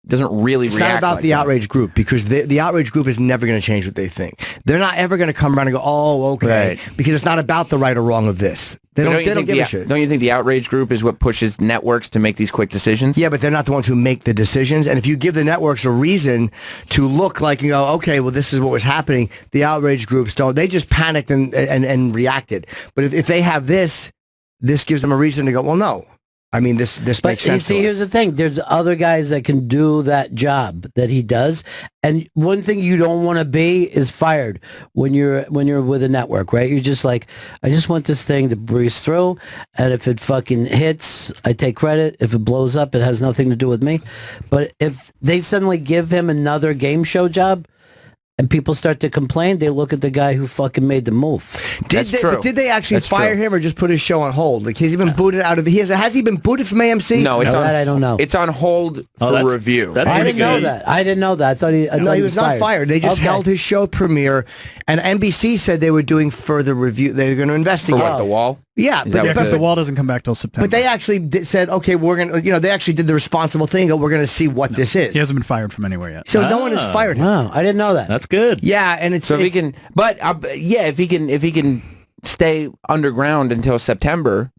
Speaker 2: doesn't really
Speaker 1: it's
Speaker 2: react
Speaker 1: not about
Speaker 2: like
Speaker 1: the
Speaker 2: that.
Speaker 1: outrage group, because the outrage group is never going to change what they think. They're not ever going to come around and go, oh, okay, because it's not about the right or wrong of this. They don't give a shit.
Speaker 2: Don't you think the outrage group is what pushes networks to make these quick decisions?
Speaker 1: Yeah, but they're not the ones who make the decisions. And if you give the networks a reason to look like, you go, okay, well, this is what was happening, the outrage groups don't. They just panicked and reacted. But if they have this gives them a reason to go, well, no. I mean, this makes sense.
Speaker 7: See, here's the thing: there's other guys that can do that job that he does, and one thing you don't want to be is fired when you're with a network, right? You're just like, I just want this thing to breeze through, and if it fucking hits, I take credit. If it blows up, it has nothing to do with me. But if they suddenly give him another game show job, and people start to complain, they look at the guy who fucking made the move.
Speaker 1: Did they actually fire him or just put his show on hold? Like, has he been booted out of the... Has he been booted from AMC?
Speaker 2: No,
Speaker 7: I don't know.
Speaker 2: It's on hold for review.
Speaker 7: I didn't know that. I didn't know that. I thought he
Speaker 1: was not fired. They just held his show premiere, and NBC said they were doing further review. They were going to investigate.
Speaker 2: For what, The Wall?
Speaker 1: Yeah,
Speaker 3: because The Wall doesn't come back till September.
Speaker 1: But they actually said, okay, we're going to... they actually did the responsible thing. We're going to see what this is.
Speaker 3: He hasn't been fired from anywhere yet.
Speaker 1: So no one has fired him.
Speaker 7: Wow, I didn't know that.
Speaker 8: That's good.
Speaker 1: Yeah, and it's...
Speaker 2: So if he can... But, if he can stay underground until September,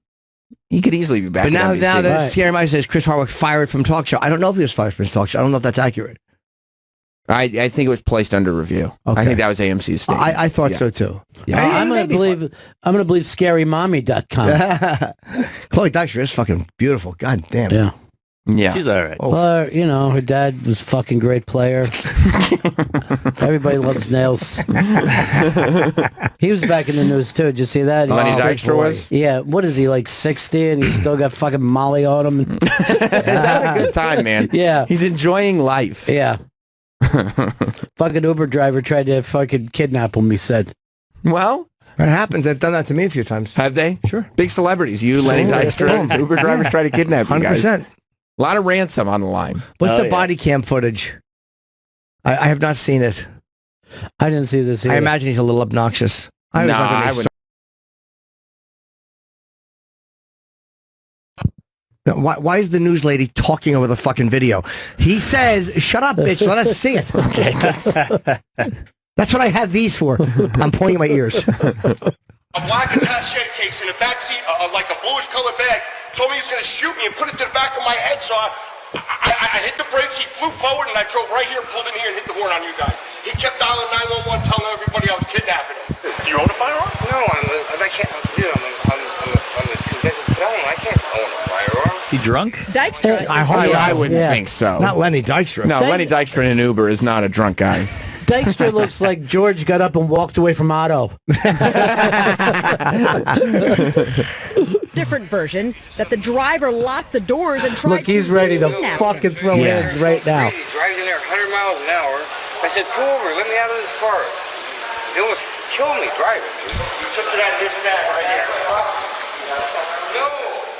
Speaker 2: he could easily be back.
Speaker 1: But now that Scary Mike says Chris Hardwick fired from talk show, I don't know if he was fired from his talk show. I don't know if that's accurate.
Speaker 2: I think it was placed under review. Okay. I think that was AMC's statement.
Speaker 1: I thought so too.
Speaker 7: Yeah. I'm gonna believe scarymommy.com.
Speaker 1: Chloe Dykstra is fucking beautiful. God damn.
Speaker 7: Yeah.
Speaker 2: Yeah.
Speaker 8: She's all right.
Speaker 7: Well, her dad was a fucking great player. Everybody loves Nails. He was back in the news too. Did you see that?
Speaker 2: Lenny Dykstra was?
Speaker 7: Yeah. What is he, like 60 and he's still got fucking Molly on him?
Speaker 2: He's having a good time, man.
Speaker 7: Yeah.
Speaker 2: He's enjoying life.
Speaker 7: Yeah. Fucking Uber driver tried to fucking kidnap him, he said.
Speaker 2: Well,
Speaker 1: it happens. They've done that to me a few times.
Speaker 2: Have they?
Speaker 1: Sure.
Speaker 2: Big celebrities. You, Lenny Dykstra, Uber drivers try to kidnap you guys.
Speaker 1: 100%.
Speaker 2: A lot of ransom on the line.
Speaker 1: What's the body cam footage? I have not seen it.
Speaker 7: I didn't see this either.
Speaker 1: I imagine he's a little obnoxious.
Speaker 2: I would.
Speaker 1: Why is the news lady talking over the fucking video? He says, "Shut up, bitch. Let us see it." Okay, that's what I have these for. I'm pointing my ears.
Speaker 10: A black attaché case in the back seat, like a bluish colored bag. Told me he was going to shoot me and put it to the back of my head. So I hit the brakes. He flew forward, and I drove right here, pulled in here, and hit the horn on you guys. He kept dialing 911, telling everybody I was kidnapping him. Do you own a firearm? No, I can't. Dude, I'm a convicted felon. I can't own a firearm.
Speaker 8: Is he drunk?
Speaker 7: Dykstra.
Speaker 2: I wouldn't think so.
Speaker 1: Not Lenny Dykstra.
Speaker 2: No, Lenny Dykstra in an Uber is not a drunk guy.
Speaker 7: Dykstra looks like George got up and walked away from Otto.
Speaker 11: Different version that the driver locked the doors and tried
Speaker 7: Look, he's ready to
Speaker 11: kidnap
Speaker 7: fucking throw hands right now.
Speaker 10: He drives in there 100 miles an hour. I said, pull over, let me out of this car. He almost killed me driving. You took that and this and that right here. No.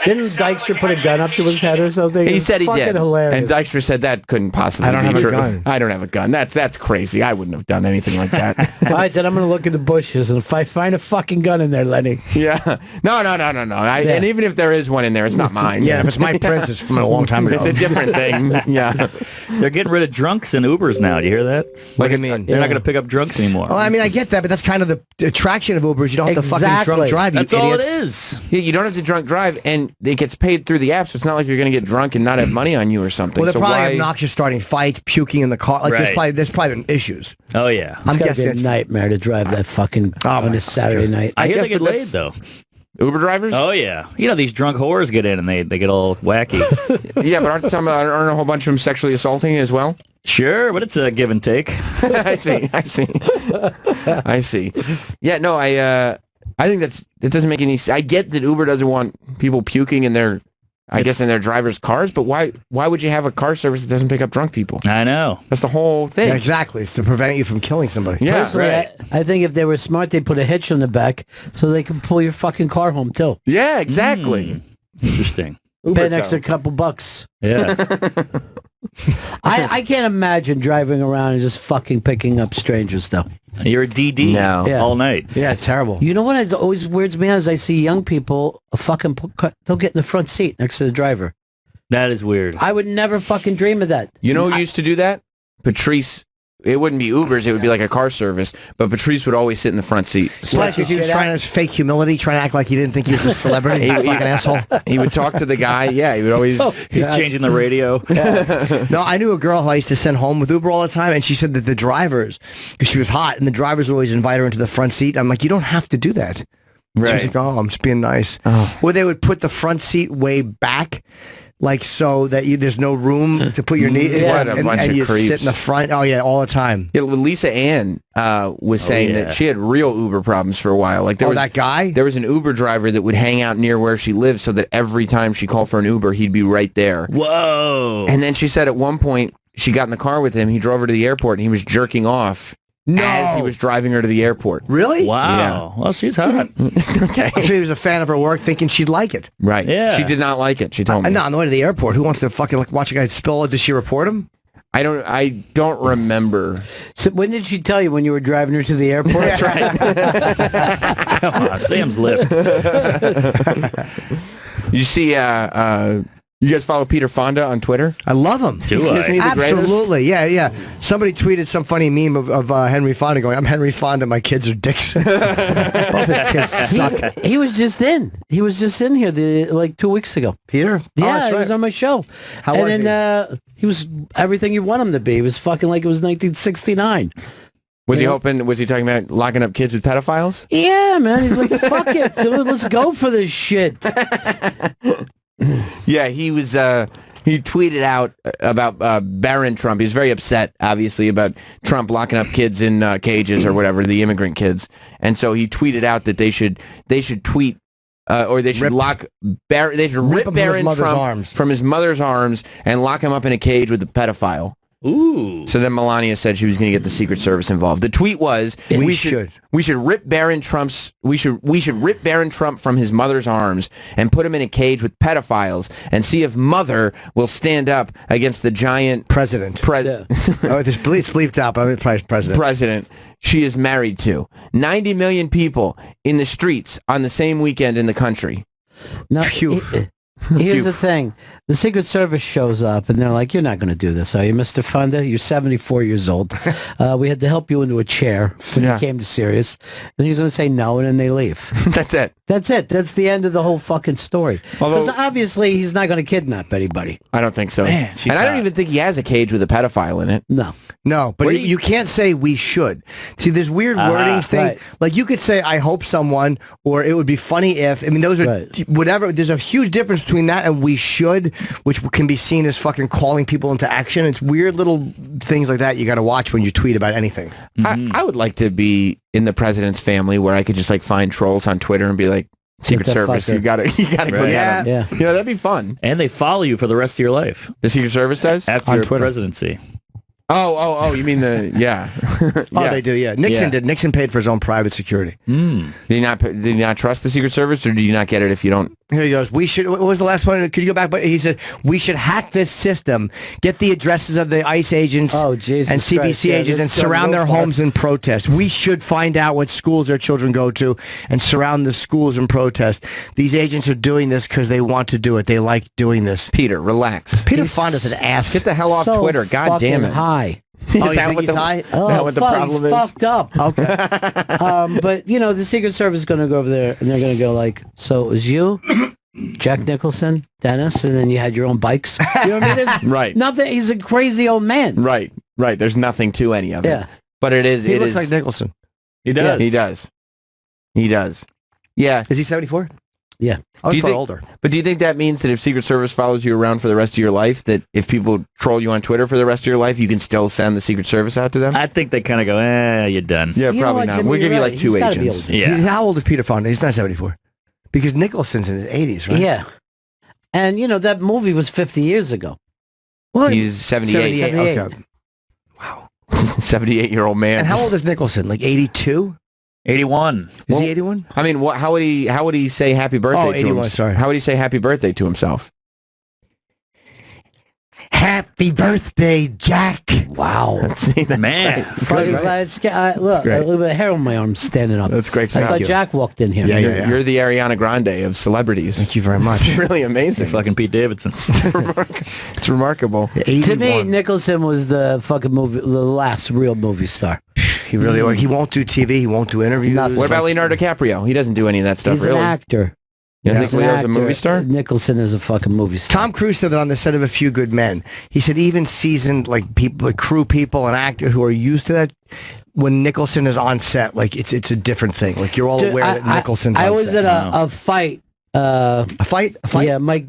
Speaker 7: Didn't Dykstra put a gun up to his head or something?
Speaker 2: He said he
Speaker 7: fucking
Speaker 2: did.
Speaker 7: Hilarious.
Speaker 2: And Dykstra said that couldn't possibly
Speaker 1: I don't
Speaker 2: be
Speaker 1: have a
Speaker 2: true.
Speaker 1: gun.
Speaker 2: I don't have a gun. That's crazy. I wouldn't have done anything like that.
Speaker 7: All right, then I'm going to look in the bushes, and if I find a fucking gun in there, Lenny.
Speaker 2: Yeah. No. And even if there is one in there, it's not mine.
Speaker 1: Yeah, if it's my prince, it's from a long time ago.
Speaker 2: It's a different thing. Yeah.
Speaker 8: They're getting rid of drunks in Ubers now. Do you hear that?
Speaker 1: What do you mean?
Speaker 8: They're not going to pick up drunks anymore.
Speaker 1: Well, I mean, I get that, but that's kind of the attraction of Ubers. You don't have to fucking
Speaker 7: Exactly.
Speaker 1: drunk drive.
Speaker 8: That's
Speaker 1: you
Speaker 8: all it
Speaker 1: idiots.
Speaker 8: is.
Speaker 2: Yeah, you don't have to drunk drive, and it gets paid through the app, so it's not like you're going to get drunk and not have money on you or something.
Speaker 1: Well, they're
Speaker 2: so
Speaker 1: probably
Speaker 2: why?
Speaker 1: obnoxious, starting fights, puking in the car. Like
Speaker 8: Right.
Speaker 1: there's probably been issues.
Speaker 8: Oh, yeah.
Speaker 1: I'm
Speaker 7: It's got to be
Speaker 1: guessing
Speaker 7: a
Speaker 1: it's
Speaker 7: nightmare to drive that fucking on
Speaker 1: my
Speaker 7: a Saturday night.
Speaker 8: I hear
Speaker 2: guess,
Speaker 8: they get
Speaker 2: but
Speaker 8: laid,
Speaker 2: that's-
Speaker 8: though.
Speaker 2: Uber drivers?
Speaker 8: Oh, yeah. You know, these drunk whores get in and they get all wacky.
Speaker 2: Yeah, but aren't a whole bunch of them sexually assaulting as well?
Speaker 8: Sure, but it's a give and take.
Speaker 2: I see. Yeah, no, I think it doesn't make any sense. I get that Uber doesn't want people puking in their, I guess, in their drivers' cars, but why would you have a car service that doesn't pick up drunk people?
Speaker 8: I know.
Speaker 2: That's the whole thing.
Speaker 1: Yeah, exactly. It's to prevent you from killing somebody.
Speaker 2: Yeah,
Speaker 7: Personally,
Speaker 2: right.
Speaker 7: I think if they were smart, they'd put a hitch on the back so they can pull your fucking car home, too.
Speaker 2: Yeah, exactly.
Speaker 8: Interesting.
Speaker 7: Pay an extra couple bucks.
Speaker 8: Yeah.
Speaker 7: I can't imagine driving around and just fucking picking up strangers, though.
Speaker 8: You're a DD
Speaker 2: No.
Speaker 7: Yeah.
Speaker 8: all night.
Speaker 1: Yeah, terrible.
Speaker 7: You know what always weirds me out is I see young people they'll get in the front seat next to the driver.
Speaker 8: That is weird.
Speaker 7: I would never fucking dream of that.
Speaker 2: You know who used to do that? Patrice. It wouldn't be Ubers, it would be like a car service, but Patrice would always sit in the front seat.
Speaker 1: Because he was trying to fake humility, trying to act like he didn't think he was a celebrity. He's a fucking asshole.
Speaker 2: He would talk to the guy. Yeah, he would always...
Speaker 8: He's changing the radio.
Speaker 1: No, I knew a girl who I used to send home with Uber all the time, and she said that the drivers, because she was hot, and the drivers would always invite her into the front seat. I'm like, you don't have to do that. She was like, oh, I'm just being nice.
Speaker 2: Oh.
Speaker 1: Or they would put the front seat way back, like so that there's no room to put your knee.
Speaker 2: What a bunch of
Speaker 1: you
Speaker 2: creeps.
Speaker 1: sit in the front. Oh yeah, all the time.
Speaker 2: Yeah, Lisa Ann was saying
Speaker 8: yeah.
Speaker 2: that she had real Uber problems for a while. Like
Speaker 1: That guy.
Speaker 2: There was an Uber driver that would hang out near where she lived so that every time she called for an Uber, he'd be right there.
Speaker 8: Whoa.
Speaker 2: And then she said at one point, she got in the car with him, he drove her to the airport, and he was jerking off as he was driving her to the airport.
Speaker 1: Really?
Speaker 8: Wow. Well, she's hot.
Speaker 2: Okay.
Speaker 1: I'm sure he was a fan of her work, thinking she'd like it.
Speaker 2: Right.
Speaker 8: Yeah.
Speaker 2: She did not like it, she told me.
Speaker 1: No, on the way to the airport. Who wants to fucking watch a guy spill? Does she report him?
Speaker 2: I don't remember.
Speaker 7: So when did she tell you when you were driving her to the airport?
Speaker 1: That's right.
Speaker 8: Come on, Sam's lift.
Speaker 2: You see, you guys follow Peter Fonda on Twitter?
Speaker 1: I love him.
Speaker 8: Do I?
Speaker 2: Isn't he the greatest?
Speaker 1: Absolutely, yeah. Somebody tweeted some funny meme of Henry Fonda going, "I'm Henry Fonda, my kids are dicks." Both his kids suck.
Speaker 7: He was just in. He was just in here like 2 weeks ago.
Speaker 1: Peter?
Speaker 7: Yeah, he was on my show.
Speaker 1: How
Speaker 7: and
Speaker 1: was
Speaker 7: then he was everything you want him to be. He was fucking like it was 1969.
Speaker 2: Was he talking about locking up kids with pedophiles?
Speaker 7: Yeah, man. He's like, fuck it. Dude, let's go for this shit.
Speaker 2: Yeah, he was. He tweeted out about Barron Trump. He was very upset, obviously, about Trump locking up kids in cages or whatever, the immigrant kids. And so he tweeted out that they should tweet or they should rip
Speaker 1: him
Speaker 2: Barron
Speaker 1: from his mother's
Speaker 2: Trump
Speaker 1: arms.
Speaker 2: from his mother's arms and lock him up in a cage with a pedophile.
Speaker 8: Ooh.
Speaker 2: So then Melania said she was going to get the Secret Service involved. The tweet was, we should rip Barron Trump from his mother's arms and put him in a cage with pedophiles and see if mother will stand up against the giant
Speaker 1: President. Oh, it's bleeped out, but I'm president
Speaker 2: she is married to. 90 million people in the streets on the same weekend in the country.
Speaker 7: Now,
Speaker 1: Phew.
Speaker 7: Here's the thing. The Secret Service shows up, and they're like, you're not going to do this, are you, Mr. Fonda? You're 74 years old. We had to help you into a chair when you came to Sirius. And he's going to say no, and then they leave.
Speaker 2: That's it.
Speaker 7: That's it. That's the end of the whole fucking story. Because
Speaker 2: Although-
Speaker 7: obviously, he's not going to kidnap anybody.
Speaker 2: I don't think so.
Speaker 8: Man, she's
Speaker 2: and I don't
Speaker 8: hot.
Speaker 2: even think he has a cage with a pedophile in it.
Speaker 7: No.
Speaker 1: No, but you can't say we should. See, there's weird wordings thing.
Speaker 7: Right.
Speaker 1: Like you could say, I hope someone, or it would be funny if. I mean, those are whatever. There's a huge difference between that and we should, which can be seen as fucking calling people into action. It's weird little things like that you got to watch when you tweet about anything.
Speaker 2: I would like to be in the president's family where I could just like find trolls on Twitter and be like, Secret
Speaker 7: that
Speaker 2: Service,
Speaker 7: fucker.
Speaker 2: you gotta go
Speaker 8: Right.
Speaker 2: get him. You know, that'd be fun.
Speaker 8: And they follow you for the rest of your life.
Speaker 2: The Secret Service does?
Speaker 8: After
Speaker 1: On
Speaker 8: your
Speaker 1: Twitter.
Speaker 8: presidency.
Speaker 2: Oh, you mean
Speaker 1: Oh, they do, yeah. Nixon did. Nixon paid for his own private security.
Speaker 2: Did you not trust the Secret Service, or do you not get it if you don't?
Speaker 1: Here he goes. We should. What was the last one? Could you go back? But he said we should hack this system, get the addresses of the ICE agents
Speaker 7: Oh, Jesus
Speaker 1: and CBC
Speaker 7: Christ, yeah,
Speaker 1: agents, and
Speaker 7: this is gonna
Speaker 1: surround
Speaker 7: go
Speaker 1: their
Speaker 7: far.
Speaker 1: homes and protest. We should find out what schools their children go to and surround the schools and protest. These agents are doing this because they want to do it. They like doing this.
Speaker 2: Peter, relax.
Speaker 1: Peter Fonda's an ass.
Speaker 2: Get the hell off
Speaker 7: So
Speaker 2: Twitter. God damn
Speaker 7: fucking
Speaker 2: it.
Speaker 7: high.
Speaker 2: Is
Speaker 1: you
Speaker 2: that
Speaker 1: think
Speaker 2: what
Speaker 1: he's
Speaker 2: the,
Speaker 1: high?
Speaker 7: Oh,
Speaker 2: that what the
Speaker 7: fuck,
Speaker 2: problem
Speaker 7: he's
Speaker 2: is?
Speaker 7: fucked up.
Speaker 1: Okay.
Speaker 7: But, you know, the Secret Service is going to go over there, and they're going to go like, so it was you, Jack Nicholson, Dennis, and then you had your own bikes. You know what I mean? There's
Speaker 2: Right.
Speaker 7: nothing. He's a crazy old man.
Speaker 2: Right. There's nothing to any of it.
Speaker 7: Yeah.
Speaker 2: But it is.
Speaker 1: He
Speaker 2: it
Speaker 1: looks
Speaker 2: is-
Speaker 1: like Nicholson.
Speaker 8: He does.
Speaker 2: He does. He does. Yeah.
Speaker 1: Is he 74?
Speaker 7: Yeah.
Speaker 1: I was
Speaker 2: Do you
Speaker 1: far
Speaker 2: think-
Speaker 1: older.
Speaker 2: But do you think that means that if Secret Service follows you around for the rest of your life, that if people troll you on Twitter for the rest of your life, you can still send the Secret Service out to them?
Speaker 8: I think they kind of go, you're done.
Speaker 2: Yeah,
Speaker 7: You know
Speaker 2: probably
Speaker 7: what,
Speaker 2: not.
Speaker 7: Jimmy,
Speaker 2: We'll give
Speaker 7: you're
Speaker 2: you
Speaker 7: right.
Speaker 2: like two
Speaker 7: He's gotta be
Speaker 2: agents.
Speaker 7: older.
Speaker 8: Yeah.
Speaker 1: How old is Peter Fonda? He's not 74. Because Nicholson's in his 80s, right?
Speaker 7: Yeah. And, you know, that movie was 50 years ago.
Speaker 1: What?
Speaker 2: He's 78.
Speaker 7: 78.
Speaker 1: Okay.
Speaker 2: 78-year-old man.
Speaker 1: And how old is Nicholson? Like 82?
Speaker 8: 81.
Speaker 1: Is he 81?
Speaker 2: I mean, how would he say happy birthday to
Speaker 1: 81,
Speaker 2: himself?
Speaker 1: sorry.
Speaker 2: How would he say happy birthday to himself?
Speaker 1: Happy birthday, Jack.
Speaker 7: Wow.
Speaker 2: See, that's
Speaker 8: Man.
Speaker 7: Fuck, look, a little bit of hair on my arm standing up.
Speaker 2: That's great
Speaker 7: I
Speaker 2: stuff.
Speaker 7: thought Jack walked in here.
Speaker 1: Yeah,
Speaker 2: You're,
Speaker 1: yeah.
Speaker 2: you're the Ariana Grande of celebrities.
Speaker 1: Thank you very much.
Speaker 2: It's really amazing.
Speaker 8: Fucking Pete Davidson.
Speaker 2: It's remarkable.
Speaker 7: To me, Nicholson was the fucking the last real movie star.
Speaker 1: He really he won't do TV. He won't do interviews.
Speaker 7: Nothing.
Speaker 2: What about Leonardo DiCaprio? He doesn't do any of that stuff,
Speaker 7: He's
Speaker 2: really.
Speaker 7: an actor.
Speaker 2: You don't
Speaker 7: He's
Speaker 2: think
Speaker 7: an
Speaker 2: Leo's a
Speaker 7: actor.
Speaker 2: movie star?
Speaker 7: Nicholson is a fucking movie star.
Speaker 1: Tom Cruise said that on the set of A Few Good Men. He said even seasoned like people, like crew people and actors who are used to that, when Nicholson is on set, like it's a different thing. Like you're all
Speaker 7: Dude,
Speaker 1: aware that Nicholson's
Speaker 7: I
Speaker 1: on
Speaker 7: was
Speaker 1: set.
Speaker 7: at a fight.
Speaker 1: A fight?
Speaker 7: Yeah, Mike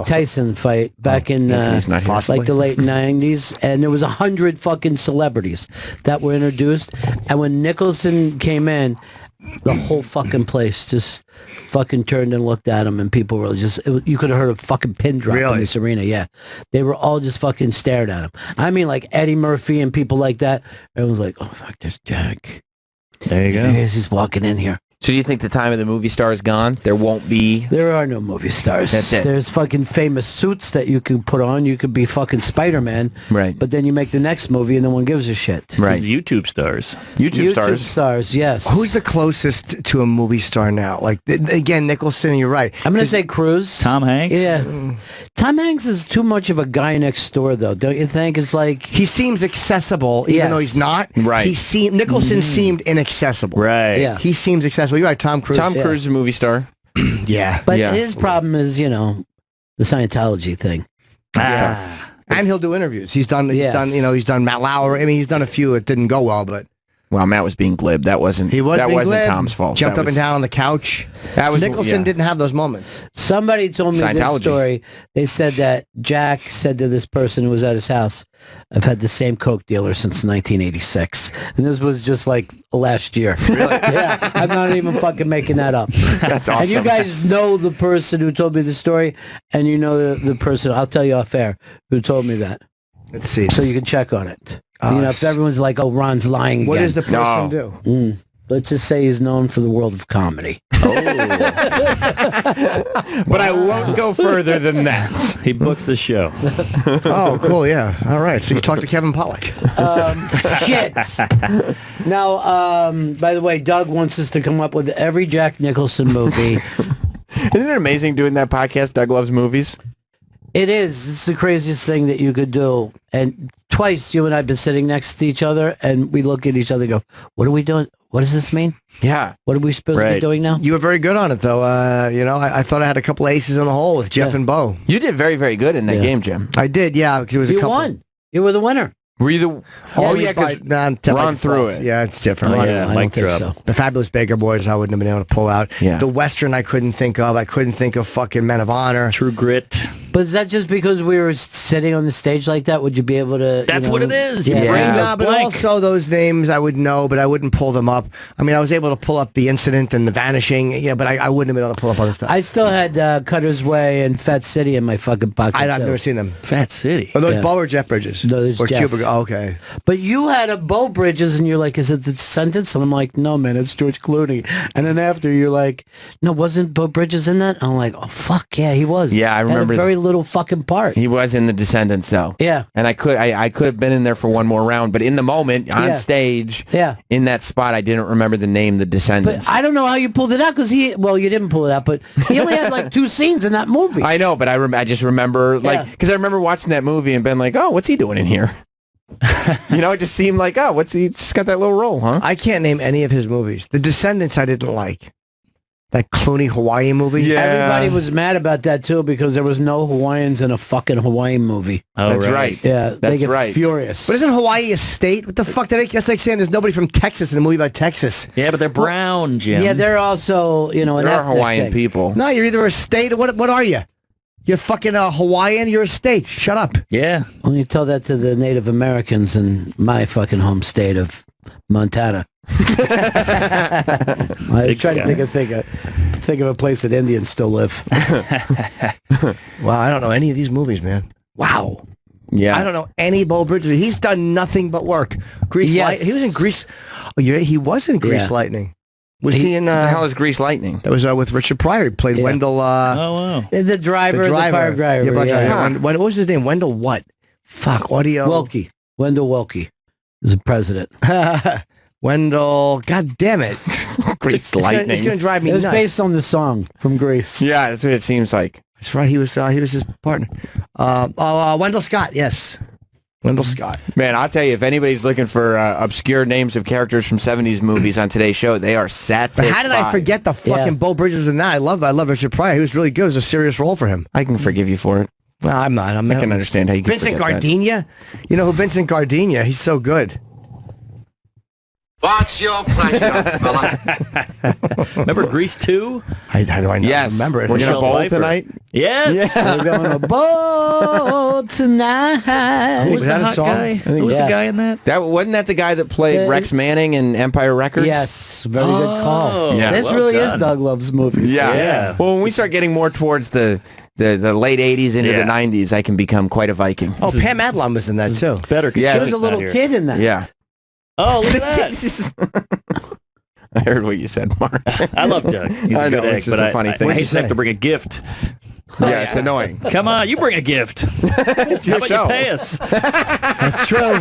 Speaker 7: Tyson fight back in
Speaker 2: he's not here.
Speaker 1: Possibly.
Speaker 7: like the late 90s, and there was 100 fucking celebrities that were introduced, and when Nicholson came in, the whole fucking place just fucking turned and looked at him, and people were just, you could have heard a fucking pin drop in
Speaker 1: Really?
Speaker 7: this arena. Yeah, they were all just fucking stared at him. I mean, like Eddie Murphy and people like that. Everyone's like, oh fuck, there's Jack.
Speaker 8: There you
Speaker 7: There
Speaker 8: go.
Speaker 7: he is, he's walking in here.
Speaker 2: So do you think the time of the movie star is gone? There won't be...
Speaker 7: There are no movie stars.
Speaker 2: That's it.
Speaker 7: There's fucking famous suits that you could put on. You could be fucking Spider-Man.
Speaker 2: Right.
Speaker 7: But then you make the next movie and no one gives a shit.
Speaker 2: Right.
Speaker 8: These YouTube stars.
Speaker 2: YouTube stars.
Speaker 7: stars, yes.
Speaker 1: Who's the closest to a movie star now? Like again, Nicholson. You're right.
Speaker 7: I'm going to say Cruise.
Speaker 8: Tom Hanks?
Speaker 7: Yeah. Tom Hanks is too much of a guy next door, though. Don't you think? It's like...
Speaker 1: He seems accessible, even
Speaker 7: Yes.
Speaker 1: though he's not.
Speaker 2: Right.
Speaker 1: Nicholson seemed inaccessible.
Speaker 8: Right.
Speaker 7: Yeah.
Speaker 1: He seems accessible. You're right. Tom Cruise.
Speaker 2: Tom Cruise is a movie star.
Speaker 1: Yeah.
Speaker 7: But
Speaker 2: Yeah.
Speaker 7: his problem is, you know, the Scientology thing.
Speaker 1: And he'll do interviews. He's done. He's
Speaker 7: Yes.
Speaker 1: done. You know, he's done Matt Lauer. I mean, he's done a few that didn't go well, but
Speaker 2: Well, Matt was being glib. That wasn't.
Speaker 1: he was.
Speaker 2: That
Speaker 1: being
Speaker 2: wasn't
Speaker 1: glib,
Speaker 2: Tom's fault.
Speaker 1: Jumped
Speaker 2: That
Speaker 1: up and
Speaker 2: was-
Speaker 1: down on the couch.
Speaker 2: That was
Speaker 1: Nicholson
Speaker 2: yeah.
Speaker 1: didn't have those moments.
Speaker 7: Somebody told me this
Speaker 2: Scientology.
Speaker 7: story. They said that Jack said to this person who was at his house, I've had the same Coke dealer since 1986. And this was just like last year. Really? Yeah. I'm not even fucking making that up.
Speaker 2: That's awesome.
Speaker 7: And you guys know the person who told me the story, and you know the person, I'll tell you off air, who told me that.
Speaker 1: Let's see.
Speaker 7: So you can check on it.
Speaker 1: Oh,
Speaker 7: you know, if everyone's like, oh, Ron's lying
Speaker 1: What
Speaker 7: again.
Speaker 1: does the person
Speaker 2: No.
Speaker 1: do?
Speaker 7: Let's just say he's known for the world of comedy.
Speaker 2: But I won't go further than that.
Speaker 8: He books the show.
Speaker 1: Oh, cool. Yeah. All right. So you talked to Kevin Pollak.
Speaker 7: Shit. Now, by the way, Doug wants us to come up with every Jack Nicholson movie
Speaker 2: Isn't it amazing doing that podcast, Doug Loves Movies?
Speaker 7: It is. It's the craziest thing that you could do. And twice you and I have been sitting next to each other, and we look at each other and go, what are we doing? What does this mean?
Speaker 2: Yeah.
Speaker 7: What are we supposed to be doing now?
Speaker 1: You were very good on it, though. I thought I had a couple aces in the hole with Jeff and Bo.
Speaker 2: You did very, very good in that game, Jim.
Speaker 1: I did, yeah, because it was a
Speaker 7: You
Speaker 1: couple.
Speaker 7: won. You were the winner.
Speaker 2: Were you the... Oh, yeah, because Ron threw it.
Speaker 1: Yeah, it's different.
Speaker 7: Oh,
Speaker 1: Ron-
Speaker 7: yeah, I don't think so.
Speaker 1: The Fabulous Baker Boys, I wouldn't have been able to pull out.
Speaker 2: Yeah.
Speaker 1: The Western, I couldn't think of. I couldn't think of fucking Men of Honor.
Speaker 8: True Grit.
Speaker 7: But is that just because we were sitting on the stage like that? Would you be able to...
Speaker 8: That's what it is.
Speaker 7: Yeah.
Speaker 8: Your brain goes
Speaker 1: Yeah, but
Speaker 8: blank.
Speaker 1: also those names I would know, but I wouldn't pull them up. I mean, I was able to pull up The Incident and The Vanishing, but I wouldn't have been able to pull up other stuff.
Speaker 7: I still had Cutter's Way and Fat City in my fucking pocket.
Speaker 1: I've
Speaker 7: too.
Speaker 1: never seen them.
Speaker 8: Fat City.
Speaker 1: Are those
Speaker 7: Yeah.
Speaker 1: Bo or Jeff Bridges?
Speaker 7: No, there's
Speaker 1: or
Speaker 7: Jeff.
Speaker 1: Cuba? Oh, okay.
Speaker 7: But you had a Bo Bridges, and you're like, is it the Descendants? And I'm like, no, man, it's George Clooney. And then after, you're like, no, wasn't Bo Bridges in that? I'm like, oh, fuck, yeah, he was.
Speaker 2: Yeah, I
Speaker 7: Had
Speaker 2: remember
Speaker 7: a very little fucking part.
Speaker 2: He was in The Descendants, though.
Speaker 7: Yeah.
Speaker 2: And I could have been in there for one more round, but in the moment, on
Speaker 7: Yeah.
Speaker 2: stage,
Speaker 7: Yeah.
Speaker 2: in that spot, I didn't remember the name, The Descendants.
Speaker 7: But I don't know how you pulled it out, because you didn't pull it out, but he only had like 2 scenes in that movie.
Speaker 2: I know, but I just remember,
Speaker 7: Yeah.
Speaker 2: because I remember watching that movie and been like, oh, what's he doing in here? It just seemed like, oh, what's he just got that little role, huh?
Speaker 1: I can't name any of his movies. The Descendants I didn't like. That Clooney Hawaii movie.
Speaker 2: Yeah.
Speaker 7: Everybody was mad about that, too, because there was no Hawaiians in a fucking Hawaiian movie.
Speaker 8: Oh,
Speaker 2: That's right.
Speaker 7: Yeah, they
Speaker 2: That's
Speaker 7: get
Speaker 2: right.
Speaker 7: furious.
Speaker 1: But isn't Hawaii a state? What the fuck? That's like saying there's nobody from Texas in a movie about Texas.
Speaker 8: Yeah, but they're brown, Jim.
Speaker 7: Yeah, they're also, an
Speaker 2: There are
Speaker 7: ethnic
Speaker 2: Hawaiian
Speaker 7: thing.
Speaker 2: people.
Speaker 1: No, you're either a state or what are you? You're fucking Hawaiian, you're a state. Shut up.
Speaker 8: Yeah.
Speaker 7: When you tell that to the Native Americans in my fucking home state of Montana. I
Speaker 8: Big
Speaker 7: try to
Speaker 8: sky.
Speaker 7: think of a place that Indians still live.
Speaker 1: Wow, I don't know any of these movies, man. Wow.
Speaker 2: Yeah.
Speaker 1: I don't know any Bo Bridges. He's done nothing but work. Grease
Speaker 7: Yes.
Speaker 1: Light. He was in Grease. Oh, yeah, he was in Grease
Speaker 7: Yeah.
Speaker 1: Lightning. Was he in?
Speaker 2: What the hell is Grease Lightning?
Speaker 1: That was with Richard Pryor. He played
Speaker 7: Yeah.
Speaker 1: Wendell.
Speaker 8: Oh, wow.
Speaker 7: The driver, the car driver.
Speaker 1: Yeah, black
Speaker 7: yeah.
Speaker 1: guy. What was his name? Wendell what? Fuck, audio.
Speaker 7: Welke. Wendell Welke is the president.
Speaker 1: Wendell. God damn it.
Speaker 2: Grease
Speaker 1: It's gonna
Speaker 2: Lightning.
Speaker 1: drive me
Speaker 7: It was
Speaker 1: nuts.
Speaker 7: based on the song from Grease.
Speaker 2: Yeah, that's what it seems like.
Speaker 1: That's right. He was his partner. Wendell Scott. Yes. Wendell Scott.
Speaker 2: Man, I'll tell you, if anybody's looking for obscure names of characters from 70s movies on today's show, they are satisfied.
Speaker 1: But how did I forget the fucking Bo Bridges in that? I love Richard Pryor. He was really good. It was a serious role for him.
Speaker 2: I can forgive you for it.
Speaker 1: Well, I'm not.
Speaker 2: I can understand how you can
Speaker 1: Vincent
Speaker 2: forget that.
Speaker 1: Gardenia? You know who Vincent Gardenia? He's so good.
Speaker 10: What's your pleasure, fella?
Speaker 8: Remember Grease 2?
Speaker 1: How do I not
Speaker 2: Yes.
Speaker 1: remember it?
Speaker 2: We're going to
Speaker 8: Michelle
Speaker 2: bowl
Speaker 8: Pfeiffer.
Speaker 2: tonight?
Speaker 8: Yes.
Speaker 7: We're going to bowl tonight.
Speaker 8: Who was
Speaker 1: that
Speaker 8: the
Speaker 1: a
Speaker 8: hot
Speaker 1: song?
Speaker 8: guy? Who was
Speaker 7: yeah.
Speaker 8: the guy in that?
Speaker 2: Wasn't that the guy that played Rex Manning in Empire Records?
Speaker 7: Yes, very good call.
Speaker 2: Yeah.
Speaker 7: This
Speaker 8: well
Speaker 7: really
Speaker 8: done.
Speaker 7: is Doug Loves Movies.
Speaker 2: Yeah.
Speaker 8: Yeah.
Speaker 2: Well, when we start getting more towards the late 80s into
Speaker 8: Yeah.
Speaker 2: the 90s, I can become quite a Viking.
Speaker 1: Oh, Pam Adlon was in that too.
Speaker 8: Better. 'cause
Speaker 2: Yeah,
Speaker 7: She was
Speaker 8: Jeff's
Speaker 7: a little
Speaker 8: not here.
Speaker 7: kid in that.
Speaker 2: Yeah.
Speaker 8: Oh, look at that.
Speaker 2: I heard what you said, Mark.
Speaker 8: I love Doug. He's
Speaker 2: I
Speaker 8: a
Speaker 2: know,
Speaker 8: good
Speaker 2: it's
Speaker 8: egg,
Speaker 2: just
Speaker 8: but
Speaker 2: a funny thing.
Speaker 8: I
Speaker 1: What'd you
Speaker 8: hate to have
Speaker 1: say?
Speaker 8: to bring a gift.
Speaker 2: Yeah, it's annoying.
Speaker 8: Come on, you bring a gift.
Speaker 2: It's
Speaker 8: How
Speaker 2: your
Speaker 8: about
Speaker 2: show.
Speaker 8: you pay us?
Speaker 1: That's true.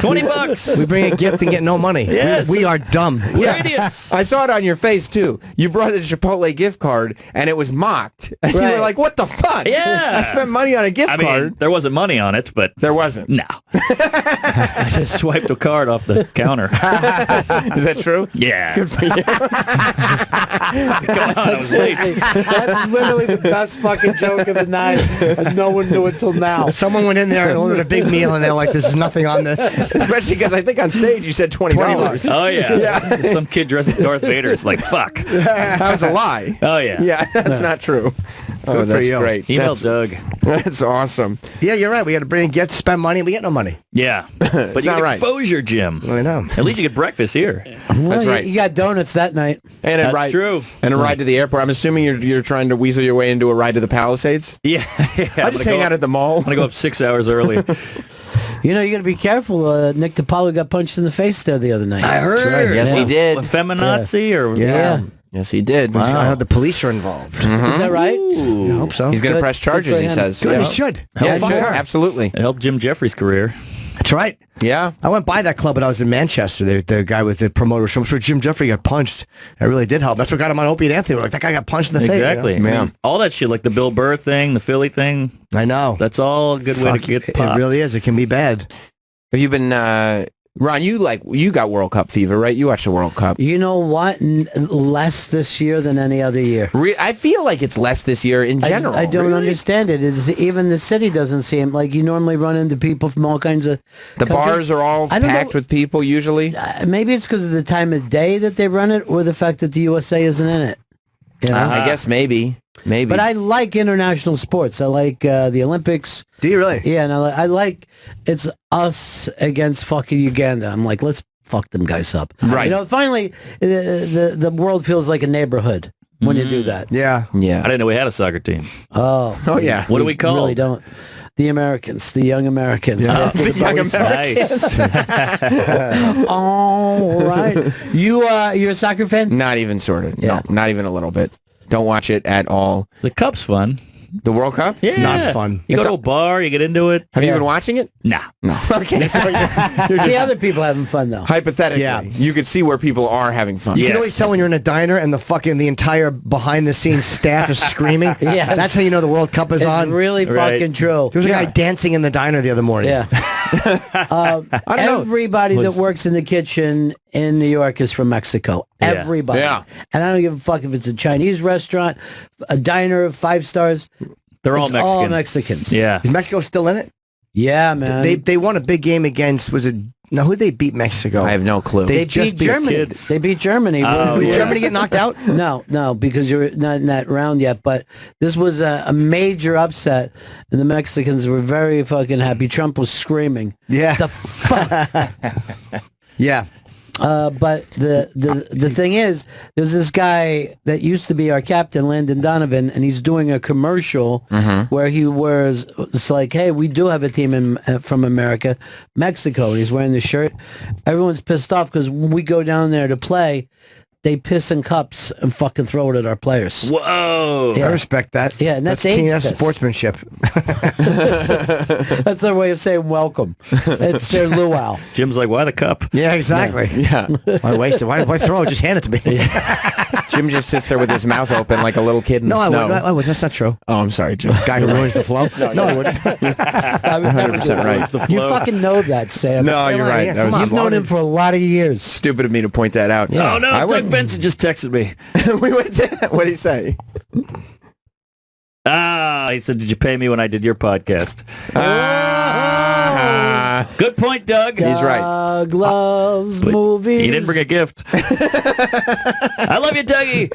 Speaker 8: $20.
Speaker 1: We bring a gift and get no money.
Speaker 8: Yes.
Speaker 1: We are dumb.
Speaker 8: We're idiots.
Speaker 2: I saw it on your face, too. You brought a Chipotle gift card, and it was mocked. And you were
Speaker 7: Right.
Speaker 2: like, what the fuck?
Speaker 8: Yeah.
Speaker 2: I spent money on a gift
Speaker 8: I mean,
Speaker 2: card.
Speaker 8: there wasn't money on it, but
Speaker 2: There wasn't.
Speaker 8: no. I just swiped a card off the counter.
Speaker 2: Is that true?
Speaker 8: Yeah.
Speaker 2: Good for you.
Speaker 8: Come on, I was late.
Speaker 7: That's literally the best fucking joke of the night, and no one knew it till now.
Speaker 1: Someone went in there and ordered a big meal, and they're like, "There's nothing on this."
Speaker 2: Especially because I think on stage you said $20.
Speaker 8: Oh, yeah. Some kid dressed as Darth Vader. It's like, fuck.
Speaker 2: That was a lie.
Speaker 8: Oh, yeah.
Speaker 2: Yeah, that's not true. Oh,
Speaker 1: Good for
Speaker 2: that's
Speaker 1: you.
Speaker 2: great.
Speaker 8: Email
Speaker 2: That's,
Speaker 8: Doug.
Speaker 2: that's awesome.
Speaker 1: Yeah, you're right. We got to bring a gift, spend money, and we get no money.
Speaker 8: Yeah. But you
Speaker 2: not
Speaker 8: get
Speaker 2: right.
Speaker 8: exposure, Jim.
Speaker 1: I know.
Speaker 8: At least you get breakfast here.
Speaker 7: Well,
Speaker 2: right.
Speaker 7: You got donuts that night.
Speaker 2: And a
Speaker 8: That's
Speaker 2: ride,
Speaker 8: true.
Speaker 2: And a ride to the airport. I'm assuming you're trying to weasel your way into a ride to the Palisades.
Speaker 8: Yeah.
Speaker 2: I just hang out at the mall.
Speaker 8: I'm going to go up 6 hours early.
Speaker 7: You know, you got to be careful. Nick DiPaolo got punched in the face there the other night.
Speaker 8: I heard.
Speaker 2: Yes, he did.
Speaker 8: A feminazi or
Speaker 7: Yeah.
Speaker 2: Yes, he did.
Speaker 1: I heard the police are involved.
Speaker 7: Is that right?
Speaker 1: I hope so.
Speaker 2: He's going to
Speaker 7: Good.
Speaker 2: press
Speaker 7: Good
Speaker 2: charges,
Speaker 7: for
Speaker 2: he
Speaker 7: him.
Speaker 2: says.
Speaker 1: Good,
Speaker 2: Yeah.
Speaker 1: he should.
Speaker 2: Yeah,
Speaker 1: Fuck
Speaker 2: sure.
Speaker 1: her.
Speaker 2: Absolutely.
Speaker 8: It helped Jim Jeffries' career.
Speaker 1: That's right.
Speaker 2: Yeah.
Speaker 1: I went by that club when I was in Manchester. The guy with the promoter, I'm sure Jim Jeffrey got punched. That really did help. That's what got him on Opie and Anthony. We're like, that guy got punched in the face.
Speaker 8: Exactly.
Speaker 1: You know?
Speaker 8: I mean, all that shit, like the Bill Burr thing, the Philly thing.
Speaker 1: I know.
Speaker 8: That's all a good way to get popped.
Speaker 1: It really is. It can be bad.
Speaker 2: Have you been, Ron, you got World Cup fever, right? You watched the World Cup.
Speaker 7: You know what? Less this year than any other year.
Speaker 2: I feel like it's less this year in general.
Speaker 7: I don't understand it. Even the city doesn't seem like you normally run into people from all kinds of.
Speaker 2: The bars are all packed with people usually.
Speaker 7: Maybe it's because of the time of day that they run it, or the fact that the USA isn't in it. You know?
Speaker 2: I guess maybe.
Speaker 7: But I like international sports. I like the Olympics.
Speaker 1: Do you really?
Speaker 7: Yeah, and I like it's us against fucking Uganda. I'm like, let's fuck them guys up.
Speaker 2: Right.
Speaker 7: You know, finally, the world feels like a neighborhood when you do that.
Speaker 1: Yeah.
Speaker 2: Yeah.
Speaker 8: I didn't know we had a soccer team.
Speaker 7: Oh
Speaker 2: yeah.
Speaker 8: What do we call
Speaker 7: Really
Speaker 8: it?
Speaker 7: don't. The Americans, the young Americans.
Speaker 1: Yeah.
Speaker 2: The young Americans.
Speaker 8: Nice.
Speaker 7: All right. You're a soccer fan?
Speaker 2: Not even sort of.
Speaker 7: Yeah.
Speaker 2: No, not even a little bit. Don't watch it at all.
Speaker 8: The Cup's fun.
Speaker 2: The World Cup?
Speaker 8: Yeah.
Speaker 1: not fun.
Speaker 8: You go to a bar, you get into it.
Speaker 2: Have you been watching it?
Speaker 8: Nah.
Speaker 2: No. Okay.
Speaker 7: See other people having fun though.
Speaker 2: Hypothetically,
Speaker 1: Yeah.
Speaker 2: you could see where people are having fun.
Speaker 1: You
Speaker 8: Yes.
Speaker 1: can always tell when you're in a diner and the entire behind the scenes staff is screaming.
Speaker 7: Yes.
Speaker 1: That's how you know the World Cup is
Speaker 7: It's
Speaker 1: on.
Speaker 7: really
Speaker 8: Right.
Speaker 7: fucking true.
Speaker 1: There was a guy dancing in the diner the other morning.
Speaker 7: Yeah.
Speaker 2: I don't know.
Speaker 7: Everybody that works in the kitchen in New York is from Mexico.
Speaker 8: Yeah.
Speaker 7: Everybody.
Speaker 2: Yeah.
Speaker 7: And I don't give a fuck if it's a Chinese restaurant, a diner, 5 stars.
Speaker 8: They're all
Speaker 7: It's
Speaker 8: Mexican.
Speaker 7: all Mexicans.
Speaker 8: Yeah.
Speaker 1: Is Mexico still in it?
Speaker 7: Yeah, man.
Speaker 1: They won a big game against, who did they beat Mexico?
Speaker 2: I have no clue.
Speaker 1: They
Speaker 7: They
Speaker 1: just
Speaker 7: beat
Speaker 1: beat
Speaker 7: Germany.
Speaker 8: kids.
Speaker 7: They beat Germany.
Speaker 8: Oh,
Speaker 1: Did
Speaker 8: yeah.
Speaker 1: Germany get knocked out?
Speaker 7: No, because you're not in that round yet. But this was a major upset, and the Mexicans were very fucking happy. Trump was screaming.
Speaker 1: Yeah.
Speaker 7: The fuck.
Speaker 1: Yeah.
Speaker 7: But the thing is, there's this guy that used to be our captain, Landon Donovan, and he's doing a commercial where he wears, it's like, hey, we do have a team from America, Mexico, and he's wearing the shirt. Everyone's pissed off because when we go down there to play, they piss in cups and fucking throw it at our players.
Speaker 8: Whoa.
Speaker 1: I respect that.
Speaker 7: Yeah, and that's
Speaker 1: team,
Speaker 7: AIDS
Speaker 1: that's
Speaker 7: piss.
Speaker 1: sportsmanship.
Speaker 7: That's their way of saying welcome. It's their luau.
Speaker 8: Jim's like, why the cup?
Speaker 1: Yeah, exactly.
Speaker 2: Yeah.
Speaker 1: Why waste it? Why throw it? Just hand it to me.
Speaker 2: Jim just sits there with his mouth open like a little kid in
Speaker 1: No,
Speaker 2: the
Speaker 1: I
Speaker 2: snow.
Speaker 1: wouldn't. I wouldn't. That's not true.
Speaker 2: Oh, I'm sorry, Jim.
Speaker 1: Guy who ruins the flow. No, I wouldn't.
Speaker 2: 100% right.
Speaker 7: You fucking know that, Sam.
Speaker 2: No, you're right.
Speaker 1: Yeah,
Speaker 2: That
Speaker 1: come
Speaker 2: was
Speaker 1: on.
Speaker 7: You've known him for a lot of years.
Speaker 2: stupid of me to point that out.
Speaker 8: Oh, no,
Speaker 2: I
Speaker 8: Doug
Speaker 2: wouldn't-
Speaker 8: Benson just texted me.
Speaker 2: we went to, what did he say?
Speaker 8: He said, did you pay me when I did your podcast?
Speaker 2: Ah.
Speaker 8: Good point, Doug.
Speaker 2: He's right.
Speaker 7: Doug loves
Speaker 8: But
Speaker 7: movies.
Speaker 8: He didn't bring a gift. I love you, Dougie.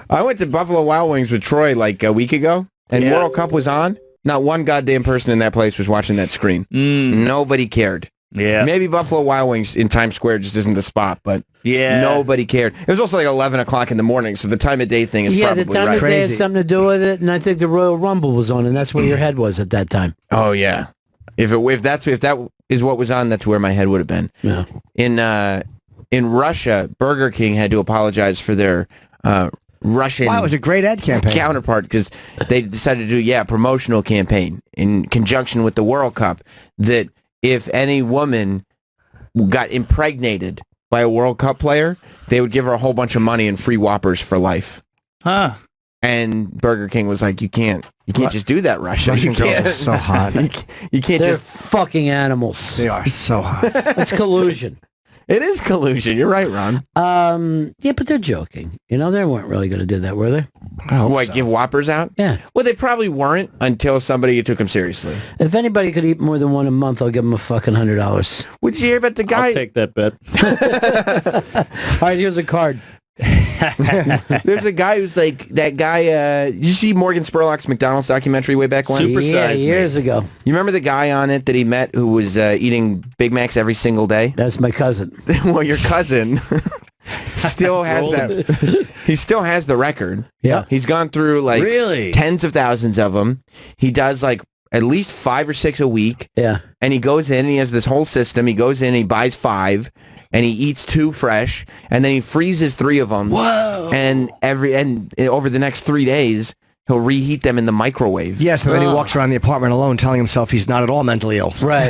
Speaker 2: I went to Buffalo Wild Wings with Troy like a week ago, and
Speaker 8: Yeah.
Speaker 2: World Cup was on. Not one goddamn person in that place was watching that screen. Nobody cared.
Speaker 8: Yeah.
Speaker 2: Maybe Buffalo Wild Wings in Times Square just isn't the spot, but
Speaker 8: Yeah.
Speaker 2: nobody cared. It was also like 11 o'clock in the morning, so the time of day thing is
Speaker 7: Yeah,
Speaker 2: probably
Speaker 7: the time
Speaker 2: right.
Speaker 7: of day has
Speaker 1: Crazy.
Speaker 7: something to do with it, and I think the Royal Rumble was on, and that's where your head was at that time.
Speaker 2: Oh yeah, if that is what was on, that's where my head would have been.
Speaker 7: Yeah.
Speaker 2: In Russia, Burger King had to apologize for their Russian
Speaker 1: Wow, it was a great ad campaign.
Speaker 2: counterpart because they decided to do a promotional campaign in conjunction with the World Cup that if any woman got impregnated by a World Cup player, they would give her a whole bunch of money and free Whoppers for life.
Speaker 8: Huh.
Speaker 2: And Burger King was like, you can't just do that, Russia.
Speaker 1: Russian
Speaker 2: You can't.
Speaker 1: girls are so hot.
Speaker 2: You can't
Speaker 7: They're
Speaker 2: just.
Speaker 7: fucking animals.
Speaker 1: They are so hot.
Speaker 7: It's collusion.
Speaker 2: It is collusion. You're right, Ron.
Speaker 7: Yeah, but they're joking. You know, they weren't really going to do that, were they?
Speaker 2: What, give Whoppers out?
Speaker 7: Yeah.
Speaker 2: Well, they probably weren't until somebody took them seriously.
Speaker 7: If anybody could eat more than one a month, I'll give them a fucking $100.
Speaker 2: Would you hear about the guy?
Speaker 8: I'll take that bet.
Speaker 7: All right, here's a card.
Speaker 2: There's a guy who's like, that guy, did you see Morgan Spurlock's McDonald's documentary way back when?
Speaker 8: Super
Speaker 7: Yeah,
Speaker 8: size me.
Speaker 7: years ago.
Speaker 2: You remember the guy on it that he met who was eating Big Macs every single day?
Speaker 7: That's my cousin.
Speaker 2: Well, your cousin still has that. He still has the record.
Speaker 7: Yeah.
Speaker 2: He's gone through like
Speaker 8: Really?
Speaker 2: tens of thousands of them. He does like at least 5 or 6 a week.
Speaker 7: Yeah.
Speaker 2: And he goes in and he has this whole system. He goes in, he buys 5 and he eats 2 fresh and then he freezes 3 of them.
Speaker 8: Whoa.
Speaker 2: And over the next 3 days, He'll reheat them in the microwave.
Speaker 1: Yes, and then he walks around the apartment alone telling himself he's not at all mentally ill.
Speaker 7: Right.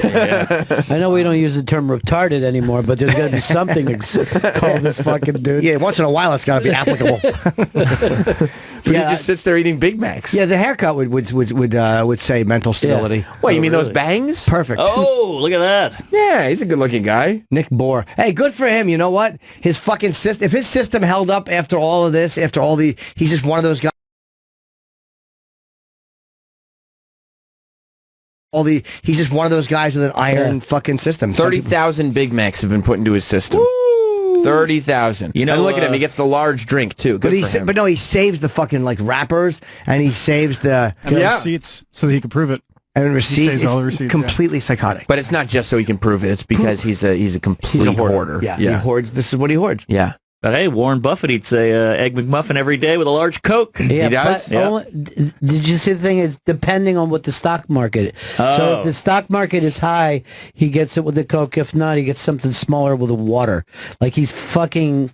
Speaker 7: I know we don't use the term retarded anymore, but there's got to be something to call this fucking dude.
Speaker 1: Yeah, once in a while it's got to be applicable.
Speaker 2: But he just sits there eating Big Macs.
Speaker 1: Yeah, the haircut would say mental stability.
Speaker 2: What, you mean those bangs?
Speaker 1: Perfect.
Speaker 8: Oh, look at that.
Speaker 2: Yeah, he's a good-looking guy.
Speaker 1: Nick Bohr. Hey, good for him. You know what? His fucking system, if his system held up after all of this, after all he's just one of those guys. He's just one of those guys with an iron fucking system.
Speaker 2: 30,000 Big Macs have been put into his system. 30,000.
Speaker 8: You know,
Speaker 2: and look at him. He gets the large drink, too. Good for him.
Speaker 1: But no, he saves the fucking, like, wrappers, and he saves the...
Speaker 3: receipts so he can prove it.
Speaker 1: And receipt,
Speaker 3: saves all the receipts,
Speaker 1: completely psychotic.
Speaker 2: But it's not just so he can prove it. It's because he's a complete hoarder.
Speaker 1: Yeah, he hoards. This is what he hoards.
Speaker 2: Yeah.
Speaker 8: But hey, Warren Buffett eats a Egg McMuffin every day with a large Coke.
Speaker 7: Yeah,
Speaker 2: he does?
Speaker 7: Did you see the thing is depending on what the stock market is. So
Speaker 8: Oh.
Speaker 7: if the stock market is high, he gets it with a Coke. If not, he gets something smaller with a water. Like he's fucking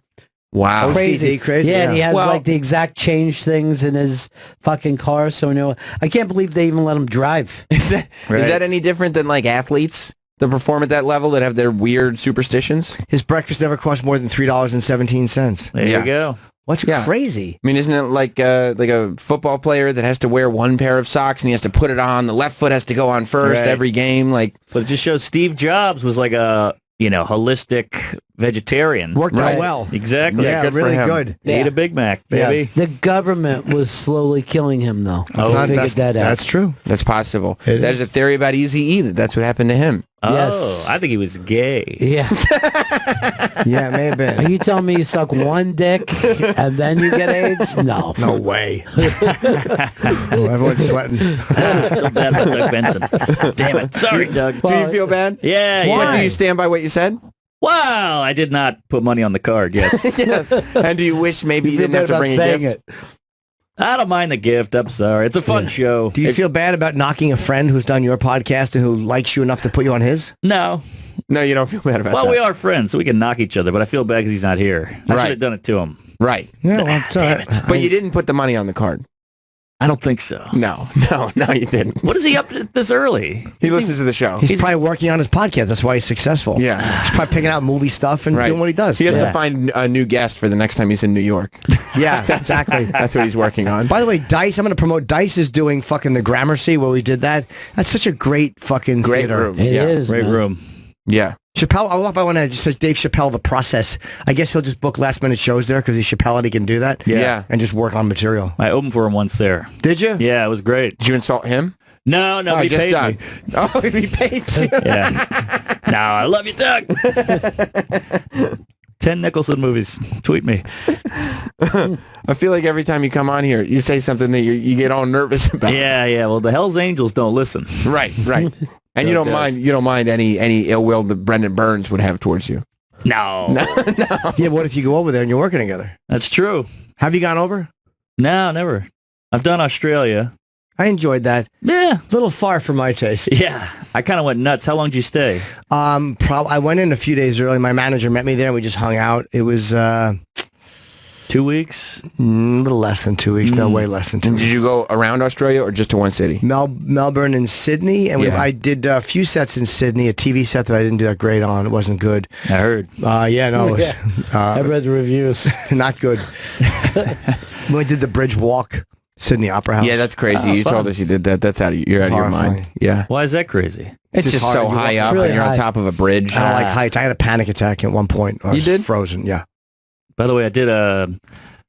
Speaker 2: Wow.
Speaker 7: crazy.
Speaker 1: crazy.
Speaker 7: Yeah, and he has
Speaker 2: Well-
Speaker 7: like the exact change things in his fucking car. So I can't believe they even let him drive.
Speaker 2: Is that any different than, like, athletes that perform at that level that have their weird superstitions?
Speaker 1: His breakfast never cost more than $3.17.
Speaker 8: There
Speaker 2: Yeah.
Speaker 8: you go.
Speaker 1: What's crazy?
Speaker 2: I mean, isn't it like a football player that has to wear one pair of socks and he has to put it on? The left foot has to go on first
Speaker 8: Right.
Speaker 2: every game. Like,
Speaker 8: But it just shows Steve Jobs was like a, holistic vegetarian.
Speaker 1: Worked out well.
Speaker 8: Exactly.
Speaker 1: Yeah,
Speaker 2: good for
Speaker 1: really
Speaker 2: him.
Speaker 1: good.
Speaker 8: Ate a Big Mac, baby.
Speaker 7: The government was slowly killing him, though.
Speaker 1: That's
Speaker 7: I
Speaker 1: not-
Speaker 7: figured
Speaker 1: that's-
Speaker 7: that out.
Speaker 1: That's true.
Speaker 2: that's possible.
Speaker 1: It
Speaker 2: There's a theory about Eazy-E that's what happened to him.
Speaker 8: Oh,
Speaker 7: Yes.
Speaker 8: I think he was gay.
Speaker 7: Yeah.
Speaker 1: Yeah, it may have
Speaker 7: Are
Speaker 1: been.
Speaker 7: you telling me you suck one dick and then you get AIDS? No.
Speaker 1: No way. Oh, everyone's sweating.
Speaker 8: I feel bad for Doug Benson. Damn it. Sorry, Doug.
Speaker 2: Do you feel bad?
Speaker 8: Yeah,
Speaker 2: But
Speaker 8: yeah.
Speaker 2: do you stand by what you said?
Speaker 8: Wow, I did not put money on the card, yes.
Speaker 2: And do you wish maybe you
Speaker 7: feel
Speaker 2: didn't have
Speaker 7: bad
Speaker 2: to bring
Speaker 7: about
Speaker 2: a
Speaker 7: saying
Speaker 2: gift?
Speaker 7: it.
Speaker 8: I don't mind the gift. I'm sorry. It's a fun show.
Speaker 1: Do you feel bad about knocking a friend who's done your podcast and who likes you enough to put you on his?
Speaker 8: No.
Speaker 2: No, you don't feel bad about
Speaker 8: Well,
Speaker 2: that.
Speaker 8: we are friends, so we can knock each other, but I feel bad because he's not here. I
Speaker 2: Right.
Speaker 8: should have done it to him.
Speaker 2: Right.
Speaker 1: Yeah, well, it's all right.
Speaker 2: But you didn't put the money on the card.
Speaker 8: I don't think so.
Speaker 2: No, you didn't.
Speaker 8: What is he up to this early?
Speaker 2: He listens to the show.
Speaker 1: He's probably working on his podcast. That's why he's successful.
Speaker 2: Yeah.
Speaker 1: He's probably picking out movie stuff and
Speaker 2: Right.
Speaker 1: doing what he does.
Speaker 2: He has
Speaker 1: Yeah.
Speaker 2: to find a new guest for the next time he's in New York.
Speaker 1: Yeah, exactly.
Speaker 2: That's what he's working on.
Speaker 1: By the way, Dice, I'm going to promote. Dice is doing fucking the Gramercy where we did that. That's such a great fucking
Speaker 2: Great
Speaker 1: theater.
Speaker 2: room.
Speaker 7: It
Speaker 2: Yeah.
Speaker 7: is,
Speaker 8: Great
Speaker 7: man.
Speaker 8: room.
Speaker 2: Yeah.
Speaker 1: Chappelle, I want to just say Dave Chappelle, The Process. I guess he'll just book last minute shows there because he's Chappelle and he can do that.
Speaker 2: Yeah.
Speaker 1: And just work on material.
Speaker 8: I opened for him once there.
Speaker 1: Did you?
Speaker 8: Yeah, it was great.
Speaker 2: Did you insult him?
Speaker 8: No,
Speaker 2: Oh,
Speaker 8: he
Speaker 2: just
Speaker 8: paid
Speaker 2: done.
Speaker 8: me.
Speaker 2: Oh, he paid you.
Speaker 8: Yeah. No, I love you, Doug. 10 Nicholson movies. Tweet me.
Speaker 2: I feel like every time you come on here, you say something that you get all nervous about.
Speaker 8: Yeah. Well, the Hells Angels don't listen.
Speaker 2: Right. And you don't mind any ill will that Brendan Burns would have towards you.
Speaker 8: No.
Speaker 1: Yeah, what if you go over there and you're working together?
Speaker 8: That's true.
Speaker 1: Have you gone over?
Speaker 8: No, never. I've done Australia.
Speaker 1: I enjoyed that.
Speaker 8: Yeah.
Speaker 1: A little far for my taste.
Speaker 8: Yeah. I kind of went nuts. How long did you stay?
Speaker 1: I went in a few days early. My manager met me there and we just hung out. It was
Speaker 8: 2 weeks?
Speaker 1: a little less than 2 weeks. No, way less than 2
Speaker 2: And
Speaker 1: weeks.
Speaker 2: did you go around Australia or just to one city?
Speaker 1: Melbourne and Sydney, and
Speaker 2: Yeah.
Speaker 1: I did a few sets in Sydney, a TV set that I didn't do that great on. It wasn't good.
Speaker 8: I heard.
Speaker 1: Yeah, no, it was
Speaker 7: I read the reviews.
Speaker 1: not good. When I did the Bridge Walk, Sydney Opera House.
Speaker 2: Yeah, that's crazy. You
Speaker 8: fun.
Speaker 2: told us you did that. That's you're out of your
Speaker 1: Horrifying.
Speaker 2: mind. Yeah.
Speaker 8: Why is that crazy?
Speaker 2: It's
Speaker 1: just
Speaker 2: just
Speaker 1: hard.
Speaker 2: so
Speaker 1: You
Speaker 2: high
Speaker 1: walk-
Speaker 2: up
Speaker 7: really
Speaker 2: and you're on
Speaker 7: high.
Speaker 2: top of a bridge.
Speaker 1: I don't like heights. I had a panic attack at one point. I was
Speaker 2: You did?
Speaker 1: frozen. Yeah.
Speaker 8: By the way, I did a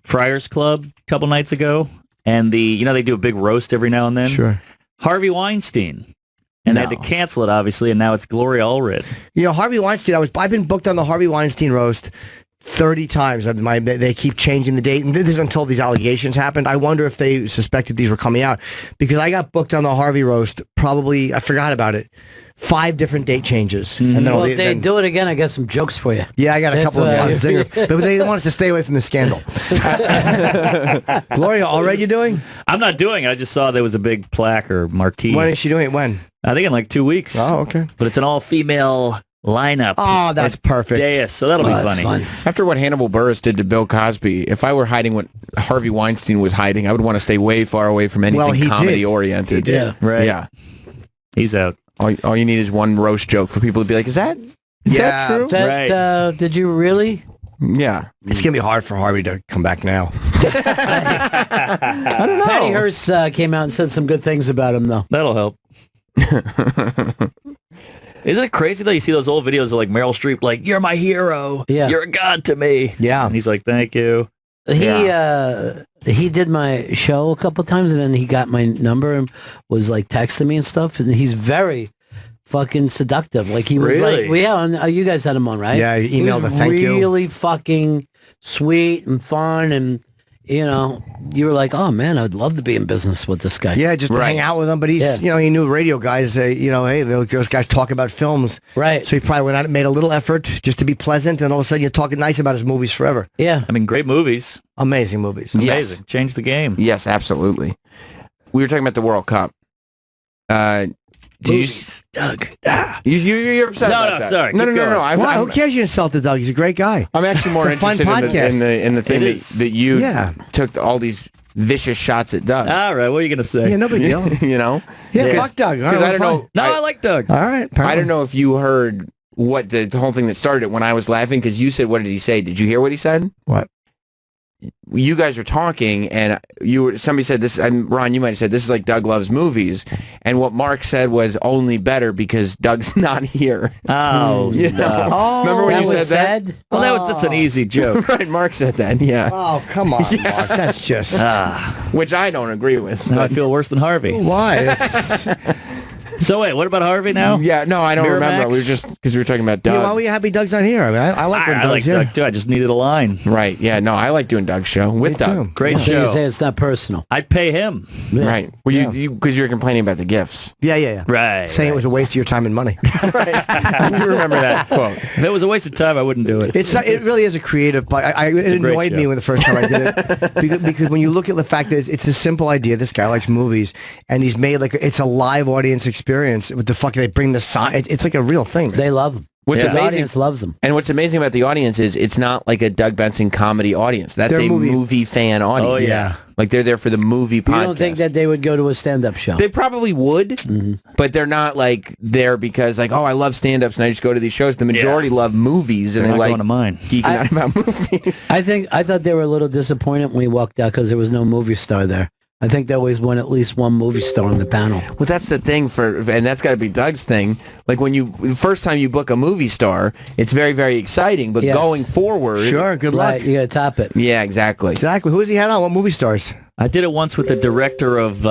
Speaker 8: Friars Club a couple nights ago, and they do a big roast every now and then.
Speaker 1: Sure.
Speaker 8: Harvey Weinstein. And they had to cancel it, obviously, and now it's Gloria Allred.
Speaker 1: You know, Harvey Weinstein. I've been booked on the Harvey Weinstein roast 30 times. They keep changing the date, and this is until these allegations happened. I wonder if they suspected these were coming out because I got booked on the Harvey roast. Probably I forgot about it. 5 different date changes, and then,
Speaker 7: Well, if they do it again, I got some jokes for you.
Speaker 1: Yeah, I got a
Speaker 7: If,
Speaker 1: couple of zinger, but they want us to stay away from the scandal. Gloria, already you doing?
Speaker 8: I'm not doing it. I just saw there was a big plaque or marquee.
Speaker 1: When is she doing it? When?
Speaker 8: I think in like 2 weeks.
Speaker 1: Oh, okay.
Speaker 8: But it's an all-female lineup.
Speaker 1: Oh, that's perfect.
Speaker 8: Dais, so that'll be
Speaker 7: that's
Speaker 8: funny.
Speaker 7: fun.
Speaker 2: After what Hannibal Buress did to Bill Cosby, if I were hiding what Harvey Weinstein was hiding, I would want to stay way far away from anything
Speaker 1: he
Speaker 2: comedy
Speaker 1: did.
Speaker 2: oriented.
Speaker 1: He did.
Speaker 8: Right.
Speaker 2: Yeah.
Speaker 8: He's out.
Speaker 2: All you need is one roast joke for people to be like, is that true?
Speaker 7: Did you really?
Speaker 2: Yeah.
Speaker 1: It's going to be hard for Harvey to come back now.
Speaker 2: I don't know.
Speaker 7: Patty Hearst came out and said some good things about him, though.
Speaker 8: That'll help. Isn't it crazy though? You see those old videos of like Meryl Streep, like, "You're my hero.
Speaker 7: Yeah.
Speaker 8: You're a god to me."
Speaker 1: Yeah.
Speaker 8: And he's like, "Thank you."
Speaker 7: He did my show a couple times, and then he got my number and was like texting me and stuff. And he's very fucking seductive. Like he was
Speaker 8: Really?
Speaker 7: like, well, yeah, and, you guys had him on, right?
Speaker 1: Yeah, he
Speaker 7: He
Speaker 1: emailed
Speaker 7: was
Speaker 1: a thank you.
Speaker 7: really fucking sweet and fun, and you know, you were like, oh man, I'd love to be in business with this guy.
Speaker 1: Yeah, just to hang out with him. But he's, he knew radio guys, hey, those guys talk about films.
Speaker 7: Right.
Speaker 1: So he probably went out and made a little effort just to be pleasant, and all of a sudden you're talking nice about his movies forever.
Speaker 7: Yeah.
Speaker 8: I mean, great movies.
Speaker 1: Amazing movies.
Speaker 8: Amazing.
Speaker 2: Yes.
Speaker 8: Changed the game.
Speaker 2: Yes, absolutely. We were talking about the World Cup.
Speaker 8: Doug.
Speaker 2: You're upset
Speaker 8: No,
Speaker 2: about
Speaker 8: no,
Speaker 2: that.
Speaker 8: sorry.
Speaker 2: No,
Speaker 8: Keep going.
Speaker 1: Why? Who cares you insulted Doug? He's a great guy.
Speaker 2: I'm actually more
Speaker 1: It's a fun
Speaker 2: interested in the thing
Speaker 8: It is.
Speaker 2: that you took all these vicious shots at Doug.
Speaker 8: All right, what are you gonna say?
Speaker 1: Yeah, no big deal.
Speaker 2: You know?
Speaker 1: Yeah, fuck Doug. All
Speaker 2: Because
Speaker 1: right,
Speaker 2: I don't
Speaker 1: fine.
Speaker 2: know.
Speaker 8: No, I like Doug.
Speaker 1: All right.
Speaker 2: I
Speaker 1: apparently.
Speaker 2: don't know if you heard what the whole thing that started it when I was laughing because you said, what did he say? Did you hear what he said?
Speaker 1: What?
Speaker 2: You guys were talking and somebody said this, and Ron, you might have said, this is like Doug loves movies. And what Mark said was only better because Doug's not here.
Speaker 8: Oh,
Speaker 2: You know?
Speaker 1: Oh,
Speaker 2: Remember when
Speaker 7: that
Speaker 2: you
Speaker 7: was
Speaker 2: said that?
Speaker 8: Well, that's an easy joke.
Speaker 2: Right, Mark said that, yeah.
Speaker 1: Oh, come on, Mark. That's just...
Speaker 2: Which I don't agree with.
Speaker 8: Now I feel worse than Harvey.
Speaker 1: Why? It's...
Speaker 8: So wait, what about Harvey now?
Speaker 2: Yeah, no, I don't remember.
Speaker 8: Miramax?
Speaker 2: We were just, because we were talking about Doug.
Speaker 1: Yeah, why were you happy Doug's not here? I mean, I like when
Speaker 8: I
Speaker 1: Doug's
Speaker 8: like
Speaker 1: here.
Speaker 8: Doug too. I just needed a line.
Speaker 2: Right, yeah, no, I like doing Doug's show with
Speaker 1: Me
Speaker 2: Doug.
Speaker 1: too.
Speaker 8: Great
Speaker 7: So you say
Speaker 8: show.
Speaker 7: it's not personal.
Speaker 8: I'd pay him.
Speaker 2: Right. Well, because you were complaining about the gifts.
Speaker 1: Yeah.
Speaker 8: Right.
Speaker 1: Saying it was a waste of your time and money.
Speaker 2: You remember that quote.
Speaker 8: If it was a waste of time, I wouldn't do it.
Speaker 1: It really is a creative. It
Speaker 8: a great
Speaker 1: annoyed me
Speaker 8: show.
Speaker 1: when the first time I did it because when you look at the fact that it's a simple idea. This guy likes movies, and he's made it's a live audience experience with the fucking they bring the sign. It's like a real thing.
Speaker 7: They love him.
Speaker 2: What's
Speaker 7: His
Speaker 2: amazing-
Speaker 7: audience loves him.
Speaker 2: And what's amazing about the audience is it's not like a Doug Benson comedy audience. That's
Speaker 1: They're
Speaker 2: a movie fan audience.
Speaker 8: Oh, yeah.
Speaker 2: Like they're there for the movie podcast.
Speaker 7: You don't think that they would go to a stand-up show?
Speaker 2: They probably would, but they're not like there because like, oh, I love stand-ups and I just go to these shows. The majority love movies and
Speaker 8: They're
Speaker 2: they
Speaker 8: not
Speaker 2: like
Speaker 8: going to mine.
Speaker 2: geeking out about movies.
Speaker 7: I thought they were a little disappointed when we walked out because there was no movie star there. I think they always want at least one movie star on the panel.
Speaker 2: Well, that's the thing and that's got to be Doug's thing. Like the first time you book a movie star, it's very, very exciting, but
Speaker 7: Yes.
Speaker 2: going forward.
Speaker 1: Sure, good luck.
Speaker 7: Right, you got to top it.
Speaker 2: Yeah, exactly.
Speaker 1: Exactly. Who has he had on? What movie stars?
Speaker 8: I did it once with the director of.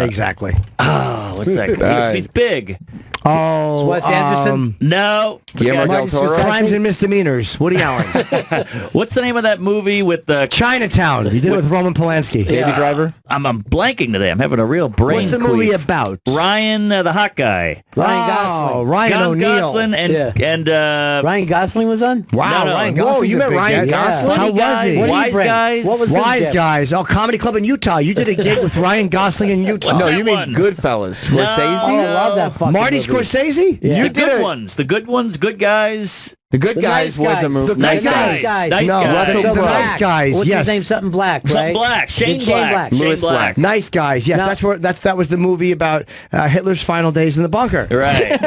Speaker 1: Exactly.
Speaker 8: What's that? He's big.
Speaker 1: Oh,
Speaker 7: Wes Anderson?
Speaker 8: No.
Speaker 2: Guillermo del Toro?
Speaker 1: Crimes and Misdemeanors. Woody Allen.
Speaker 8: What's the name of that movie with the
Speaker 1: Chinatown. He did it with Roman Polanski.
Speaker 2: Baby Driver?
Speaker 8: I'm blanking today. I'm having a real brain.
Speaker 1: What's the movie
Speaker 8: queef.
Speaker 1: about?
Speaker 8: Ryan, the hot guy.
Speaker 7: Ryan Gosling.
Speaker 1: Oh, Ryan O'Neal.
Speaker 8: Gosling and
Speaker 7: Ryan Gosling was on?
Speaker 1: Wow,
Speaker 8: No, no.
Speaker 1: Ryan
Speaker 8: Whoa,
Speaker 1: Gosling's
Speaker 2: you
Speaker 1: a
Speaker 2: met
Speaker 1: big
Speaker 2: Ryan
Speaker 1: guy.
Speaker 2: Gosling?
Speaker 1: How was he?
Speaker 7: What did he
Speaker 8: Wise
Speaker 7: bring?
Speaker 8: Guys.
Speaker 7: What was his
Speaker 1: Wise
Speaker 7: gift?
Speaker 1: Guys. Oh, Comedy Club in Utah. You did a gig with Ryan Gosling in Utah.
Speaker 8: What's
Speaker 2: No,
Speaker 8: that
Speaker 2: you mean
Speaker 8: one?
Speaker 2: Goodfellas.
Speaker 8: No.
Speaker 2: Scorsese?
Speaker 7: Oh, I love that fucking
Speaker 1: Marty
Speaker 7: movie.
Speaker 1: Scorsese?
Speaker 7: Yeah.
Speaker 8: The good ones. The good ones. Good guys.
Speaker 2: The Good
Speaker 7: The
Speaker 2: Guys
Speaker 7: Nice
Speaker 2: was a
Speaker 7: Guys.
Speaker 2: movie.
Speaker 7: The
Speaker 8: Nice
Speaker 7: Nice
Speaker 8: Guys.
Speaker 7: Guys.
Speaker 8: Nice
Speaker 1: No,
Speaker 8: guys.
Speaker 1: Russell
Speaker 7: Something
Speaker 1: Crowe.
Speaker 7: Black.
Speaker 1: Nice Guys,
Speaker 7: What's
Speaker 1: yes.
Speaker 7: his name? Something Black, right?
Speaker 8: Something Black. Shane Black. Shane
Speaker 2: Louis
Speaker 8: Black.
Speaker 2: Black.
Speaker 1: Nice Guys. Yes,
Speaker 7: Now-
Speaker 1: that was the movie about Hitler's final days in the bunker.
Speaker 8: Right.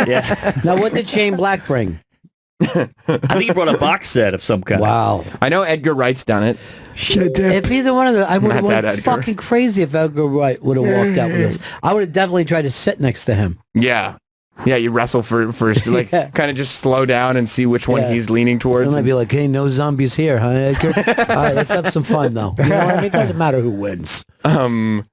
Speaker 8: Yeah.
Speaker 7: Now, what did Shane Black bring?
Speaker 8: I think he brought a box set of some kind.
Speaker 7: Wow.
Speaker 2: I know Edgar Wright's done it.
Speaker 1: Shit,
Speaker 7: If either one of them, I would have
Speaker 2: Not that
Speaker 7: went
Speaker 2: Edgar.
Speaker 7: fucking crazy if Edgar Wright would have walked out with us. I would have definitely tried to sit next to him.
Speaker 2: Yeah. Yeah, you wrestle for like
Speaker 7: Yeah.
Speaker 2: kind of just slow down and see which one
Speaker 7: Yeah.
Speaker 2: he's leaning
Speaker 7: And
Speaker 2: towards.
Speaker 7: I'd be like, hey, no zombies here, huh, Edgar? All right, let's have some fun, though. You know what I mean? It doesn't matter who wins.
Speaker 2: Who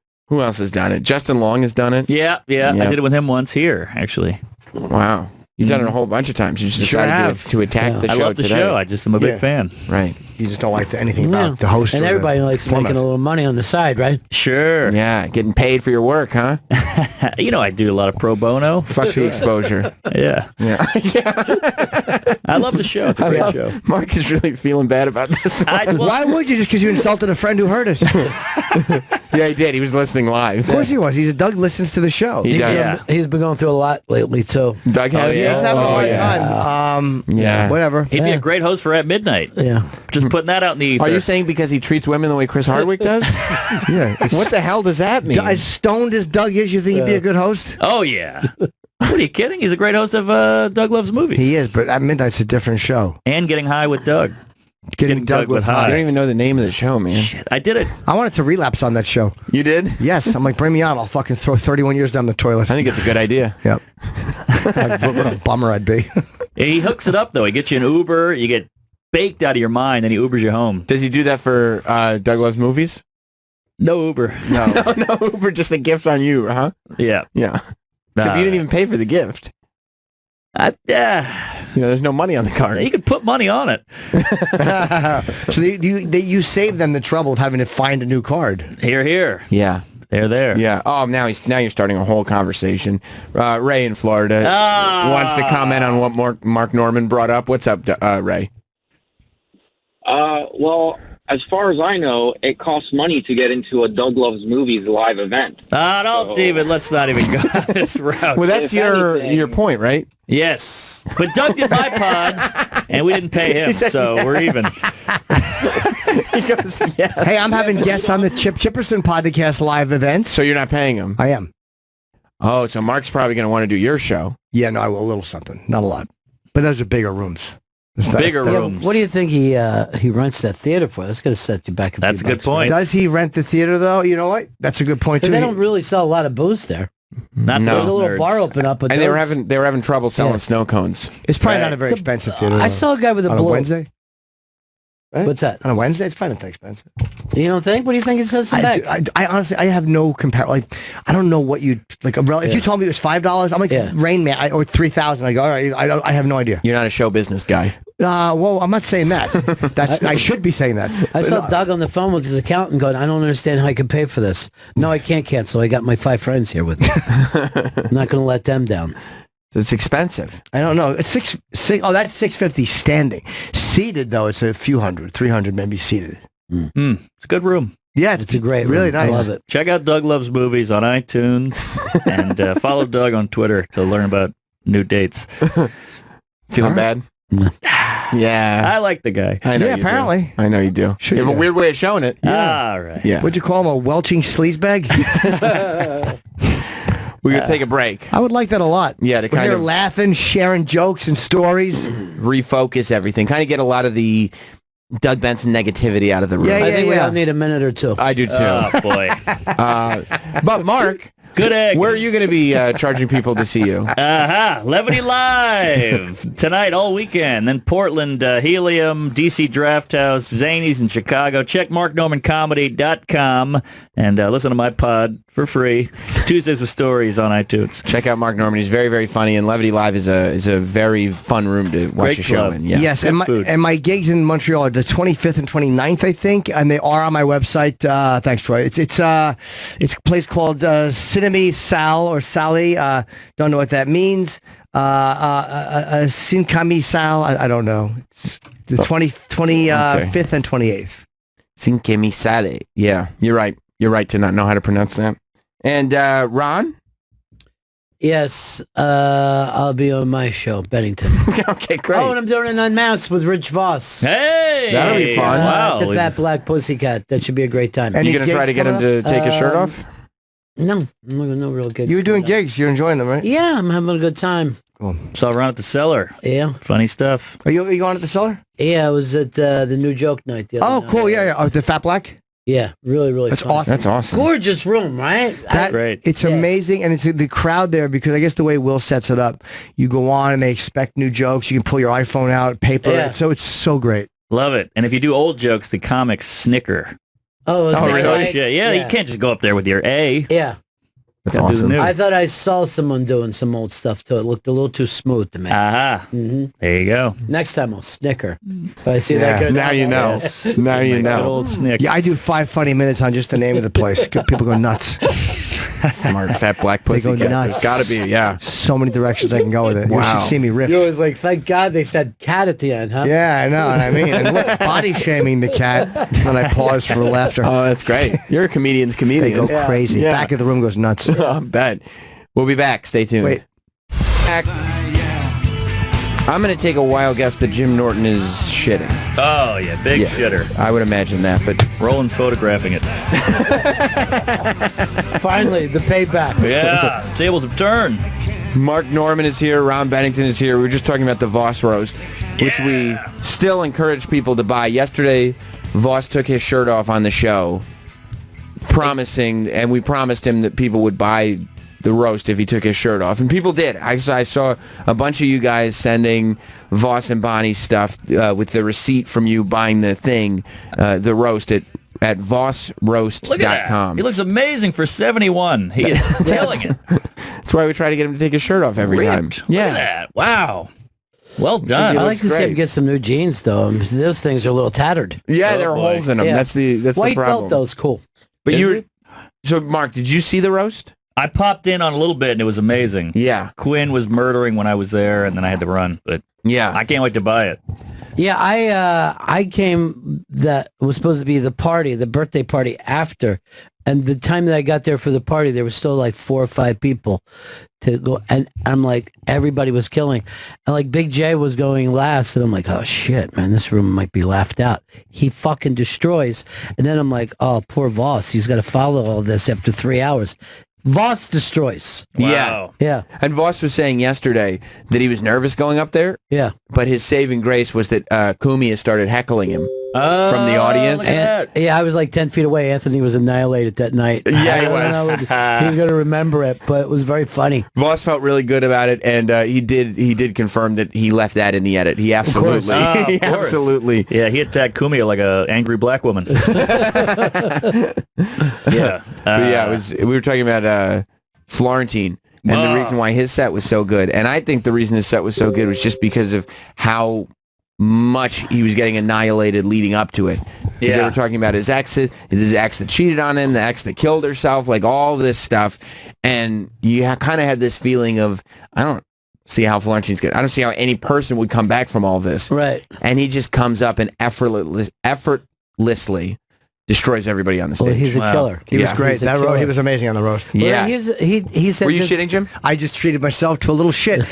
Speaker 2: else has done it? Justin Long has done it.
Speaker 8: Yeah.
Speaker 2: Yeah.
Speaker 8: I did it with him once here, actually.
Speaker 2: Wow. You've done it a whole bunch of times. You just
Speaker 1: Sure
Speaker 2: decided
Speaker 1: have.
Speaker 2: to attack
Speaker 7: Yeah.
Speaker 2: the
Speaker 8: I
Speaker 2: show
Speaker 8: love the
Speaker 2: today.
Speaker 8: show. I just am a big
Speaker 1: Yeah.
Speaker 8: fan.
Speaker 2: Right.
Speaker 1: You just don't like anything about the host.
Speaker 7: And
Speaker 1: or
Speaker 7: everybody
Speaker 1: the
Speaker 7: likes
Speaker 1: format.
Speaker 7: making a little money on the side, right?
Speaker 8: Sure.
Speaker 2: Yeah, getting paid for your work, huh?
Speaker 8: You know I do a lot of pro bono.
Speaker 2: Fuck the exposure.
Speaker 8: Yeah.
Speaker 2: Yeah.
Speaker 8: I love the show. It's a great show.
Speaker 2: Mark is really feeling bad about this one.
Speaker 1: Why would you? Just because you insulted a friend who heard it?
Speaker 2: Yeah, he did. He was listening live.
Speaker 1: Of course he was. Doug listens to the show.
Speaker 2: He does.
Speaker 7: He's been going through a lot lately, too.
Speaker 2: Doug has.
Speaker 1: He doesn't have a hard time.
Speaker 2: Yeah.
Speaker 1: Whatever.
Speaker 8: He'd be a great host for At Midnight.
Speaker 7: Yeah.
Speaker 8: Just putting that out in the ether.
Speaker 2: Are you saying because he treats women the way Chris Hardwick does?
Speaker 1: Yeah.
Speaker 2: What the hell does that mean?
Speaker 1: As stoned as Doug is, you think he'd be a good host?
Speaker 8: Oh, yeah. What are you kidding? He's a great host of Doug Loves Movies.
Speaker 1: He is, but At Midnight's a different show.
Speaker 8: And Getting High with Doug.
Speaker 1: Getting Doug with
Speaker 2: I
Speaker 1: high.
Speaker 2: don't even know the name of the show, man.
Speaker 8: Shit, I did it.
Speaker 1: I wanted to relapse on that show.
Speaker 2: You did?
Speaker 1: Yes. I'm like, bring me on. I'll fucking throw 31 years down the toilet.
Speaker 2: I think it's a good idea.
Speaker 1: Yep. What a bummer I'd be.
Speaker 8: He hooks it up, though. He gets you an Uber. You get baked out of your mind, and he Ubers you home.
Speaker 2: Does he do that for Doug Loves Movies?
Speaker 8: No Uber.
Speaker 2: No. No Uber, just a gift on you, huh?
Speaker 8: Yeah.
Speaker 2: Yeah. Except you didn't even pay for the gift. There's no money on the card.
Speaker 8: You could put money on it.
Speaker 1: So you save them the trouble of having to find a new card.
Speaker 8: Here.
Speaker 2: Yeah.
Speaker 8: There.
Speaker 2: Yeah. Oh, now you're starting a whole conversation. Ray in Florida wants to comment on what Mark Norman brought up. What's up, Ray?
Speaker 12: Well, as far as I know, it costs money to get into a Doug Loves Movies live event.
Speaker 8: No, David, let's not even go this route.
Speaker 2: Well, that's your point, right?
Speaker 8: Yes. But Doug did my pod, and we didn't pay him, so we're even.
Speaker 2: He goes, yeah.
Speaker 1: Hey, I'm having guests on the Chip Chipperson podcast live events.
Speaker 2: So you're not paying him?
Speaker 1: I am.
Speaker 2: Oh, so Mark's probably going to want to do your show.
Speaker 1: Yeah, no, I will. A little something. Not a lot. But those are bigger rooms.
Speaker 8: Bigger rooms.
Speaker 7: What do you think he rents that theater for? That's going to set you back.
Speaker 8: That's a good point.
Speaker 1: Does he rent the theater, though? You know what? That's a good point, too.
Speaker 7: Because they don't really sell a lot of booze there.
Speaker 8: Not
Speaker 7: There's
Speaker 8: those
Speaker 7: a little
Speaker 8: nerds.
Speaker 7: bar open up, but
Speaker 2: And they were having trouble selling snow cones.
Speaker 1: It's probably not a very expensive theater.
Speaker 7: I saw a guy with a
Speaker 1: on
Speaker 7: blue.
Speaker 1: a Wednesday. Right?
Speaker 7: What's that?
Speaker 1: On a Wednesday, it's probably not that expensive.
Speaker 7: You don't think? What do you think it says in back?
Speaker 1: I honestly, I have no compare. Like, I don't know what you'd like. If you told me it was $5, I'm like Rain Man or $3,000. I go, all right, I have no idea.
Speaker 2: You're not a show business guy.
Speaker 1: Well, I'm not saying that. I should be saying that.
Speaker 7: I saw Doug on the phone with his accountant going, I don't understand how I can pay for this. No, I can't cancel. I got my 5 friends here with me. I'm not going to let them down.
Speaker 2: It's expensive.
Speaker 1: I don't know. It's six. Oh, that's $650 standing. Seated though, it's a few hundred, 300 maybe seated.
Speaker 8: It's a good room.
Speaker 1: Yeah,
Speaker 7: It's a great
Speaker 1: really
Speaker 7: room.
Speaker 1: nice.
Speaker 7: I love it.
Speaker 8: Check out Doug Loves Movies on iTunes and follow Doug on Twitter to learn about new dates.
Speaker 2: Feeling bad? Yeah.
Speaker 8: I like the guy.
Speaker 2: I know
Speaker 1: Yeah,
Speaker 2: you do.
Speaker 1: apparently.
Speaker 2: I know you do.
Speaker 1: Sure
Speaker 2: You have
Speaker 1: you
Speaker 2: a
Speaker 1: do.
Speaker 2: weird way of showing it.
Speaker 8: All right.
Speaker 2: Yeah.
Speaker 1: What'd you call him? A welching sleazebag?
Speaker 2: We could take a break.
Speaker 1: I would like that a lot.
Speaker 2: Yeah, to
Speaker 1: We're
Speaker 2: kind
Speaker 1: here
Speaker 2: of
Speaker 1: laughing, sharing jokes and stories.
Speaker 2: refocus everything. Kind of get a lot of the Doug Benson negativity out of the room.
Speaker 1: Yeah,
Speaker 7: I think we
Speaker 1: yeah.
Speaker 7: all need a minute or two.
Speaker 2: I do too.
Speaker 8: Oh, boy.
Speaker 2: But Mark,
Speaker 8: Good egg.
Speaker 2: where are you going to be charging people to see you?
Speaker 8: Levity Live tonight all weekend. Then Portland, Helium, DC Draft House, Zanies in Chicago. Check marknormancomedy.com and listen to my pod for free. Tuesdays with Stories on iTunes.
Speaker 2: Check out Mark Norman. He's very, very funny, and Levity Live is a very fun room to watch
Speaker 8: Great
Speaker 2: a show
Speaker 8: club.
Speaker 2: in. Yeah.
Speaker 1: Yes,
Speaker 8: Good food.
Speaker 1: and my gigs in Montreal are the 25th and 29th, I think, and they are on my website. Thanks, Troy. It's a place called Cinemi Sal or Sally. Don't know what that means. Sincami Sal. I don't know. It's the 25th and 28th.
Speaker 2: Cinque mi sale. Yeah, you're right. You're right to not know how to pronounce that. And Ron?
Speaker 7: Yes, I'll be on my show, Bennington.
Speaker 2: Okay, great.
Speaker 7: Oh, and I'm doing an Unmasked with Rich Voss.
Speaker 8: Hey!
Speaker 2: That'll be fun.
Speaker 8: Wow.
Speaker 7: The Fat Black Pussycat. That should be a great time.
Speaker 1: And
Speaker 2: you going to try to get him to take his shirt off?
Speaker 7: No, no real good.
Speaker 1: You were doing gigs. You're enjoying them, right?
Speaker 7: Yeah, I'm having a good time.
Speaker 1: Cool.
Speaker 8: Saw Ron at the Cellar.
Speaker 7: Yeah.
Speaker 8: Funny stuff.
Speaker 1: Are you going at the cellar?
Speaker 7: Yeah, I was at the New Joke Night the other
Speaker 1: Oh,
Speaker 7: night.
Speaker 1: cool. Yeah. Oh, the Fat Black?
Speaker 7: Yeah, really
Speaker 1: That's
Speaker 7: fun.
Speaker 1: awesome.
Speaker 2: That's awesome.
Speaker 7: Gorgeous room, right?
Speaker 8: Great.
Speaker 1: It's amazing, and it's the crowd there because I guess the way Will sets it up, you go on and they expect new jokes. You can pull your iPhone out, paper.
Speaker 7: Yeah.
Speaker 1: So it's so great.
Speaker 8: Love it. And if you do old jokes, the comics snicker.
Speaker 7: Oh, is that
Speaker 8: Really?
Speaker 7: right?
Speaker 8: Yeah, you can't just go up there with your A.
Speaker 7: Yeah.
Speaker 1: That's
Speaker 8: Gotta do the
Speaker 1: awesome.
Speaker 8: new.
Speaker 7: I thought I saw someone doing some old stuff too. It looked a little too smooth to me.
Speaker 8: Aha. There you go.
Speaker 7: Next time I'll snicker. So I see
Speaker 1: Yeah.
Speaker 7: that go
Speaker 2: Now
Speaker 7: down
Speaker 2: you
Speaker 7: there.
Speaker 2: know.
Speaker 8: Yes.
Speaker 2: Now you
Speaker 8: Good
Speaker 2: know.
Speaker 8: old snick.
Speaker 1: Yeah, I do 5 funny minutes on just the name of the place. People go nuts.
Speaker 2: Smart fat black
Speaker 1: They go
Speaker 2: pussy cat.
Speaker 1: nuts.
Speaker 2: There's got to be, yeah.
Speaker 1: So many directions I can go with it. You
Speaker 2: Wow.
Speaker 1: should see me riff.
Speaker 7: You always like, thank God they said cat at the end, huh?
Speaker 1: Yeah, I know what I mean. And look, body shaming the cat when I pause for laughter.
Speaker 2: Oh, that's great. You're a comedian's
Speaker 1: They
Speaker 2: comedian.
Speaker 1: go crazy.
Speaker 2: Yeah.
Speaker 1: Back of the room goes nuts.
Speaker 2: I bet. We'll be back. Stay tuned.
Speaker 1: Wait.
Speaker 2: Back. I'm going to take a wild guess that Jim Norton is shitting.
Speaker 8: Oh, yeah. Big
Speaker 2: Yeah.
Speaker 8: shitter.
Speaker 2: I would imagine that, but
Speaker 8: Roland's photographing it.
Speaker 7: Finally, the payback.
Speaker 8: Yeah. Tables have turned.
Speaker 2: Mark Norman is here. Ron Bennington is here. We were just talking about the Voss roast, which we still encourage people to buy. Yesterday, Voss took his shirt off on the show, promising, and we promised him that people would buy the roast if he took his shirt off, and people did. I saw a bunch of you guys sending Voss and Bonnie stuff with the receipt from you buying the thing, the roast at vossroast.com.
Speaker 8: Look at that. He looks amazing for 71. He is killing it.
Speaker 2: That's why we try to get him to take his shirt off every time.
Speaker 8: Ripped. Look at that. Wow. Well done.
Speaker 7: I like to see him get some new jeans, though. Those things are a little tattered.
Speaker 2: Yeah, there are
Speaker 8: boy.
Speaker 2: holes in them.
Speaker 7: Yeah.
Speaker 2: That's the
Speaker 7: White
Speaker 2: problem.
Speaker 7: belt, though, is cool.
Speaker 2: But
Speaker 8: Is
Speaker 2: you,
Speaker 8: it?
Speaker 2: so Mark, did you see the roast?
Speaker 8: I popped in on a little bit, and it was amazing.
Speaker 2: Yeah,
Speaker 8: Quinn was murdering when I was there, and then I had to run. But
Speaker 2: yeah.
Speaker 8: I can't wait to buy it.
Speaker 7: Yeah, I came, that was supposed to be the party, the birthday party after, and the time that I got there for the party, there was still like 4 or 5 people to go, and I'm like, everybody was killing, and like Big J was going last, and I'm like, oh shit, man, this room might be laughed out. He fucking destroys, and then I'm like, oh, poor Voss, he's got to follow all this after 3 hours. Voss destroys.
Speaker 8: Wow.
Speaker 7: Yeah,
Speaker 2: And Voss was saying yesterday that he was nervous going up there,
Speaker 7: yeah.
Speaker 2: but his saving grace was that Kumia started heckling him from the audience.
Speaker 8: Look at that.
Speaker 7: Yeah, I was like 10 feet away. Anthony was annihilated that night.
Speaker 2: Yeah, he
Speaker 7: I don't
Speaker 2: was.
Speaker 7: know what- he was going to remember it, but it was very funny.
Speaker 2: Voss felt really good about it, and he did confirm that he left that in the edit. He absolutely,
Speaker 8: Of
Speaker 2: he
Speaker 8: course.
Speaker 2: absolutely.
Speaker 8: Yeah, he attacked Kumia like a angry black woman. Yeah.
Speaker 2: But yeah, we were talking about Florentine and the reason why his set was so good. And I think the reason his set was so good was just because of how much he was getting annihilated leading up to it. Because they
Speaker 8: Yeah.
Speaker 2: were talking about his ex that cheated on him, the ex that killed herself, like all this stuff. And you kind of had this feeling of, I don't see how Florentine's good. I don't see how any person would come back from all this.
Speaker 7: Right.
Speaker 2: And he just comes up and effortlessly destroys everybody on the stage.
Speaker 7: Well, he's a
Speaker 8: Wow.
Speaker 7: killer.
Speaker 1: He was
Speaker 2: Yeah.
Speaker 1: great.
Speaker 7: He's a
Speaker 1: That
Speaker 7: killer.
Speaker 1: he was amazing on the roast.
Speaker 2: Yeah.
Speaker 7: Well, he said
Speaker 2: Were you
Speaker 7: this-
Speaker 2: shitting, Jim?
Speaker 1: I just treated myself to a little shit.